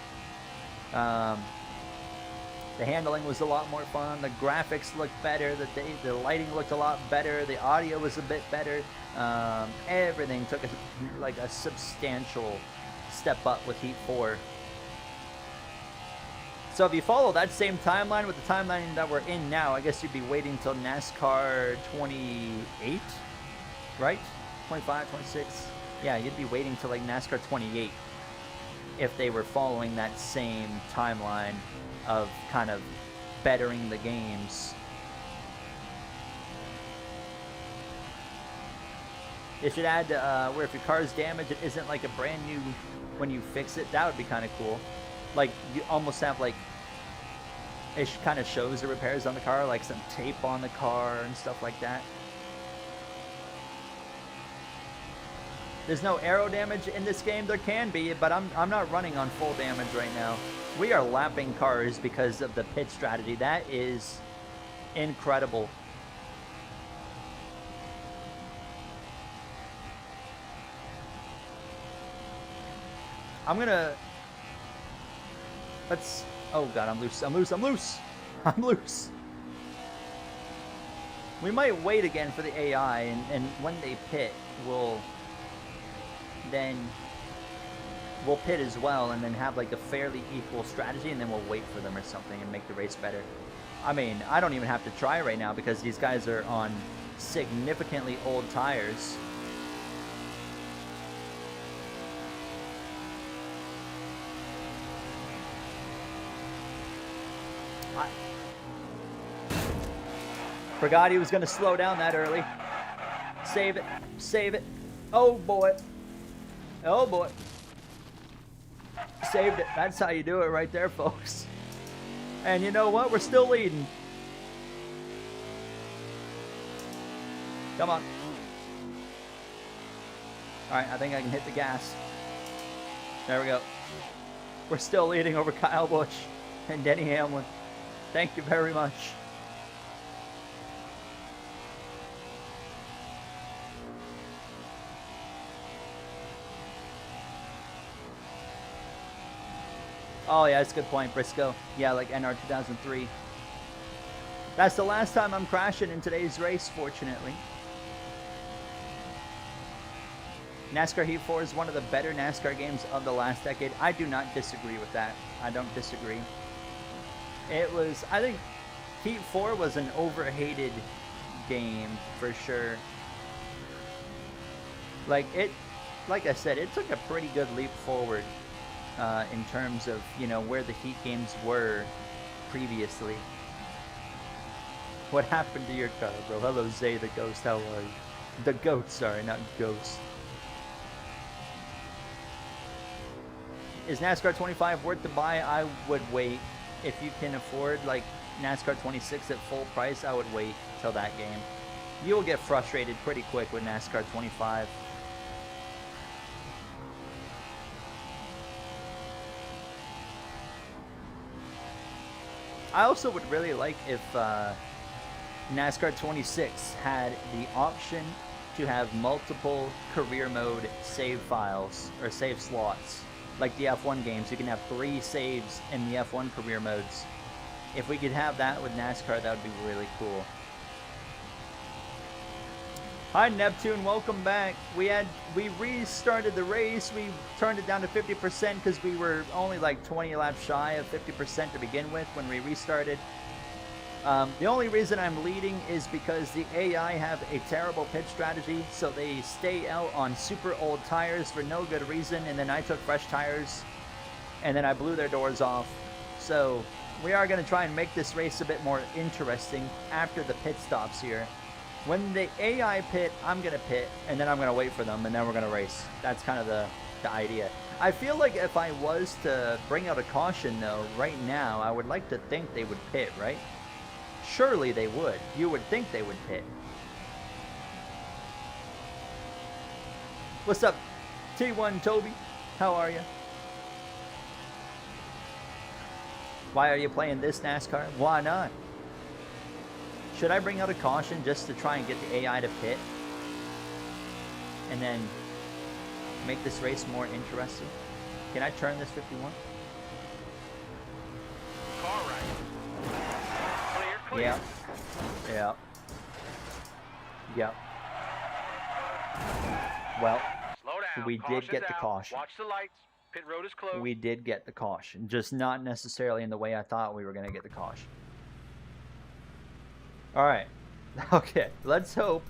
The handling was a lot more fun. The graphics looked better. The lighting looked a lot better. The audio was a bit better. Everything took a substantial step up with Heat 4. So if you follow that same timeline with the timeline that we're in now, I guess you'd be waiting till NASCAR 28, right? 25, 26. Yeah, you'd be waiting till like NASCAR 28 if they were following that same timeline of kind of bettering the games. They should add where if your car's damaged, it isn't like a brand new when you fix it. That would be kind of cool. Like, you almost have, like, it kind of shows the repairs on the car, like some tape on the car and stuff like that. There's no aero damage in this game. There can be, but I'm not running on full damage right now. We are lapping cars because of the pit strategy. That is incredible. Oh god, I'm loose. We might wait again for the AI, and when they pit, we'll pit as well, and then have like a fairly equal strategy, and then we'll wait for them or something and make the race better. I mean, I don't even have to try right now because these guys are on significantly old tires. Forgot he was going to slow down that early. Save it. Oh boy. Saved it. That's how you do it right there, folks. And you know what? We're still leading. Come on. Alright, I think I can hit the gas. There we go. We're still leading over Kyle Busch and Denny Hamlin. Thank you very much. Oh yeah, that's a good point, Briscoe. Yeah, like NR 2003. That's the last time I'm crashing in today's race, fortunately. NASCAR Heat 4 is one of the better NASCAR games of the last decade. I do not disagree with that. I don't disagree. I think Heat 4 was an overhated game for sure. Like I said, it took a pretty good leap forward in terms of, you know, where the Heat games were previously. What happened to your car, bro? Hello, Zay the Ghost. How are you? The Goat, sorry, not Ghost. Is NASCAR 25 worth the buy? I would wait. If you can afford like NASCAR 26 at full price, I would wait till that game. You'll get frustrated pretty quick with NASCAR 25. I also would really like if NASCAR 26 had the option to have multiple career mode save files or save slots. Like the F1 games, you can have 3 saves in the F1 career modes. If we could have that with NASCAR, that would be really cool. Hi Neptune, welcome back. We restarted the race. We turned it down to 50% because we were only like 20 laps shy of 50% to begin with when we restarted. The only reason I'm leading is because the AI have a terrible pit strategy, so they stay out on super old tires for no good reason, and then I took fresh tires, and then I blew their doors off. So we are going to try and make this race a bit more interesting after the pit stops here. When the AI pit, I'm going to pit, and then I'm going to wait for them, and then we're going to race. That's kind of the idea. I feel like if I was to bring out a caution, though, right now, I would like to think they would pit, right? Surely they would. You would think they would pit. What's up, T1 Toby? How are you? Why are you playing this NASCAR? Why not? Should I bring out a caution just to try and get the AI to pit? And then make this race more interesting? Can I turn this 51? Car right. Clear, clear. Yeah. Yeah. Yep. Well, Slow down. we did Caution's get the out. caution. Watch the lights. Pit road is closed. We did get the caution, just not necessarily in the way I thought we were going to get the caution. All right. Okay, let's hope.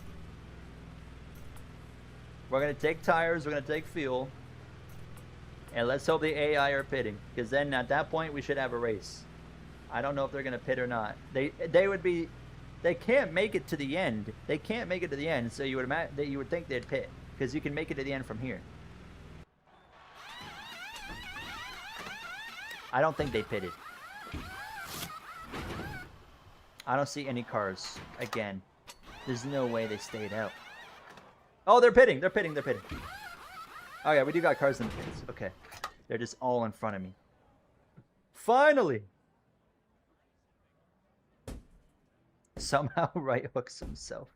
We're going to take tires, we're going to take fuel, and let's hope the AI are pitting, because then at that point we should have a race. I don't know if they're going to pit or not. They would be, they can't make it to the end. They can't make it to the end, so you would think they'd pit, because you can make it to the end from here. I don't think they pitted. I don't see any cars. Again, there's no way they stayed out. Oh, they're pitting. They're pitting. They're pitting. Oh, yeah, we do got cars in the pits. Okay. They're just all in front of me. Finally! Somehow right hooks himself.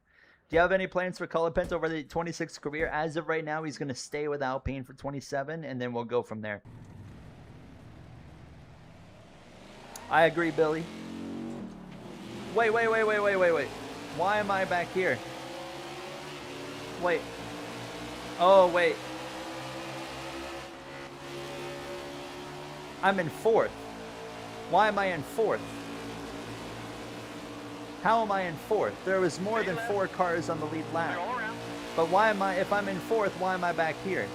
Do you have any plans for Colapinto over the 26th career? As of right now, he's going to stay with Alpine for 27, and then we'll go from there. I agree, Billy. Wait. Why am I back here? Wait. Oh, wait. I'm in 4th. Why am I in 4th? How am I in 4th? There was more than 4 cars on the lead lap. But why am I, if I'm in 4th, why am I back here?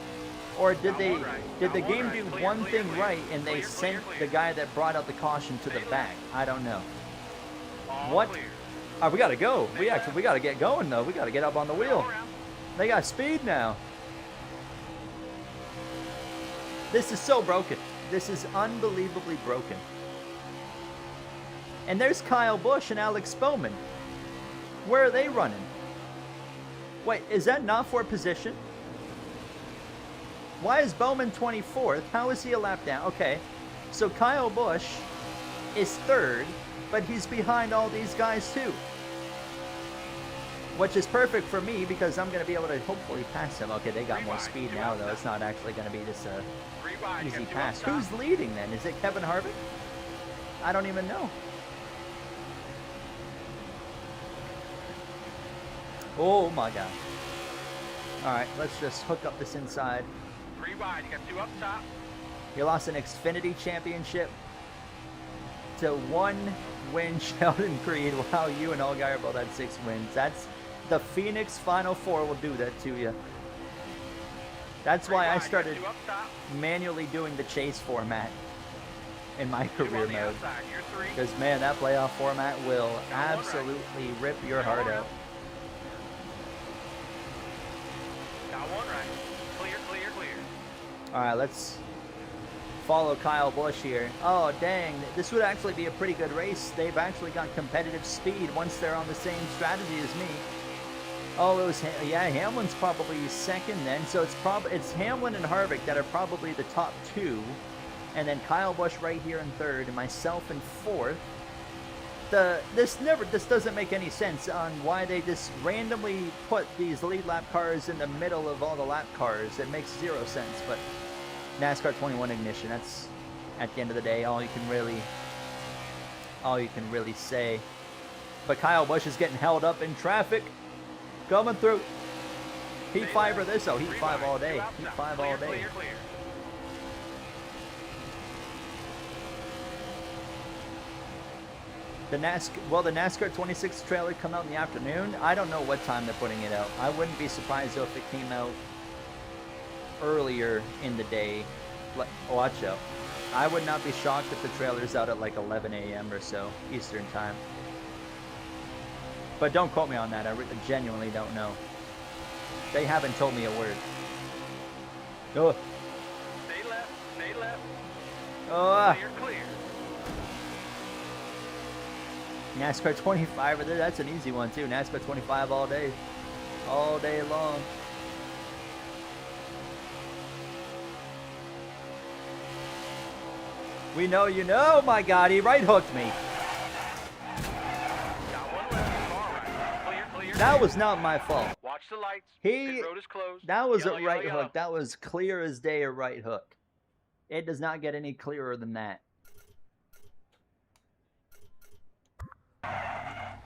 Or did the game do one thing right and they sent the guy that brought out the caution to the back? I don't know. What? Oh, we gotta go. We gotta get going though. We gotta get up on the wheel. They got speed now. This is so broken. This is unbelievably broken. And there's Kyle Busch and Alex Bowman. Where are they running? Wait, is that not for position? Why is Bowman 24th? How is he a lap down? Okay, so Kyle Busch is 3rd, but he's behind all these guys too. Which is perfect for me because I'm going to be able to hopefully pass him. Okay, they got more speed now though. It's not actually going to be this easy pass. Who's leading then? Is it Kevin Harvick? I don't even know. Oh my God. Alright, let's just hook up this inside. 3 wide, you got 2 up top. You lost an Xfinity championship to 1 win Sheldon Creed. Wow, you and Allgaier both had 6 wins. That's the Phoenix Final Four will do that to you. That's why I started manually doing the chase format in my career mode. Because man, that playoff format will absolutely rip your heart out. Got 1 right. Clear. Alright, let's follow Kyle Busch here. Oh, dang. This would actually be a pretty good race. They've actually got competitive speed once they're on the same strategy as me. Oh, it was, yeah, Hamlin's probably 2nd then. So it's Hamlin and Harvick that are probably the top 2. And then Kyle Busch right here in 3rd and myself in 4th. This doesn't make any sense on why they just randomly put these lead lap cars in the middle of all the lap cars. It makes 0 sense, but NASCAR 21 ignition, that's at the end of the day all you can really say. But Kyle Busch is getting held up in traffic. Coming through. Heat 5 or this? Oh, Heat 5 all day. Heat 5 all day. Clear. The NASCAR 26 trailer come out in the afternoon. I don't know what time they're putting it out. I wouldn't be surprised though if it came out earlier in the day. Watch out. I would not be shocked if the trailer's out at like 11 a.m. or so Eastern time. But don't quote me on that. I genuinely don't know. They haven't told me a word. Oh. Stay Oh, Clear, clear. NASCAR 25, that's an easy one too. NASCAR 25 all day long. We know you know. My God, he right hooked me. Got one left. Far right. Clear, clear. That clear. was not my fault. Watch the lights. He, Pit road is closed. that was Yellow, a yellow, right yellow. hook. That was clear as day a right hook. It does not get any clearer than that.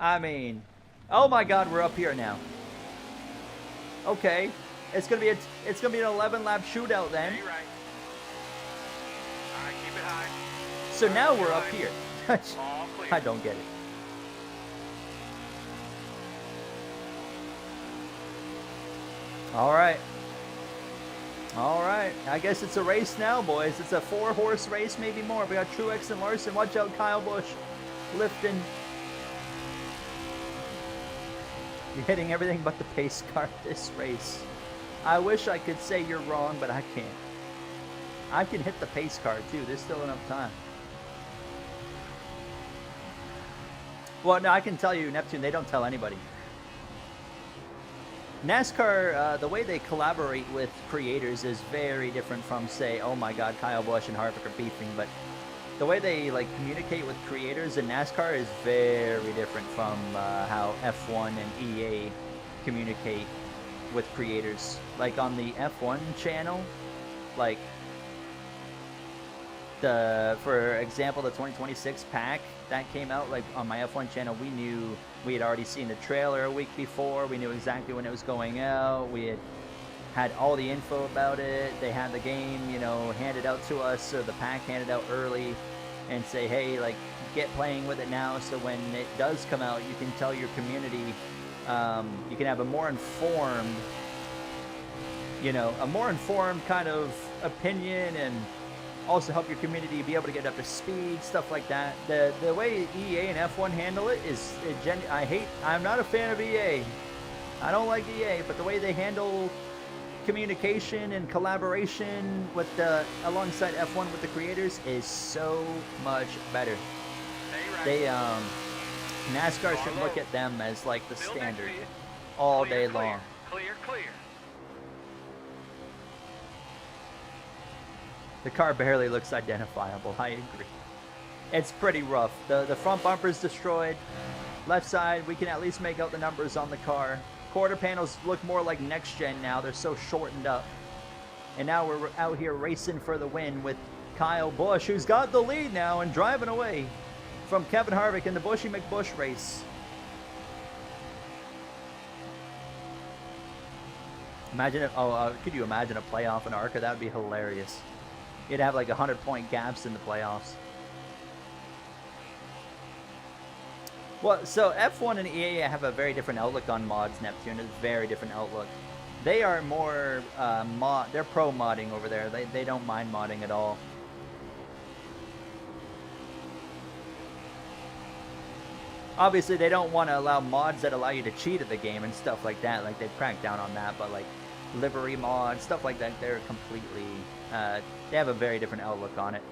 I mean, oh my God, we're up here now. Okay, it's gonna be an 11-lap shootout then. Stay right. All right, keep it high. So now we're up here. All clear. I don't get it. All right. All right. I guess it's a race now, boys. It's a 4-horse race, maybe more. We got Truex and Larson. Watch out, Kyle Busch. Lifting. You're hitting everything but the pace car this race. I wish I could say you're wrong, but I can't. I can hit the pace car too. There's still enough time. Well, no, I can tell you, Neptune, they don't tell anybody. NASCAR, the way they collaborate with creators is very different from, say, oh my God, Kyle Busch and Harvick are beefing, but the way they communicate with creators in NASCAR is very different from how F1 and EA communicate with creators. Like on the F1 channel, like for example, the 2026 pack that came out, like on my F1 channel, we had already seen the trailer a week before. We knew exactly when it was going out. We had all the info about it. They had the game, handed out to us, or the pack handed out early, and say, hey, get playing with it now, so when it does come out, you can tell your community, you can have a more informed kind of opinion, and also help your community be able to get up to speed, stuff like that. The way EA and F1 handle it is, I'm not a fan of EA. I don't like EA, but the way they handle communication and collaboration with alongside F1 with the creators is so much better. They NASCAR should look at them as like the standard all day long. Clear, clear. The car barely looks identifiable. I agree. It's pretty rough. The front bumper's destroyed. Left side, we can at least make out the numbers on the car. Quarter panels look more like next gen now. They're so shortened up. And now we're out here racing for the win with Kyle Busch, who's got the lead now and driving away from Kevin Harvick in the Bushy McBush race. Could you imagine a playoff in ARCA? That would be hilarious. You'd have like 100-point gaps in the playoffs. Well, so F1 and EA have a very different outlook on mods, Neptune. It's a very different outlook. They are more they're pro modding over there. They don't mind modding at all. Obviously, they don't want to allow mods that allow you to cheat at the game and stuff like that. Like, they crack down on that, but like livery mods, stuff like that, they're completely they have a very different outlook on it.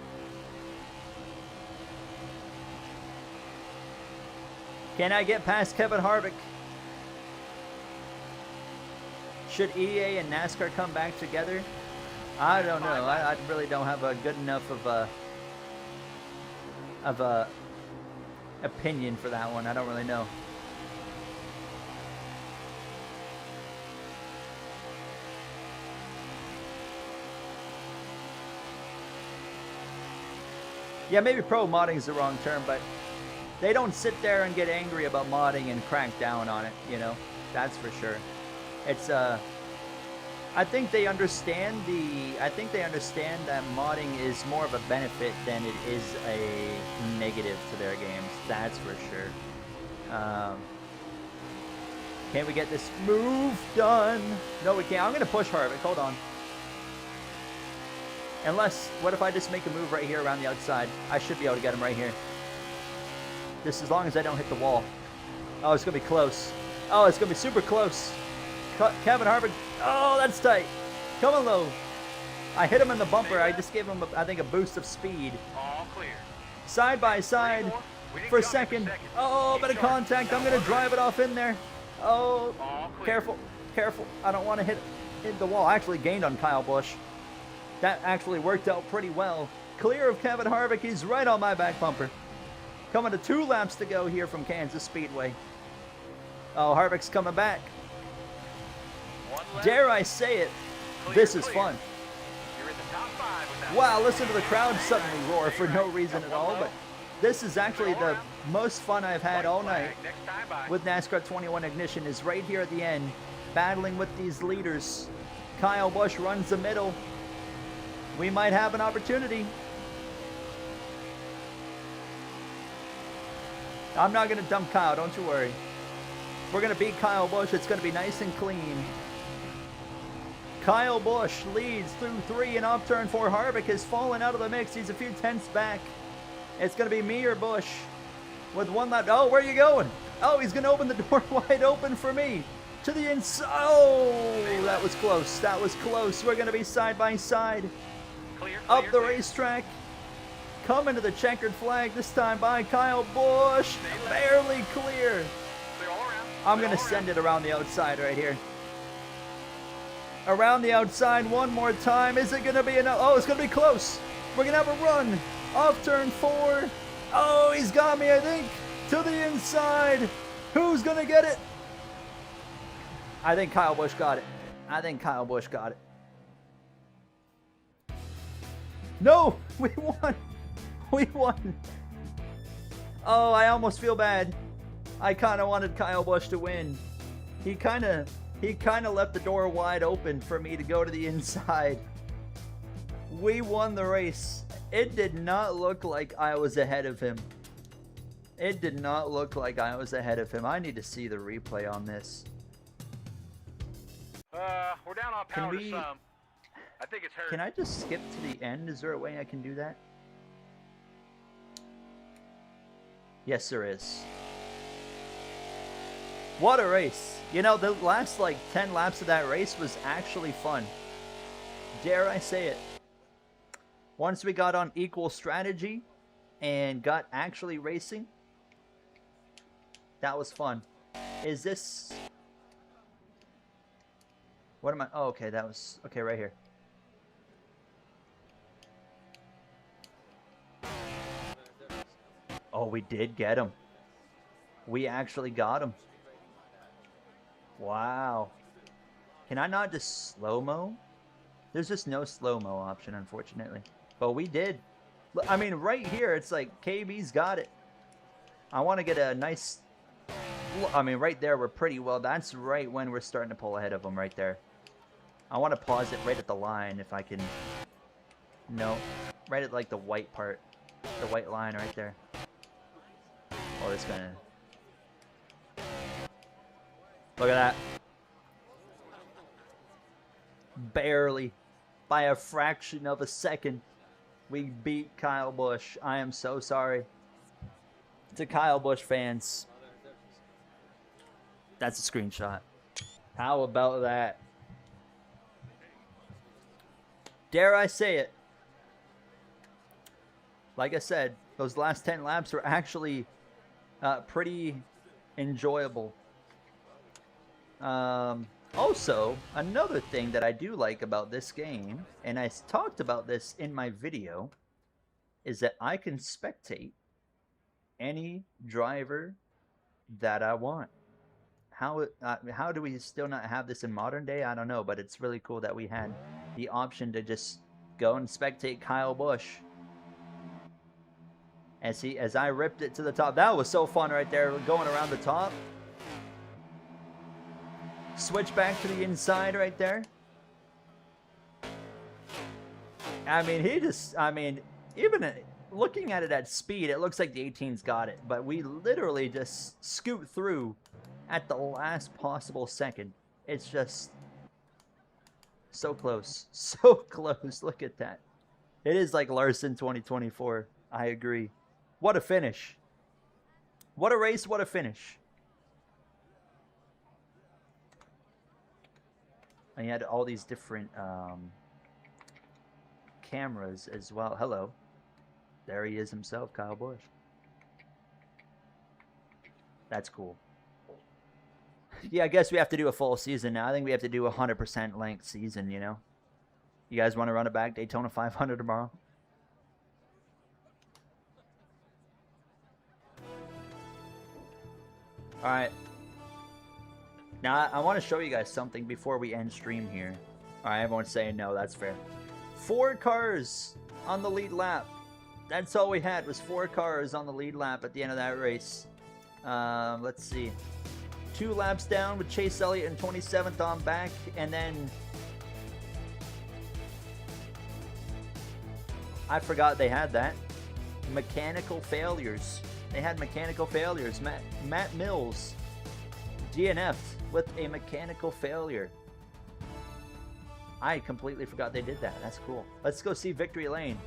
Can I get past Kevin Harvick? Should EA and NASCAR come back together? I don't know. I really don't have a good enough of a opinion for that one. I don't really know. Yeah, maybe pro modding is the wrong term, but they don't sit there and get angry about modding and crank down on it, That's for sure. It's I think they understand that modding is more of a benefit than it is a negative to their games. That's for sure. Can we get this move done? No, we can't. I'm gonna push Harvick. Hold on. Unless, what if I just make a move right here around the outside? I should be able to get him right here. Just as long as I don't hit the wall. Oh, it's gonna be close. Oh, it's gonna be super close. Kevin Harvick. Oh, that's tight. Come on low. I hit him in the bumper. I just gave him, I think, a boost of speed. All clear. Side by side for second. Oh, bit of contact. I'm going to drive it off in there. Oh, careful, careful. I don't want to hit the wall. I actually gained on Kyle Busch. That actually worked out pretty well. Clear of Kevin Harvick. He's right on my back bumper. Coming to 2 laps to go here from Kansas Speedway. Oh, Harvick's coming back. Dare I say it, this is fun. You're in the top 5 with that. Wow, listen to the crowd suddenly roar for no reason at all, but this is actually the most fun I've had all night with NASCAR 21 Ignition, is right here at the end, battling with these leaders. Kyle Busch runs the middle. We might have an opportunity. I'm not going to dump Kyle, don't you worry. We're going to beat Kyle Busch. It's going to be nice and clean. Kyle Busch leads through 3 and off turn 4. Harvick has fallen out of the mix. He's a few tenths back. It's going to be me or Busch with 1 lap. Oh, where are you going? Oh, he's going to open the door wide open for me. To the inside. Oh, that was close. That was close. We're going to be side by side. Up the racetrack. Coming to the checkered flag, this time by Kyle Busch. Barely clear. I'm going to send it around the outside right here. Around the outside one more time. Is it going to be enough? Oh, it's going to be close. We're going to have a run. Off turn 4. Oh, he's got me, I think. To the inside. Who's going to get it? I think Kyle Busch got it. I think Kyle Busch got it. No, we won. We won. Oh, I almost feel bad. I kind of wanted Kyle Busch to win. He kind of left the door wide open for me to go to the inside. We won the race. It did not look like I was ahead of him. It did not look like I was ahead of him. I need to see the replay on this. We're down on power to some. I think it's hurt. Can I just skip to the end? Is there a way I can do that? Yes, there is. What a race. You know, the last like 10 laps of that race was actually fun. Dare I say it. Once we got on equal strategy and got actually racing, that was fun. Is this... What am I... Oh, okay, that was... Okay, right here. Oh, we did get him. We actually got him. Wow. Can I not just slow-mo? There's just no slow-mo option, unfortunately. But we did. I mean, right here, it's like KB's got it. I want to get a nice... I mean, right there, we're pretty well. That's right when we're starting to pull ahead of them right there. I want to pause it right at the line if I can... No. Right at, like, the white part. The white line right there. Oh, it's gonna... Look at that. Barely. By a fraction of a second, we beat Kyle Busch. I am so sorry. To Kyle Busch fans. That's a screenshot. How about that? Dare I say it? Like I said, those last 10 laps were actually pretty enjoyable. Also, another thing that I do like about this game, and I talked about this in my video, is that I can spectate any driver that I want. How do we still not have this in modern day? I don't know, but it's really cool that we had the option to just go and spectate Kyle Busch. As I ripped it to the top. That was so fun right there, going around the top. Switch back to the inside right there. I mean, even looking at it at speed, it looks like the 18's got it. But we literally just scoot through at the last possible second. It's just so close. So close. Look at that. It is like Larson 2024. I agree. What a finish. What a race, what a finish. And you had all these different cameras as well. Hello. There he is himself, Kyle Busch. That's cool. Yeah, I guess we have to do a full season now. I think we have to do a 100% length season, you know? You guys want to run it back Daytona 500 tomorrow? All right. Now, I want to show you guys something before we end stream here. All right, everyone's saying no, that's fair. 4 cars on the lead lap. That's all we had was 4 cars on the lead lap at the end of that race. Let's see. 2 laps down with Chase Elliott in 27th on back, and then I forgot they had that. Mechanical failures. They had mechanical failures. Matt Mills DNF'd with a mechanical failure. I completely forgot they did that. That's cool. Let's go see Victory Lane.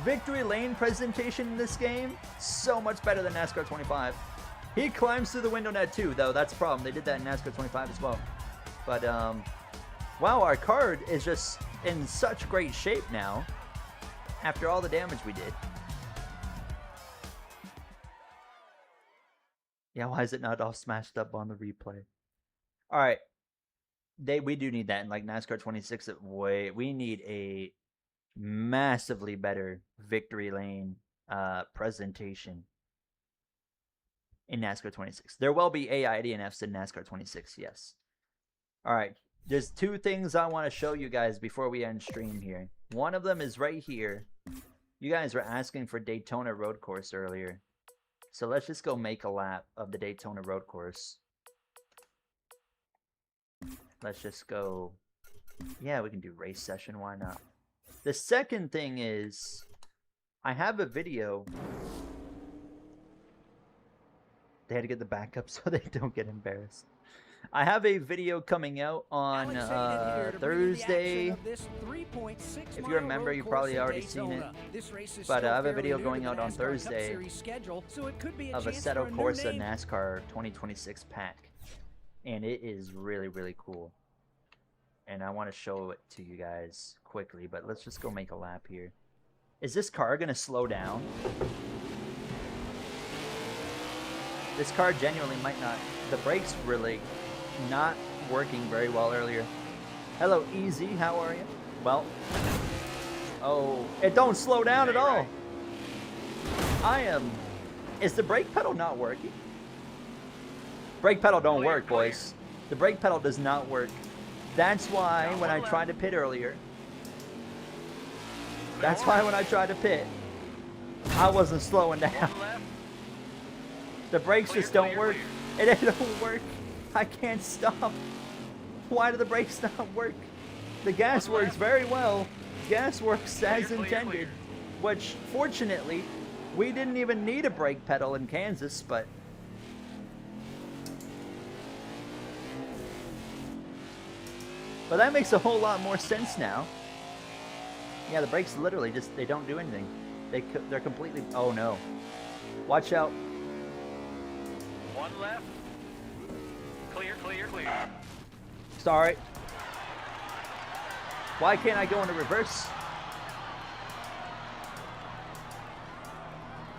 Victory Lane presentation in this game, so much better than NASCAR 25. He climbs through the window net too, though. That's the problem. They did that in NASCAR 25 as well. But, wow, our card is just in such great shape now after all the damage we did. Yeah, why is it not all smashed up on the replay? All right. We do need that in like NASCAR 26. We need a massively better Victory Lane presentation in NASCAR 26. There will be AI DNFs in NASCAR 26, yes. All right. There's 2 things I want to show you guys before we end stream here. One of them is right here. You guys were asking for Daytona Road Course earlier. So let's just go make a lap of the Daytona Road Course. Let's just go. Yeah, we can do race session. Why not? The second thing is I have a video. They had to get the backup so they don't get embarrassed. I have a video coming out on Thursday. If you remember, you've probably already seen it. But I have a video going out on Thursday of Assetto Corsa NASCAR 2026 pack. And it is really, really cool. And I want to show it to you guys quickly, but let's just go make a lap here. Is this car going to slow down? This car genuinely might not. The brakes really not working very well earlier. Hello, Easy. How are you? Well, oh, it don't slow down at all. Is the brake pedal not working? Brake pedal don't work, boys. The brake pedal does not work. That's why when I tried to pit earlier, I wasn't slowing down. The brakes just don't work. It don't work. I can't stop. Why do the brakes not work? The gas works very well. Gas works as intended. Which, fortunately, we didn't even need a brake pedal in Kansas, but... But that makes a whole lot more sense now. Yeah, the brakes literally just, they don't do anything. They're completely, oh no. Watch out. 1 left. Clear, clear, clear. Sorry. Why can't I go into reverse?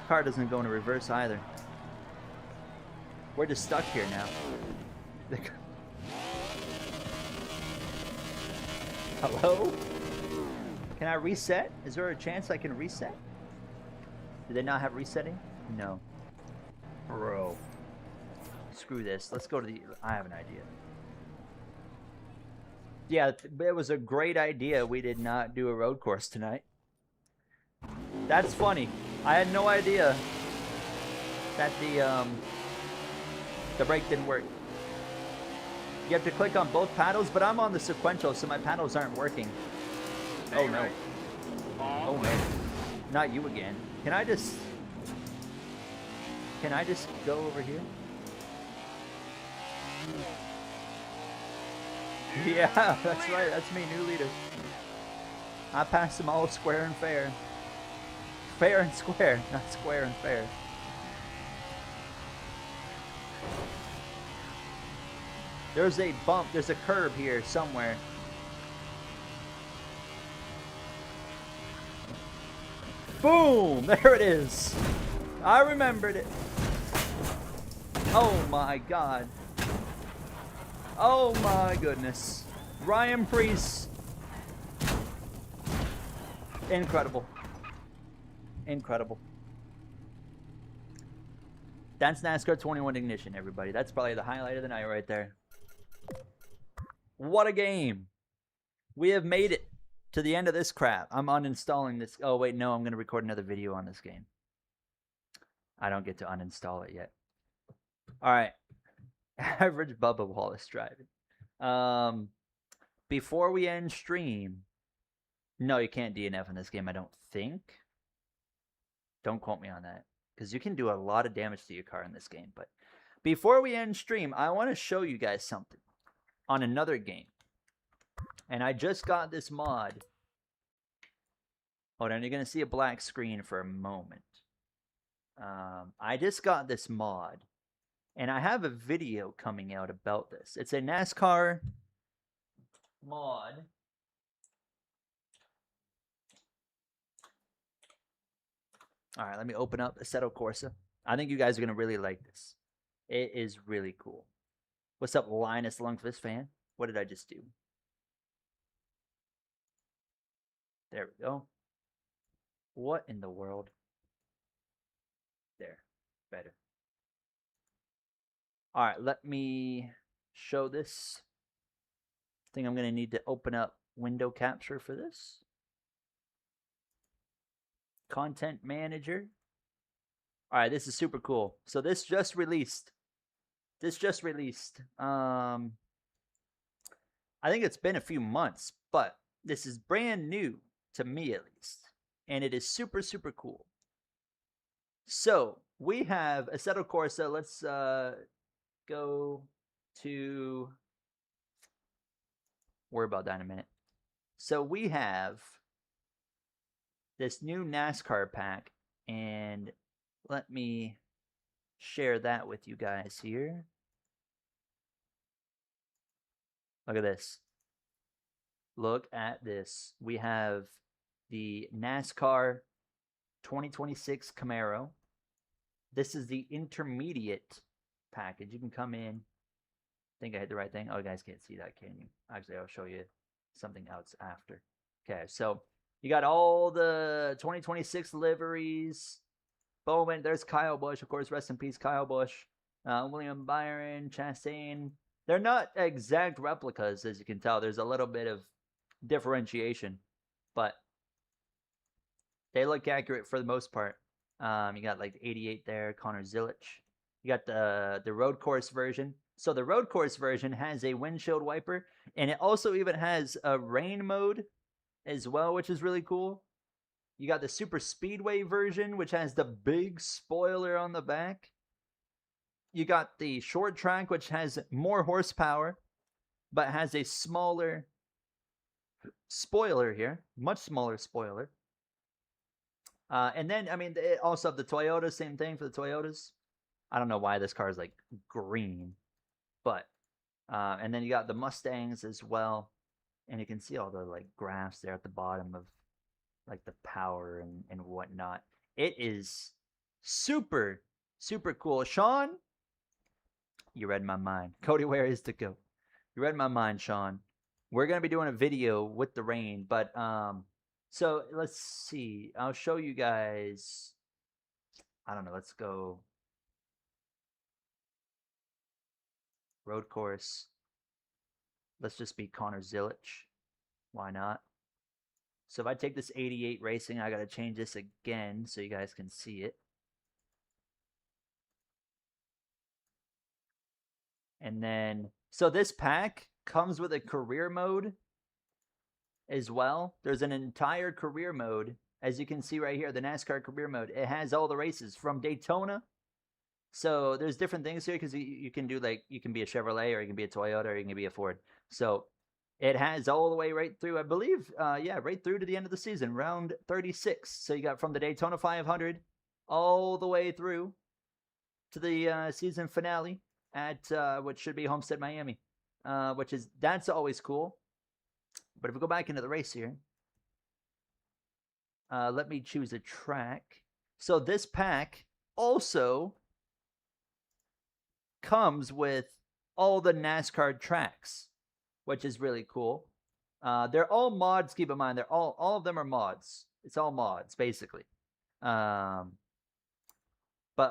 Car doesn't go into reverse either. We're just stuck here now. Hello? Can I reset? Is there a chance I can reset? Do they not have resetting? No. Bro. Screw this. Let's go to the... I have an idea. Yeah, it was a great idea we did not do a road course tonight. That's funny. I had no idea that the brake didn't work. You have to click on both paddles, but I'm on the sequential, so my paddles aren't working. Oh no. Oh no. Not you again. Can I just go over here? Yeah, that's right. That's me, new leader. I passed them all square and fair. Fair and square, not square and fair. There's a bump, there's a curb here somewhere. Boom! There it is. I remembered it. Oh my god. Oh my goodness. Ryan Preece. Incredible. Incredible. That's NASCAR 21 Ignition, everybody. That's probably the highlight of the night right there. What a game. We have made it to the end of this crap. I'm uninstalling this. Oh, wait, no. I'm going to record another video on this game. I don't get to uninstall it yet. All right. Average Bubba Wallace driving. Before we end stream, no, you can't DNF in this game, I don't think. Don't quote me on that, because you can do a lot of damage to your car in this game. But before we end stream, I want to show you guys something on another game. And I just got this mod. Hold on, you're going to see a black screen for a moment. I just got this mod. And I have a video coming out about this. It's a NASCAR mod. All right, let me open up Assetto Corsa. I think you guys are going to really like this. It is really cool. What's up, Linus Lundqvist fan? What did I just do? There we go. What in the world? There. Better. All right, let me show this. I think I'm going to need to open up window capture for this. Content manager. All right, this is super cool. So this just released. I think it's been a few months, but this is brand new to me at least. And it is super, super cool. So we have Assetto Corsa. Let's go to... Worry about that in a minute. So we have this new NASCAR pack, and let me share that with you guys here. Look at this. Look at this. We have the NASCAR 2026 Camaro. This is the intermediate package. You can come in. I think I hit the right thing. Oh, you guys can't see that, can you? Actually, I'll show you something else after. Okay, so you got all the 2026 liveries. Bowman, there's Kyle Busch. Of course, rest in peace, Kyle Busch. William Byron, Chastain. They're not exact replicas, as you can tell. There's a little bit of differentiation, but they look accurate for the most part. You got like the 88 there, Connor Zilic. You got the road course version. So the road course version has a windshield wiper, and it also even has a rain mode as well, which is really cool. You got the super speedway version, which has the big spoiler on the back. You got the short track, which has more horsepower, but has a smaller spoiler here, much smaller spoiler. And then, I mean, it also have the Toyota, same thing for the Toyotas. I don't know why this car is like green, but, and then you got the Mustangs as well. And you can see all the like graphs there at the bottom of like the power and whatnot. It is super, super cool. Sean, you read my mind. Cody, where is to go? You read my mind, Sean. We're going to be doing a video with the rain, but, so let's see. I'll show you guys. I don't know. Let's go. Road course. Let's just be Connor Zilic. Why not? So if I take this 88 racing, I got to change this again so you guys can see it. And then, so this pack comes with a career mode as well. There's an entire career mode. As you can see right here, the NASCAR career mode. It has all the races from Daytona. So there's different things here because you can do like, you can be a Chevrolet or you can be a Toyota or you can be a Ford. So it has all the way right through, I believe, right through to the end of the season, round 36. So you got from the Daytona 500 all the way through to the season finale at what should be Homestead, Miami, that's always cool. But if we go back into the race here, Let me choose a track. So this pack also comes with all the NASCAR tracks, which is really cool. They're all mods. Keep in mind, they're all of them are mods. It's all mods basically. But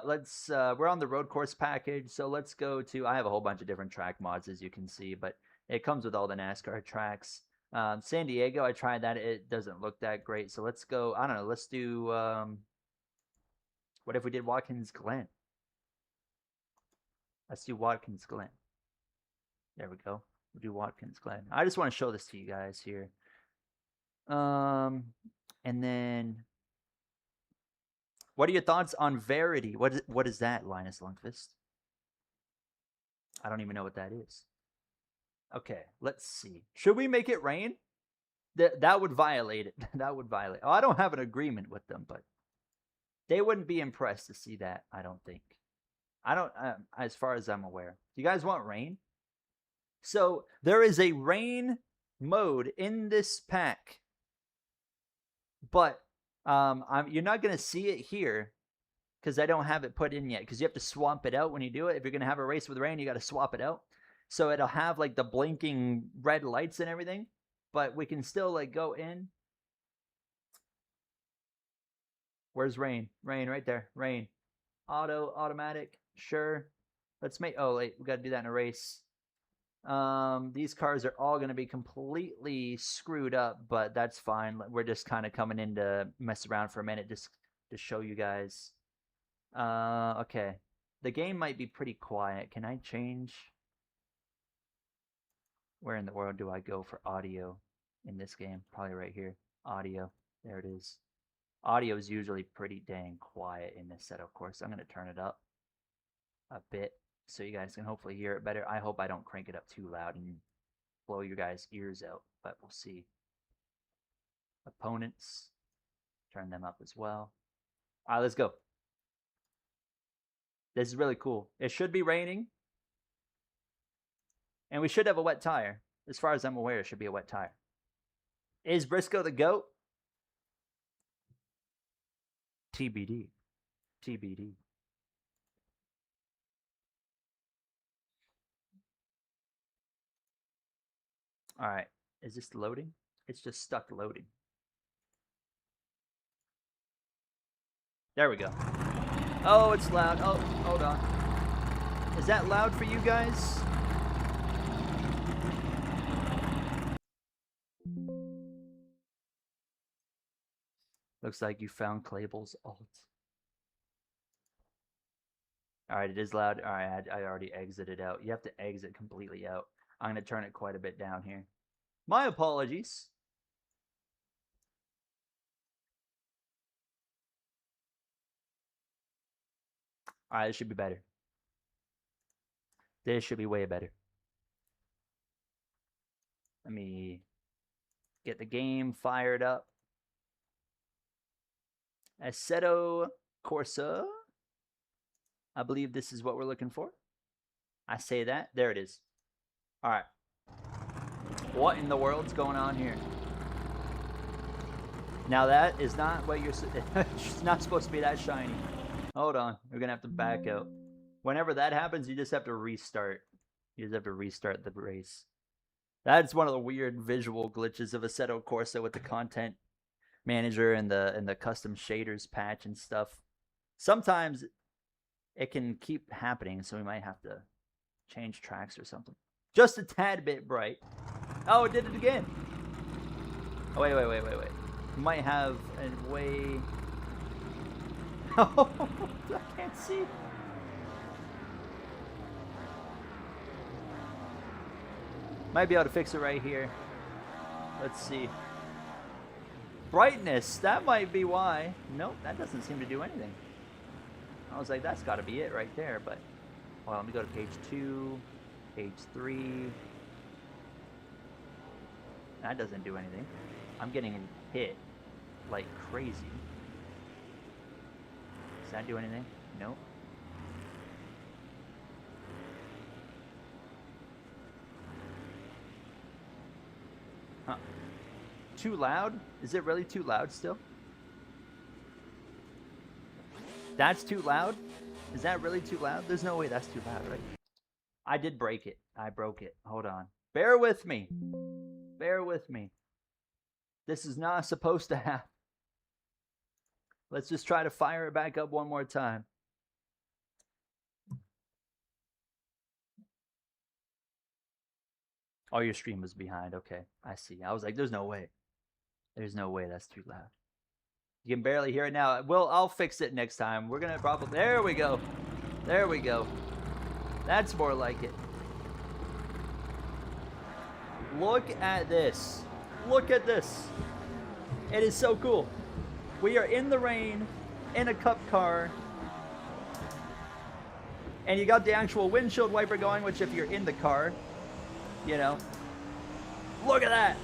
let's we're on the road course package, so let's go to. I have a whole bunch of different track mods as you can see, but it comes with all the NASCAR tracks. San Diego, I tried that. It doesn't look that great, so let's go. I don't know. Let's do. What if we did Watkins Glen? Let's do Watkins Glen. There we go. We'll do Watkins Glen. I just want to show this to you guys here. And then, what are your thoughts on Verity? What is that, Linus Lundqvist? I don't even know what that is. Okay, let's see. Should we make it rain? That would violate it. That would violate. Oh, I don't have an agreement with them, but they wouldn't be impressed to see that, I don't think. I don't, as far as I'm aware. Do you guys want rain? So there is a rain mode in this pack, but you're not going to see it here because I don't have it put in yet, because you have to swap it out when you do it. If you're going to have a race with rain, you got to swap it out. So it'll have like the blinking red lights and everything, but we can still like go in. Where's rain? Rain right there. Rain. Automatic. Sure. Let's make. Oh, wait. We got to do that in a race. These cars are all going to be completely screwed up, but that's fine. We're just kind of coming in to mess around for a minute, just to show you guys. Okay. The game might be pretty quiet. Can I change? Where in the world do I go for audio in this game? Probably right here. Audio. There it is. Audio is usually pretty dang quiet in this setup, of course. I'm going to turn it up a bit so you guys can hopefully hear it better. I hope I don't crank it up too loud and blow your guys' ears out, but we'll see. Opponents. Turn them up as well. All right, let's go. This is really cool. It should be raining. And we should have a wet tire. As far as I'm aware, it should be a wet tire. Is Briscoe the GOAT? TBD. TBD. All right. Is this loading? It's just stuck loading. There we go. Oh, it's loud. Oh, hold on. Is that loud for you guys? Looks like you found Claybal's alt. Alright, it is loud. Alright, I already exited out. You have to exit completely out. I'm going to turn it quite a bit down here. My apologies. Alright, this should be better. This should be way better. Let me get the game fired up. Assetto Corsa. I believe this is what we're looking for. I say that. There it is. All right. What in the world's going on here? Now that is not what you're... It's not supposed to be that shiny. Hold on. We're going to have to back out. Whenever that happens, you just have to restart. You just have to restart the race. That's one of the weird visual glitches of Assetto Corsa with the content manager and the custom shaders patch and stuff. Sometimes it can keep happening, so we might have to change tracks or something. Just a tad bit bright. Oh, it did it again. Oh, wait. We might have a way... Oh, I can't see. Might be able to fix it right here. Let's see. Brightness, that might be why. Nope, that doesn't seem to do anything. I was like, that's got to be it right there, but... Well, let me go to page 2, page 3. That doesn't do anything. I'm getting hit like crazy. Does that do anything? Nope. Huh. Too loud? Is it really too loud still? That's too loud? Is that really too loud? There's no way that's too loud, right? I did break it. I broke it. Hold on. Bear with me. Bear with me. This is not supposed to happen. Let's just try to fire it back up one more time. Oh, your stream was behind. Okay, I see. I was like, there's no way. There's no way that's too loud. You can barely hear it now. Well, I'll fix it next time. We're going to probably... There we go. There we go. That's more like it. Look at this. Look at this. It is so cool. We are in the rain, in a cup car. And you got the actual windshield wiper going, which if you're in the car, you know. Look at that.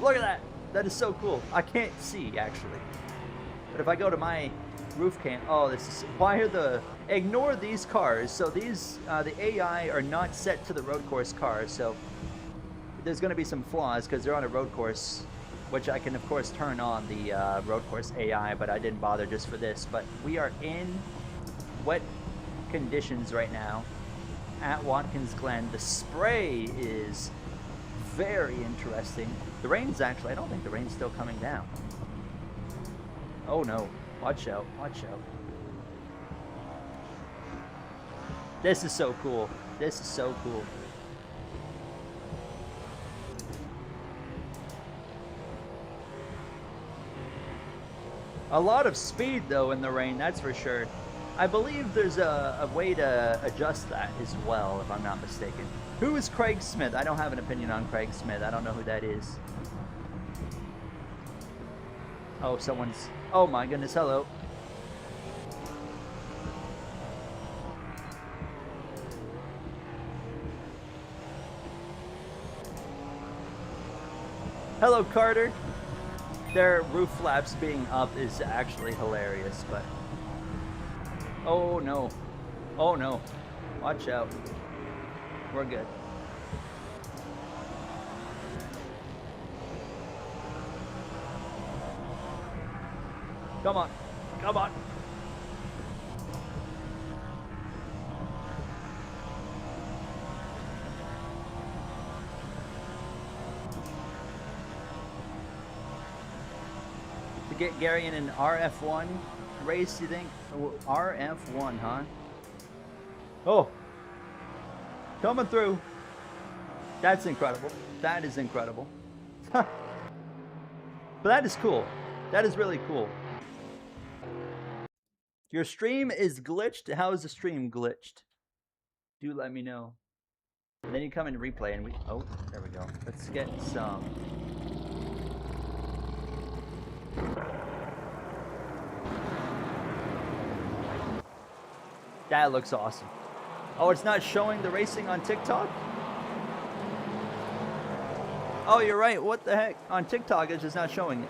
Look at that. That is so cool. I can't see, actually. But if I go to my roof cam, oh, this is, why are the, ignore these cars. So these, the AI are not set to the road course cars. So there's going to be some flaws because they're on a road course, which I can, of course, turn on the road course AI, but I didn't bother just for this. But we are in wet conditions right now at Watkins Glen. The spray is very interesting. The rain's actually, I don't think the rain's still coming down. Oh no, watch out, watch out. This is so cool. This is so cool. A lot of speed though in the rain, that's for sure. I believe there's a way to adjust that as well, if I'm not mistaken. Who is Craig Smith? I don't have an opinion on Craig Smith. I don't know who that is. Oh, someone's... Oh my goodness, hello. Hello, Carter. Their roof flaps being up is actually hilarious, but... Oh no. Oh no. Watch out. We're good. Come on. Come on. To get Gary in an RF1 race, you think? Oh, RF1, huh? Oh. Coming through. That's incredible. That is incredible. But that is cool. That is really cool. Your stream is glitched? How is the stream glitched? Do let me know. And then you come and replay and we... Oh, there we go. Let's get some... That looks awesome. Oh, it's not showing the racing on TikTok? Oh, you're right. What the heck? On TikTok, it's just not showing it.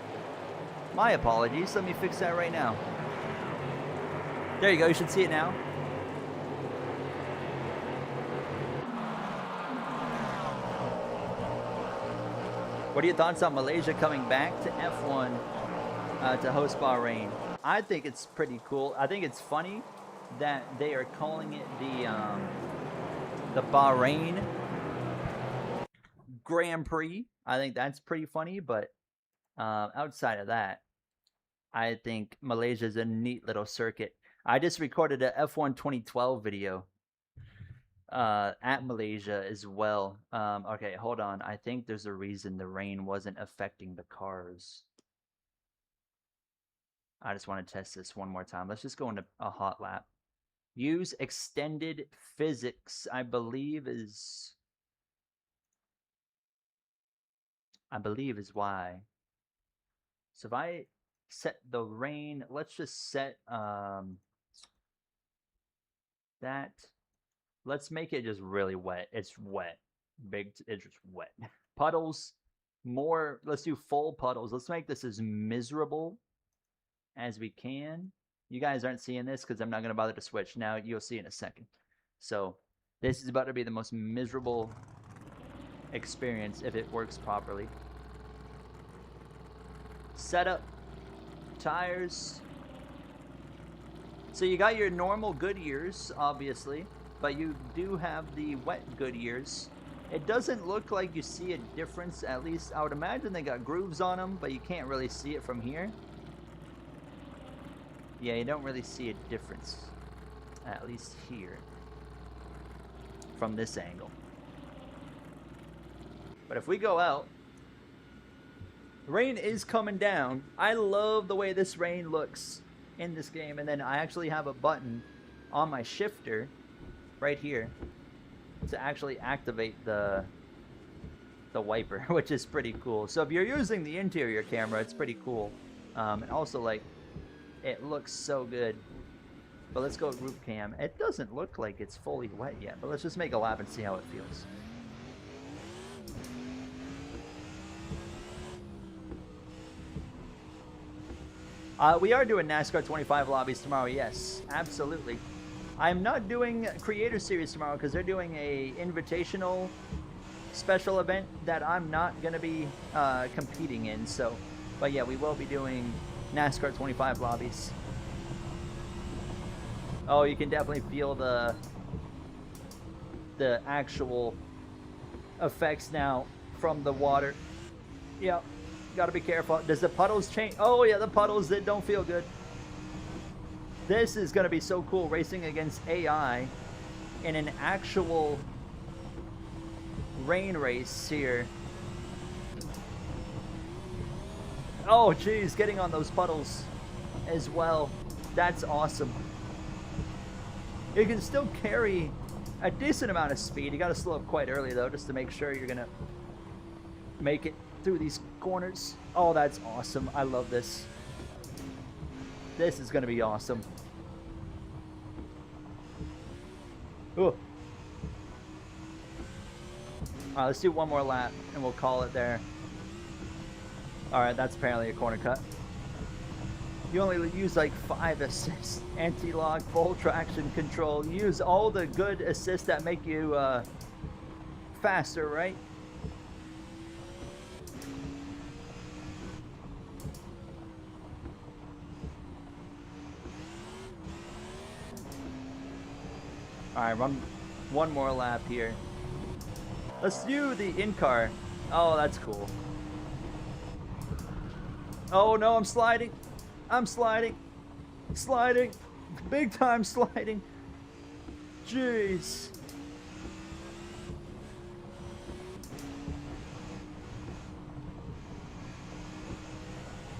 My apologies. Let me fix that right now. There you go. You should see it now. What are your thoughts on Malaysia coming back to F1 to host Bahrain? I think it's pretty cool. I think it's funny that they are calling it the Bahrain Grand Prix. I think that's pretty funny, but outside of that, I think Malaysia is a neat little circuit. I just recorded a F1 2012 video at Malaysia as well. Okay, hold on. I think there's a reason the rain wasn't affecting the cars. I just want to test this one more time. Let's just go into a hot lap. Use extended physics, I believe is why. So if I set the rain, let's just set that. Let's make it just really wet. It's wet. It's just wet. Puddles, more, let's do full puddles. Let's make this as miserable as we can. You guys aren't seeing this because I'm not going to bother to switch. Now you'll see in a second. So this is about to be the most miserable experience if it works properly. Setup, tires. So you got your normal Goodyears, obviously, but you do have the wet Goodyears. It doesn't look like you see a difference, at least I would imagine they got grooves on them, but you can't really see it from here. Yeah, you don't really see a difference, at least here, from this angle. But if we go out, rain is coming down. I love the way this rain looks in this game. And then I actually have a button on my shifter right here to actually activate the wiper, which is pretty cool. So if you're using the interior camera, it's pretty cool. And also, like, it looks so good. But let's go with roof cam. It doesn't look like it's fully wet yet, but let's just make a lap and see how it feels. We are doing NASCAR 25 lobbies tomorrow, yes, absolutely. I'm not doing Creator Series tomorrow because they're doing a invitational special event that I'm not going to be competing in. So, but yeah, we will be doing NASCAR 25 lobbies. Oh, you can definitely feel the actual effects now from the water. Yep. Gotta be careful. Does the puddles change? Oh yeah, the puddles, that don't feel good. This is gonna be so cool, racing against AI in an actual rain race here. Oh geez, getting on those puddles as well. That's awesome. You can still carry a decent amount of speed. You gotta slow up quite early though, just to make sure you're gonna make it through these corners. Oh, that's awesome. I love this. This is gonna be awesome. Ooh. All right, let's do one more lap and we'll call it there. All right, that's apparently a corner cut. You only use like 5 assists. Anti-lock, full traction control. Use all the good assists that make you faster, right? Alright, run one more lap here. Let's do the in-car. Oh, that's cool. Oh no, I'm sliding. I'm sliding. Sliding. Big time sliding. Jeez.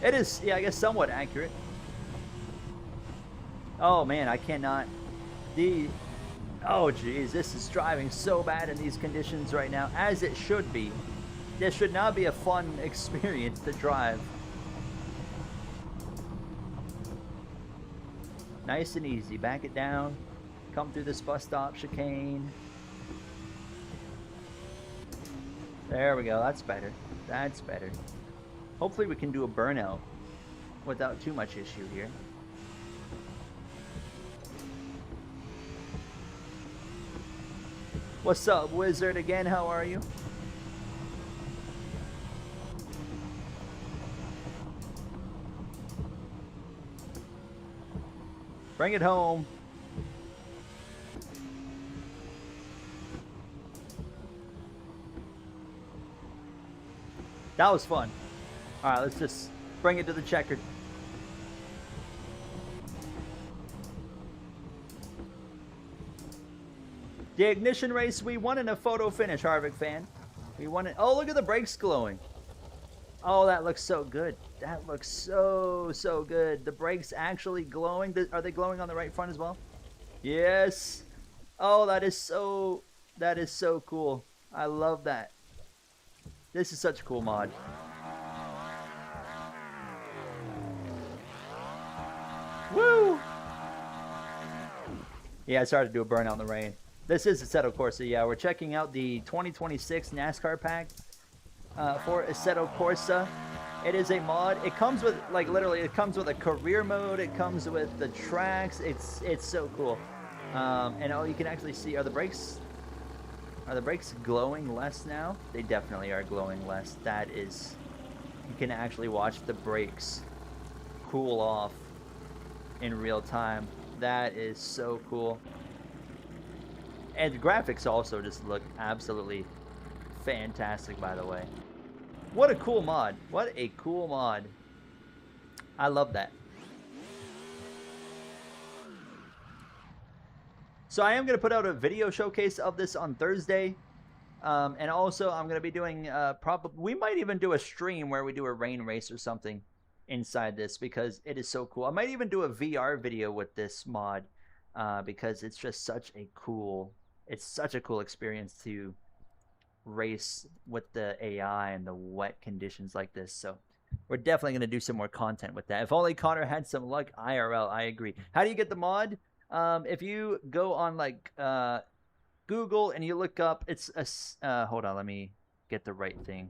It is, yeah, I guess somewhat accurate. Oh man, I cannot. Oh geez, this is driving so bad in these conditions right now, as it should be. This should not be a fun experience to drive. Nice and easy, back it down, come through this bus stop chicane. There we go, that's better, that's better. Hopefully we can do a burnout without too much issue here. What's up, Wizard? Again, how are you? Bring it home. That was fun. All right, let's just bring it to the checkered. The ignition race, we won in a photo finish, Harvick fan. We won it. Oh, look at the brakes glowing. Oh, that looks so good. That looks so good. The brakes actually glowing. Are they glowing on the right front as well? Yes. Oh, that is so cool. I love that. This is such a cool mod. Woo! Yeah, I started to do a burnout in the rain. This is Assetto Corsa. Yeah, we're checking out the 2026 NASCAR pack for Assetto Corsa. It is a mod. It comes with, like, literally, it comes with a career mode. It comes with the tracks. It's so cool. And oh, you can actually see, are the brakes glowing less now? They definitely are glowing less. That is, you can actually watch the brakes cool off in real time. That is so cool. And the graphics also just look absolutely fantastic, by the way. What a cool mod. What a cool mod. I love that. So I am going to put out a video showcase of this on Thursday. And also I'm going to be doing we might even do a stream where we do a rain race or something inside this because it is so cool. I might even do a VR video with this mod because it's just such a cool experience to race with the AI and the wet conditions like this. So we're definitely going to do some more content with that. If only Connor had some luck IRL. I agree. How do you get the mod? If you go on like Google and you look up, it's a hold on, let me get the right thing.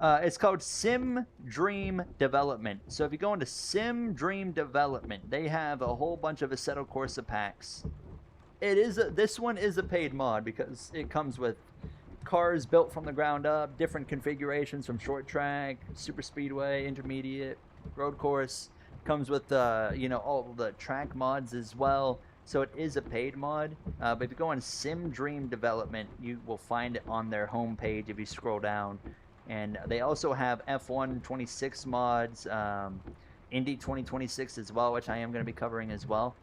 It's called Sim Dream Development. So if you go into Sim Dream Development, they have a whole bunch of Assetto Corsa packs. This one is a paid mod because it comes with cars built from the ground up, different configurations from short track, super speedway, intermediate, road course. Comes with all the track mods as well. So it is a paid mod. But if you go on Sim Dream Development, you will find it on their homepage if you scroll down. And they also have F1 26 mods, Indy 2026 as well, which I am going to be covering as well.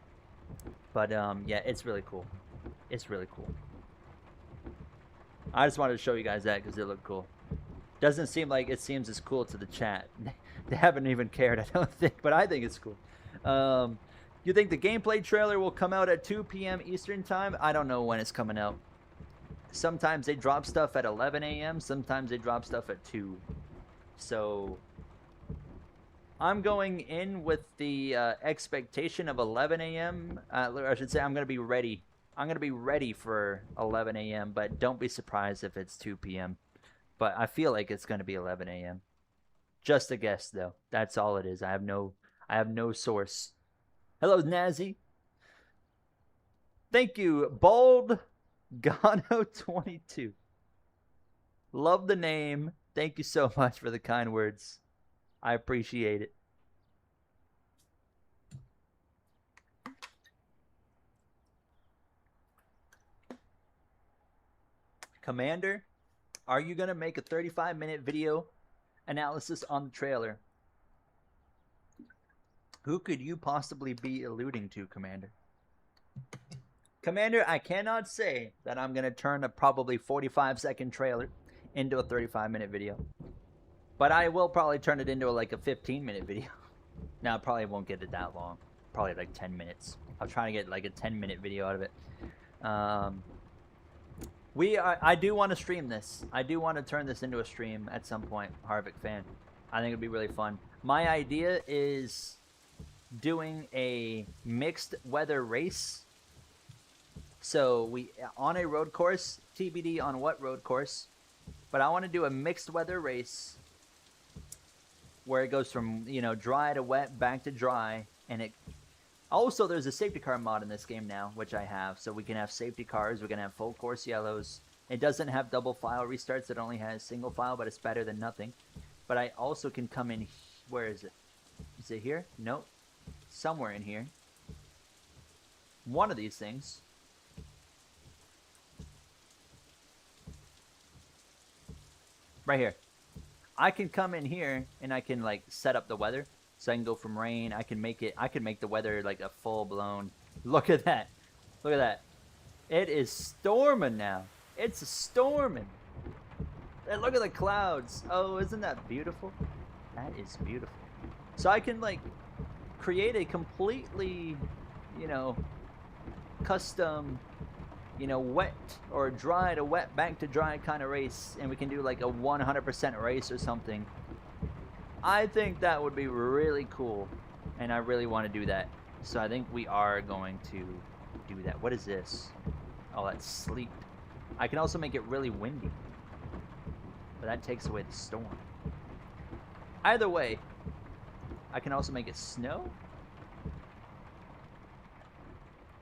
But yeah, it's really cool. It's really cool. I just wanted to show you guys that because they look cool. Doesn't seem like it seems as cool to the chat. They haven't even cared, I don't think, but I think it's cool. You think the gameplay trailer will come out at 2 p.m. Eastern time? I don't know when it's coming out. Sometimes they drop stuff at 11 a.m. Sometimes they drop stuff at 2. So I'm going in with the expectation of 11 a.m. I should say I'm going to be ready. I'm going to be ready for 11 a.m., but don't be surprised if it's 2 p.m. But I feel like it's going to be 11 a.m. Just a guess, though. That's all it is. I have no source. Hello, Nazi. Thank you, Bald Gano 22. Love the name. Thank you so much for the kind words. I appreciate it. Commander, are you going to make a 35-minute video analysis on the trailer? Who could you possibly be alluding to, Commander? Commander, I cannot say that I'm going to turn a probably 45-second trailer into a 35-minute video. But I will probably turn it into like a 15-minute video. Now, I probably won't get it that long. Probably like 10 minutes. I'll try to get like a 10-minute video out of it. I do want to stream this. I do want to turn this into a stream at some point, Harvick fan. I think it'd be really fun. My idea is doing a mixed weather race. So we on a road course, TBD on what road course, but I want to do a mixed weather race where it goes from, dry to wet, back to dry, and it also, there's a safety car mod in this game now, which I have, so we can have safety cars, we can have full course yellows. It doesn't have double file restarts, it only has single file, but it's better than nothing. But I also can come in, where is it? Is it here? Nope. Somewhere in here. One of these things. Right here. I can come in here and I can like set up the weather. So I can go from rain, I can make the weather like a full-blown, look at that, look at that. It is storming now. It's storming. And look at the clouds. Oh, isn't that beautiful? That is beautiful. So I can like create a completely, custom, wet or dry to wet, back to dry kind of race. And we can do like a 100% race or something. I think that would be really cool, and I really want to do that. So I think we are going to do that. What is this? Oh, that's sleet. I can also make it really windy, but that takes away the storm. Either way, I can also make it snow.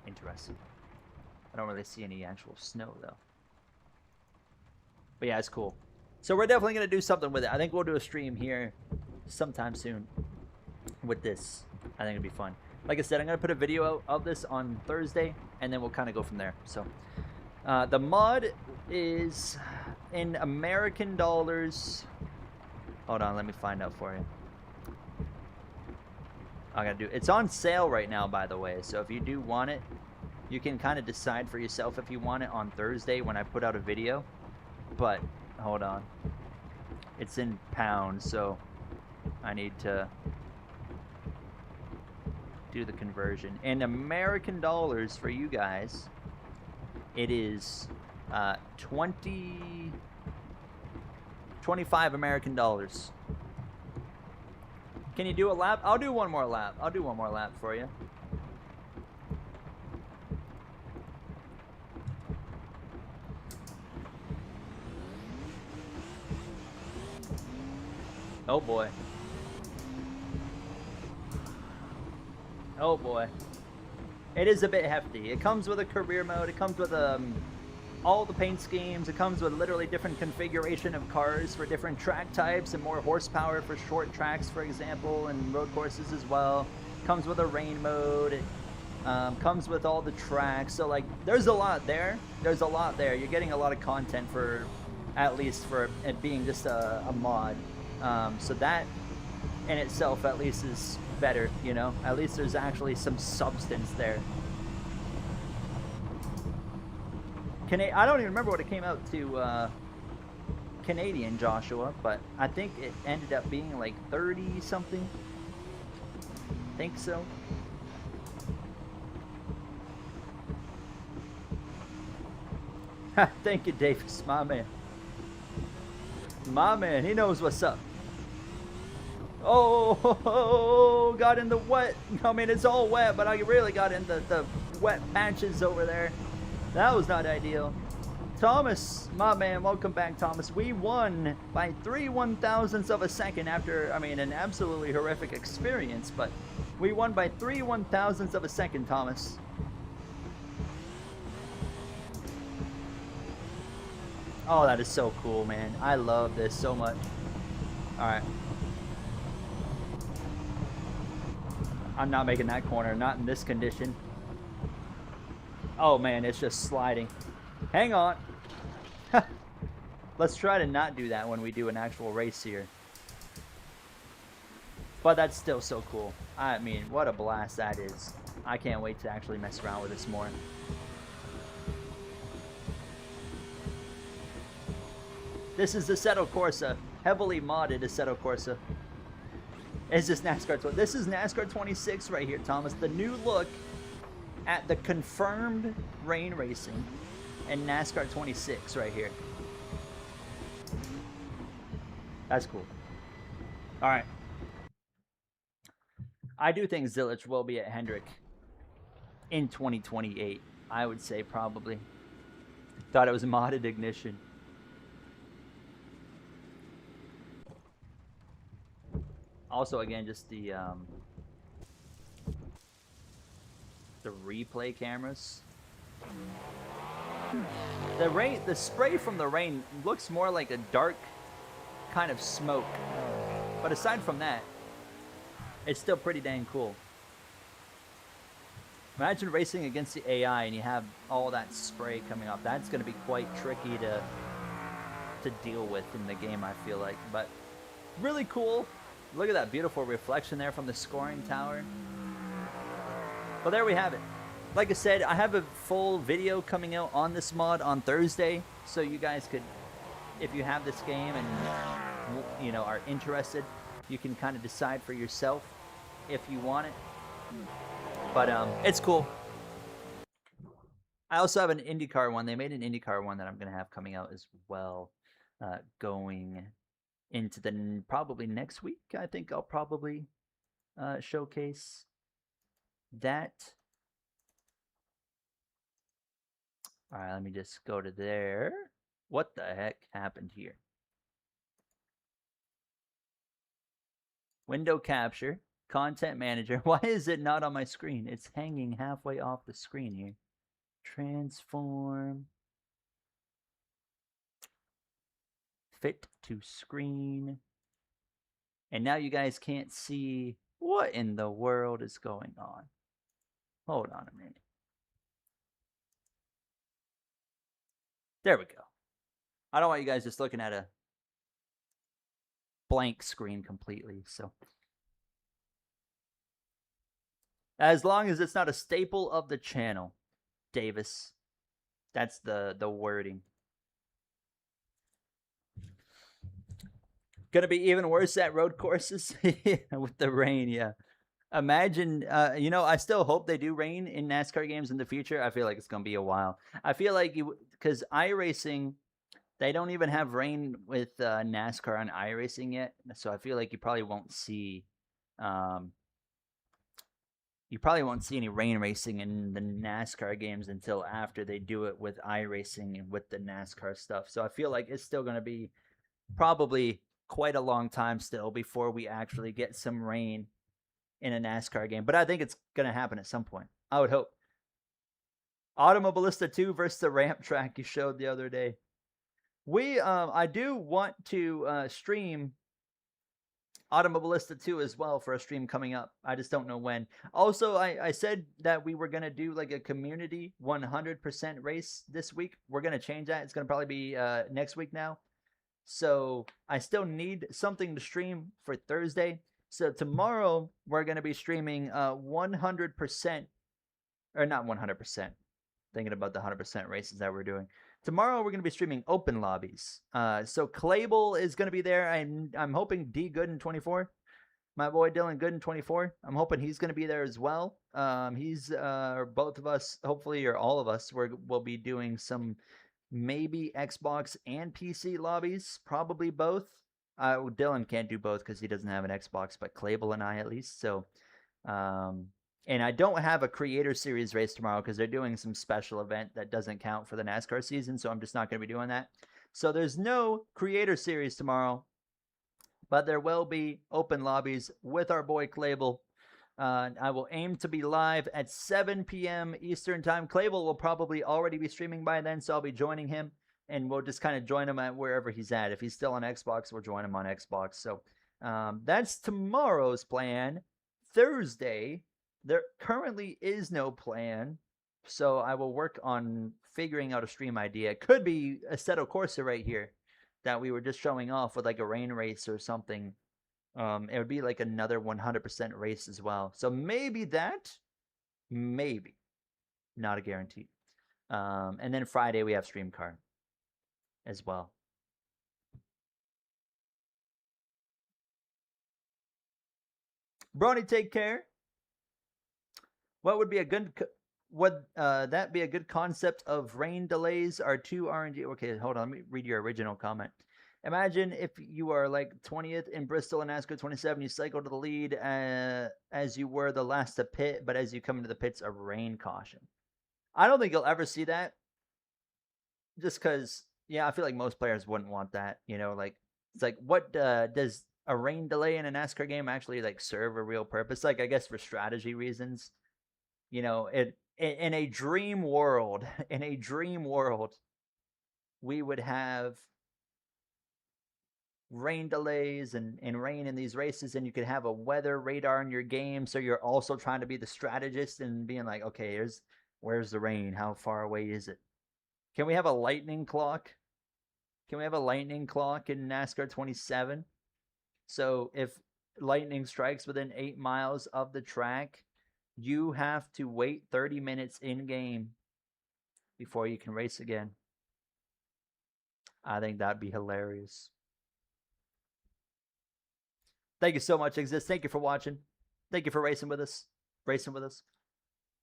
Interesting. I don't really see any actual snow, though. But yeah, it's cool. So we're definitely going to do something with it. I think we'll do a stream here sometime soon with this. I think it'll be fun. like I said, I'm going to put a video out of this on Thursday, and then we'll kind of go from there. So the mod is in American dollars. Hold on, let me find out for you. It's on sale right now, by the way, so if you do want it, you can kind of decide for yourself if you want it on Thursday when I put out a video. But hold on, it's in pounds, so I need to do the conversion. In American dollars for you guys, it is 25 American dollars. Can you do a lap? I'll do one more lap. I'll do one more lap for you. Oh boy. Oh boy. It is a bit hefty. It comes with a career mode. It comes with all the paint schemes. It comes with literally different configuration of cars for different track types and more horsepower for short tracks, for example, and road courses as well. Comes with a rain mode. It comes with all the tracks. So like, there's a lot there. There's a lot there. You're getting a lot of content for, at least for it being just a mod. So that in itself at least is better, you know? At least there's actually some substance there. I don't even remember what it came out to Canadian, Joshua, but I think it ended up being like 30 something. Think so. Thank you, Davis, my man. My man, he knows what's up. Oh, got in the wet. I mean, it's all wet, but I really got in the wet patches over there. That was not ideal. Thomas, my man, welcome back, Thomas. We won by 3/1000ths of a second after, I mean, an absolutely horrific experience, but we won by 3/1000ths of a second, Thomas. Oh, that is so cool, man. I love this so much. All right. I'm not making that corner, not in this condition. Oh man, it's just sliding. Hang on. Let's try to not do that when we do an actual race here. But that's still so cool. I mean, what a blast that is. I can't wait to actually mess around with this more. This is the Assetto Corsa. Heavily modded Assetto Corsa. Is this NASCAR? This is NASCAR 26 right here, Thomas. The new look at the confirmed rain racing and NASCAR 26 right here. That's cool. All right. I do think Zillage will be at Hendrick in 2028. I would say probably. Thought it was modded ignition. Also, again, just the replay cameras. The spray from the rain looks more like a dark kind of smoke. But aside from that, it's still pretty dang cool. Imagine racing against the AI and you have all that spray coming off. That's going to be quite tricky to deal with in the game, I feel like. But really cool. Look at that beautiful reflection there from the scoring tower. Well, there we have it. Like I said, I have a full video coming out on this mod on Thursday, so you guys could, if you have this game and you know are interested, you can kind of decide for yourself if you want it. But it's cool. I also have an IndyCar one. They made an IndyCar one that I'm gonna have coming out as well, going into the probably next week. I think I'll probably showcase that. All right, let me just go to there. What the heck happened here? Window capture, content manager. Why is it not on my screen? It's hanging halfway off the screen here. Transform. Fit to screen. And now you guys can't see what in the world is going on. Hold on a minute. There we go. I don't want you guys just looking at a blank screen completely. So, as long as it's not a staple of the channel, Davis, that's the wording. Gonna be even worse at road courses with the rain. Yeah. Imagine, I still hope they do rain in NASCAR games in the future. I feel like it's gonna be a while. I feel like because iRacing, they don't even have rain with NASCAR on iRacing yet, so I feel like you probably won't see, any rain racing in the NASCAR games until after they do it with iRacing and with the NASCAR stuff. So I feel like it's still gonna be probably quite a long time still before we actually get some rain in a NASCAR game, but I think it's going to happen at some point. I would hope. Automobilista 2 versus the ramp track you showed the other day. I do want to stream Automobilista 2 as well for a stream coming up. I just don't know when. Also, I said that we were going to do like a community 100% race this week. We're going to change that. It's going to probably be next week now. So I still need something to stream for Thursday. So tomorrow we're going to be streaming 100%, or not 100%. Thinking about the 100% races that we're doing. Tomorrow we're going to be streaming open lobbies. So Clable is going to be there. I'm hoping D Gooden 24, my boy Dylan Gooden 24. I'm hoping he's going to be there as well. He's both of us, hopefully, or all of us, we'll be doing some maybe Xbox and PC lobbies, probably both. Dylan can't do both because he doesn't have an Xbox, but Clable and I at least. So, and I don't have a Creator Series race tomorrow because they're doing some special event that doesn't count for the NASCAR season, so I'm just not going to be doing that. So there's no Creator Series tomorrow, but there will be open lobbies with our boy Clable. I will aim to be live at 7 p.m. Eastern Time. Clable will probably already be streaming by then, so I'll be joining him, and we'll just kind of join him at wherever he's at. If he's still on Xbox, we'll join him on Xbox. So that's tomorrow's plan. Thursday, there currently is no plan, so I will work on figuring out a stream idea. It could be Assetto Corsa right here that we were just showing off with like a rain race or something. It would be like another 100% race as well. So maybe that, maybe, not a guarantee. And then Friday we have Stream Car as well. Brawny, take care. What would be a good? Would that be a good concept of rain delays? Are two RNG? Okay, hold on. Let me read your original comment. Imagine if you are like 20th in Bristol and NASCAR 27, you cycle to the lead as you were the last to pit, but as you come into the pits, a rain caution. I don't think you'll ever see that. Just because, yeah, I feel like most players wouldn't want that. Like it's like, what does a rain delay in a NASCAR game actually like serve a real purpose? Like, I guess for strategy reasons. In a dream world, we would have rain delays and rain in these races, and you could have a weather radar in your game, so you're also trying to be the strategist and being like, okay, where's the rain? How far away is it? Can we have a lightning clock? Can we have a lightning clock in NASCAR 27? So if lightning strikes within 8 miles of the track, you have to wait 30 minutes in game before you can race again. I think that'd be hilarious. Thank you so much, Exist. Thank you for watching. Thank you for racing with us.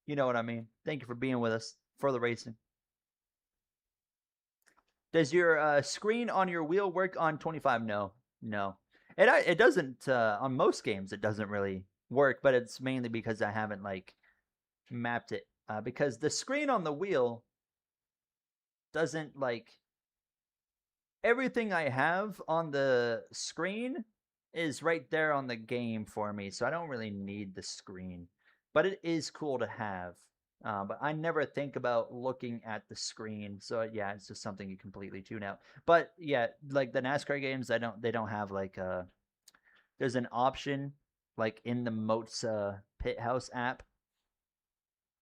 You know what I mean. Thank you for being with us for the racing. Does your screen on your wheel work on 25? No. It doesn't. On most games, it doesn't really work, but it's mainly because I haven't like mapped it. Because the screen on the wheel doesn't like everything I have on the screen is right there on the game for me, so I don't really need the screen, but it is cool to have. But I never think about looking at the screen, so yeah, it's just something you completely tune out. But yeah, like the NASCAR games, they don't have like there's an option like in the Moza Pit House app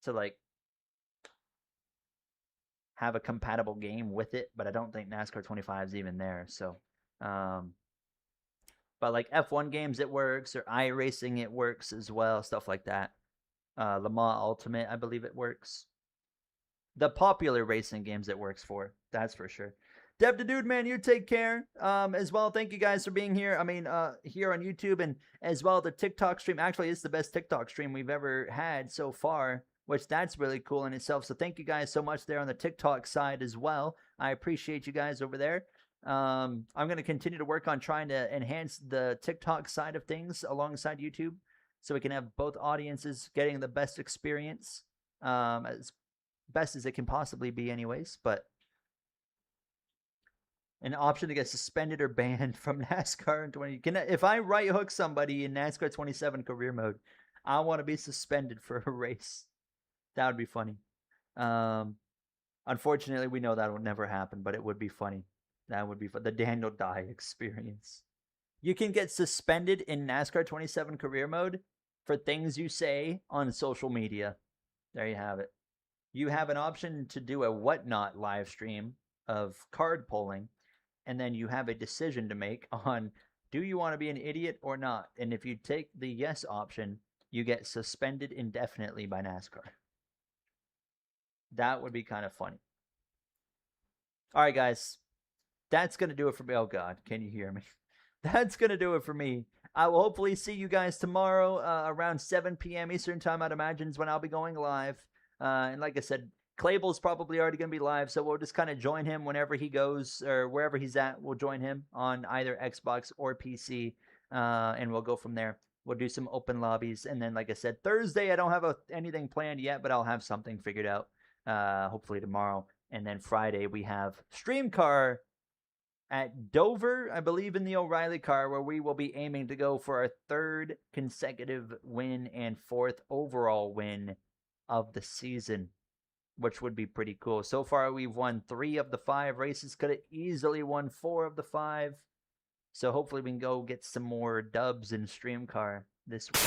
to like have a compatible game with it, but I don't think NASCAR 25 is even there. So, but like F1 games, it works, or iRacing, it works as well, stuff like that. Le Mans Ultimate, I believe it works. The popular racing games it works for, that's for sure. Dev the Dude, man, you take care as well. Thank you guys for being here. I mean, here on YouTube, and as well the TikTok stream. Actually, it's the best TikTok stream we've ever had so far, which that's really cool in itself. So thank you guys so much there on the TikTok side as well. I appreciate you guys over there. I'm going to continue to work on trying to enhance the TikTok side of things alongside YouTube, so we can have both audiences getting the best experience, as best as it can possibly be anyways. But an option to get suspended or banned from NASCAR in 20. If I right hook somebody in NASCAR 27 career mode, I want to be suspended for a race. That would be funny. Unfortunately, we know that will never happen, but it would be funny. That would be fun. The Daniel Dye experience. You can get suspended in NASCAR 27 career mode for things you say on social media. There you have it. You have an option to do a whatnot live stream of card polling, and then you have a decision to make on, do you want to be an idiot or not? And if you take the yes option, you get suspended indefinitely by NASCAR. That would be kind of funny. All right, guys. That's going to do it for me. Oh, God. Can you hear me? That's going to do it for me. I will hopefully see you guys tomorrow around 7 p.m. Eastern time, I'd imagine, is when I'll be going live. And like I said, Clayble's probably already going to be live, so we'll just kind of join him whenever he goes, or wherever he's at. We'll join him on either Xbox or PC, and we'll go from there. We'll do some open lobbies, and then, like I said, Thursday I don't have anything planned yet, but I'll have something figured out, hopefully tomorrow. And then Friday we have Stream Car at Dover, I believe, in the O'Reilly car, where we will be aiming to go for our 3rd consecutive win and 4th overall win of the season, which would be pretty cool. So far, we've won 3 of the 5 races. Could have easily won 4 of the 5. So hopefully we can go get some more dubs in Stream Car this week.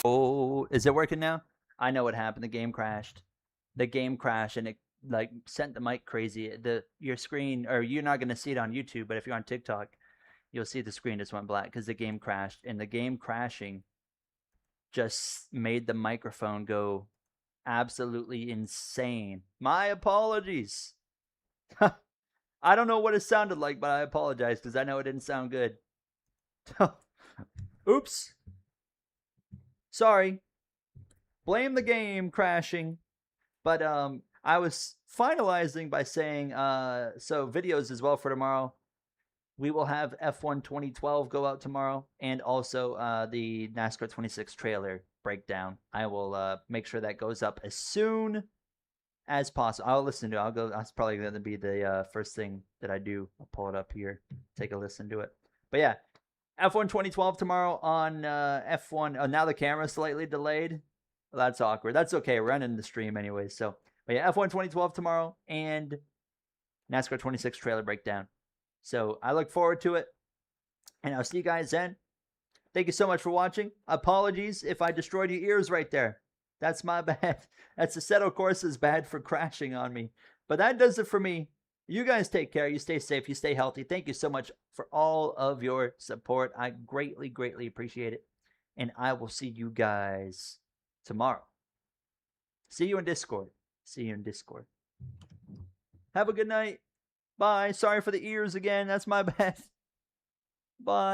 Oh, is it working now? I know what happened. The game crashed. The game crashed, and it like sent the mic crazy. Your screen, or you're not gonna see it on YouTube, but if you're on TikTok, you'll see the screen just went black because the game crashed, and the game crashing just made the microphone go absolutely insane. My apologies. I don't know what it sounded like, but I apologize because I know it didn't sound good. Oops. Sorry. Blame the game crashing. But I was finalizing by saying, so videos as well for tomorrow. We will have F1 2012 go out tomorrow, and also the NASCAR 26 trailer breakdown. I will make sure that goes up as soon as possible. I'll listen to it. That's probably going to be the first thing that I do. I'll pull it up here, take a listen to it. But yeah, F1 2012 tomorrow on F1. Oh, now the camera's slightly delayed. Well, that's awkward. That's okay. We're running the stream anyway. So, but yeah, F1 2012 tomorrow and NASCAR 26 trailer breakdown. So I look forward to it, and I'll see you guys then. Thank you so much for watching. Apologies if I destroyed your ears right there. That's my bad. That's Assetto Corsa's bad for crashing on me. But that does it for me. You guys take care. You stay safe. You stay healthy. Thank you so much for all of your support. I greatly, greatly appreciate it. And I will see you guys tomorrow. See you in Discord. See you in Discord. Have a good night. Bye. Sorry for the ears again. That's my bad. Bye.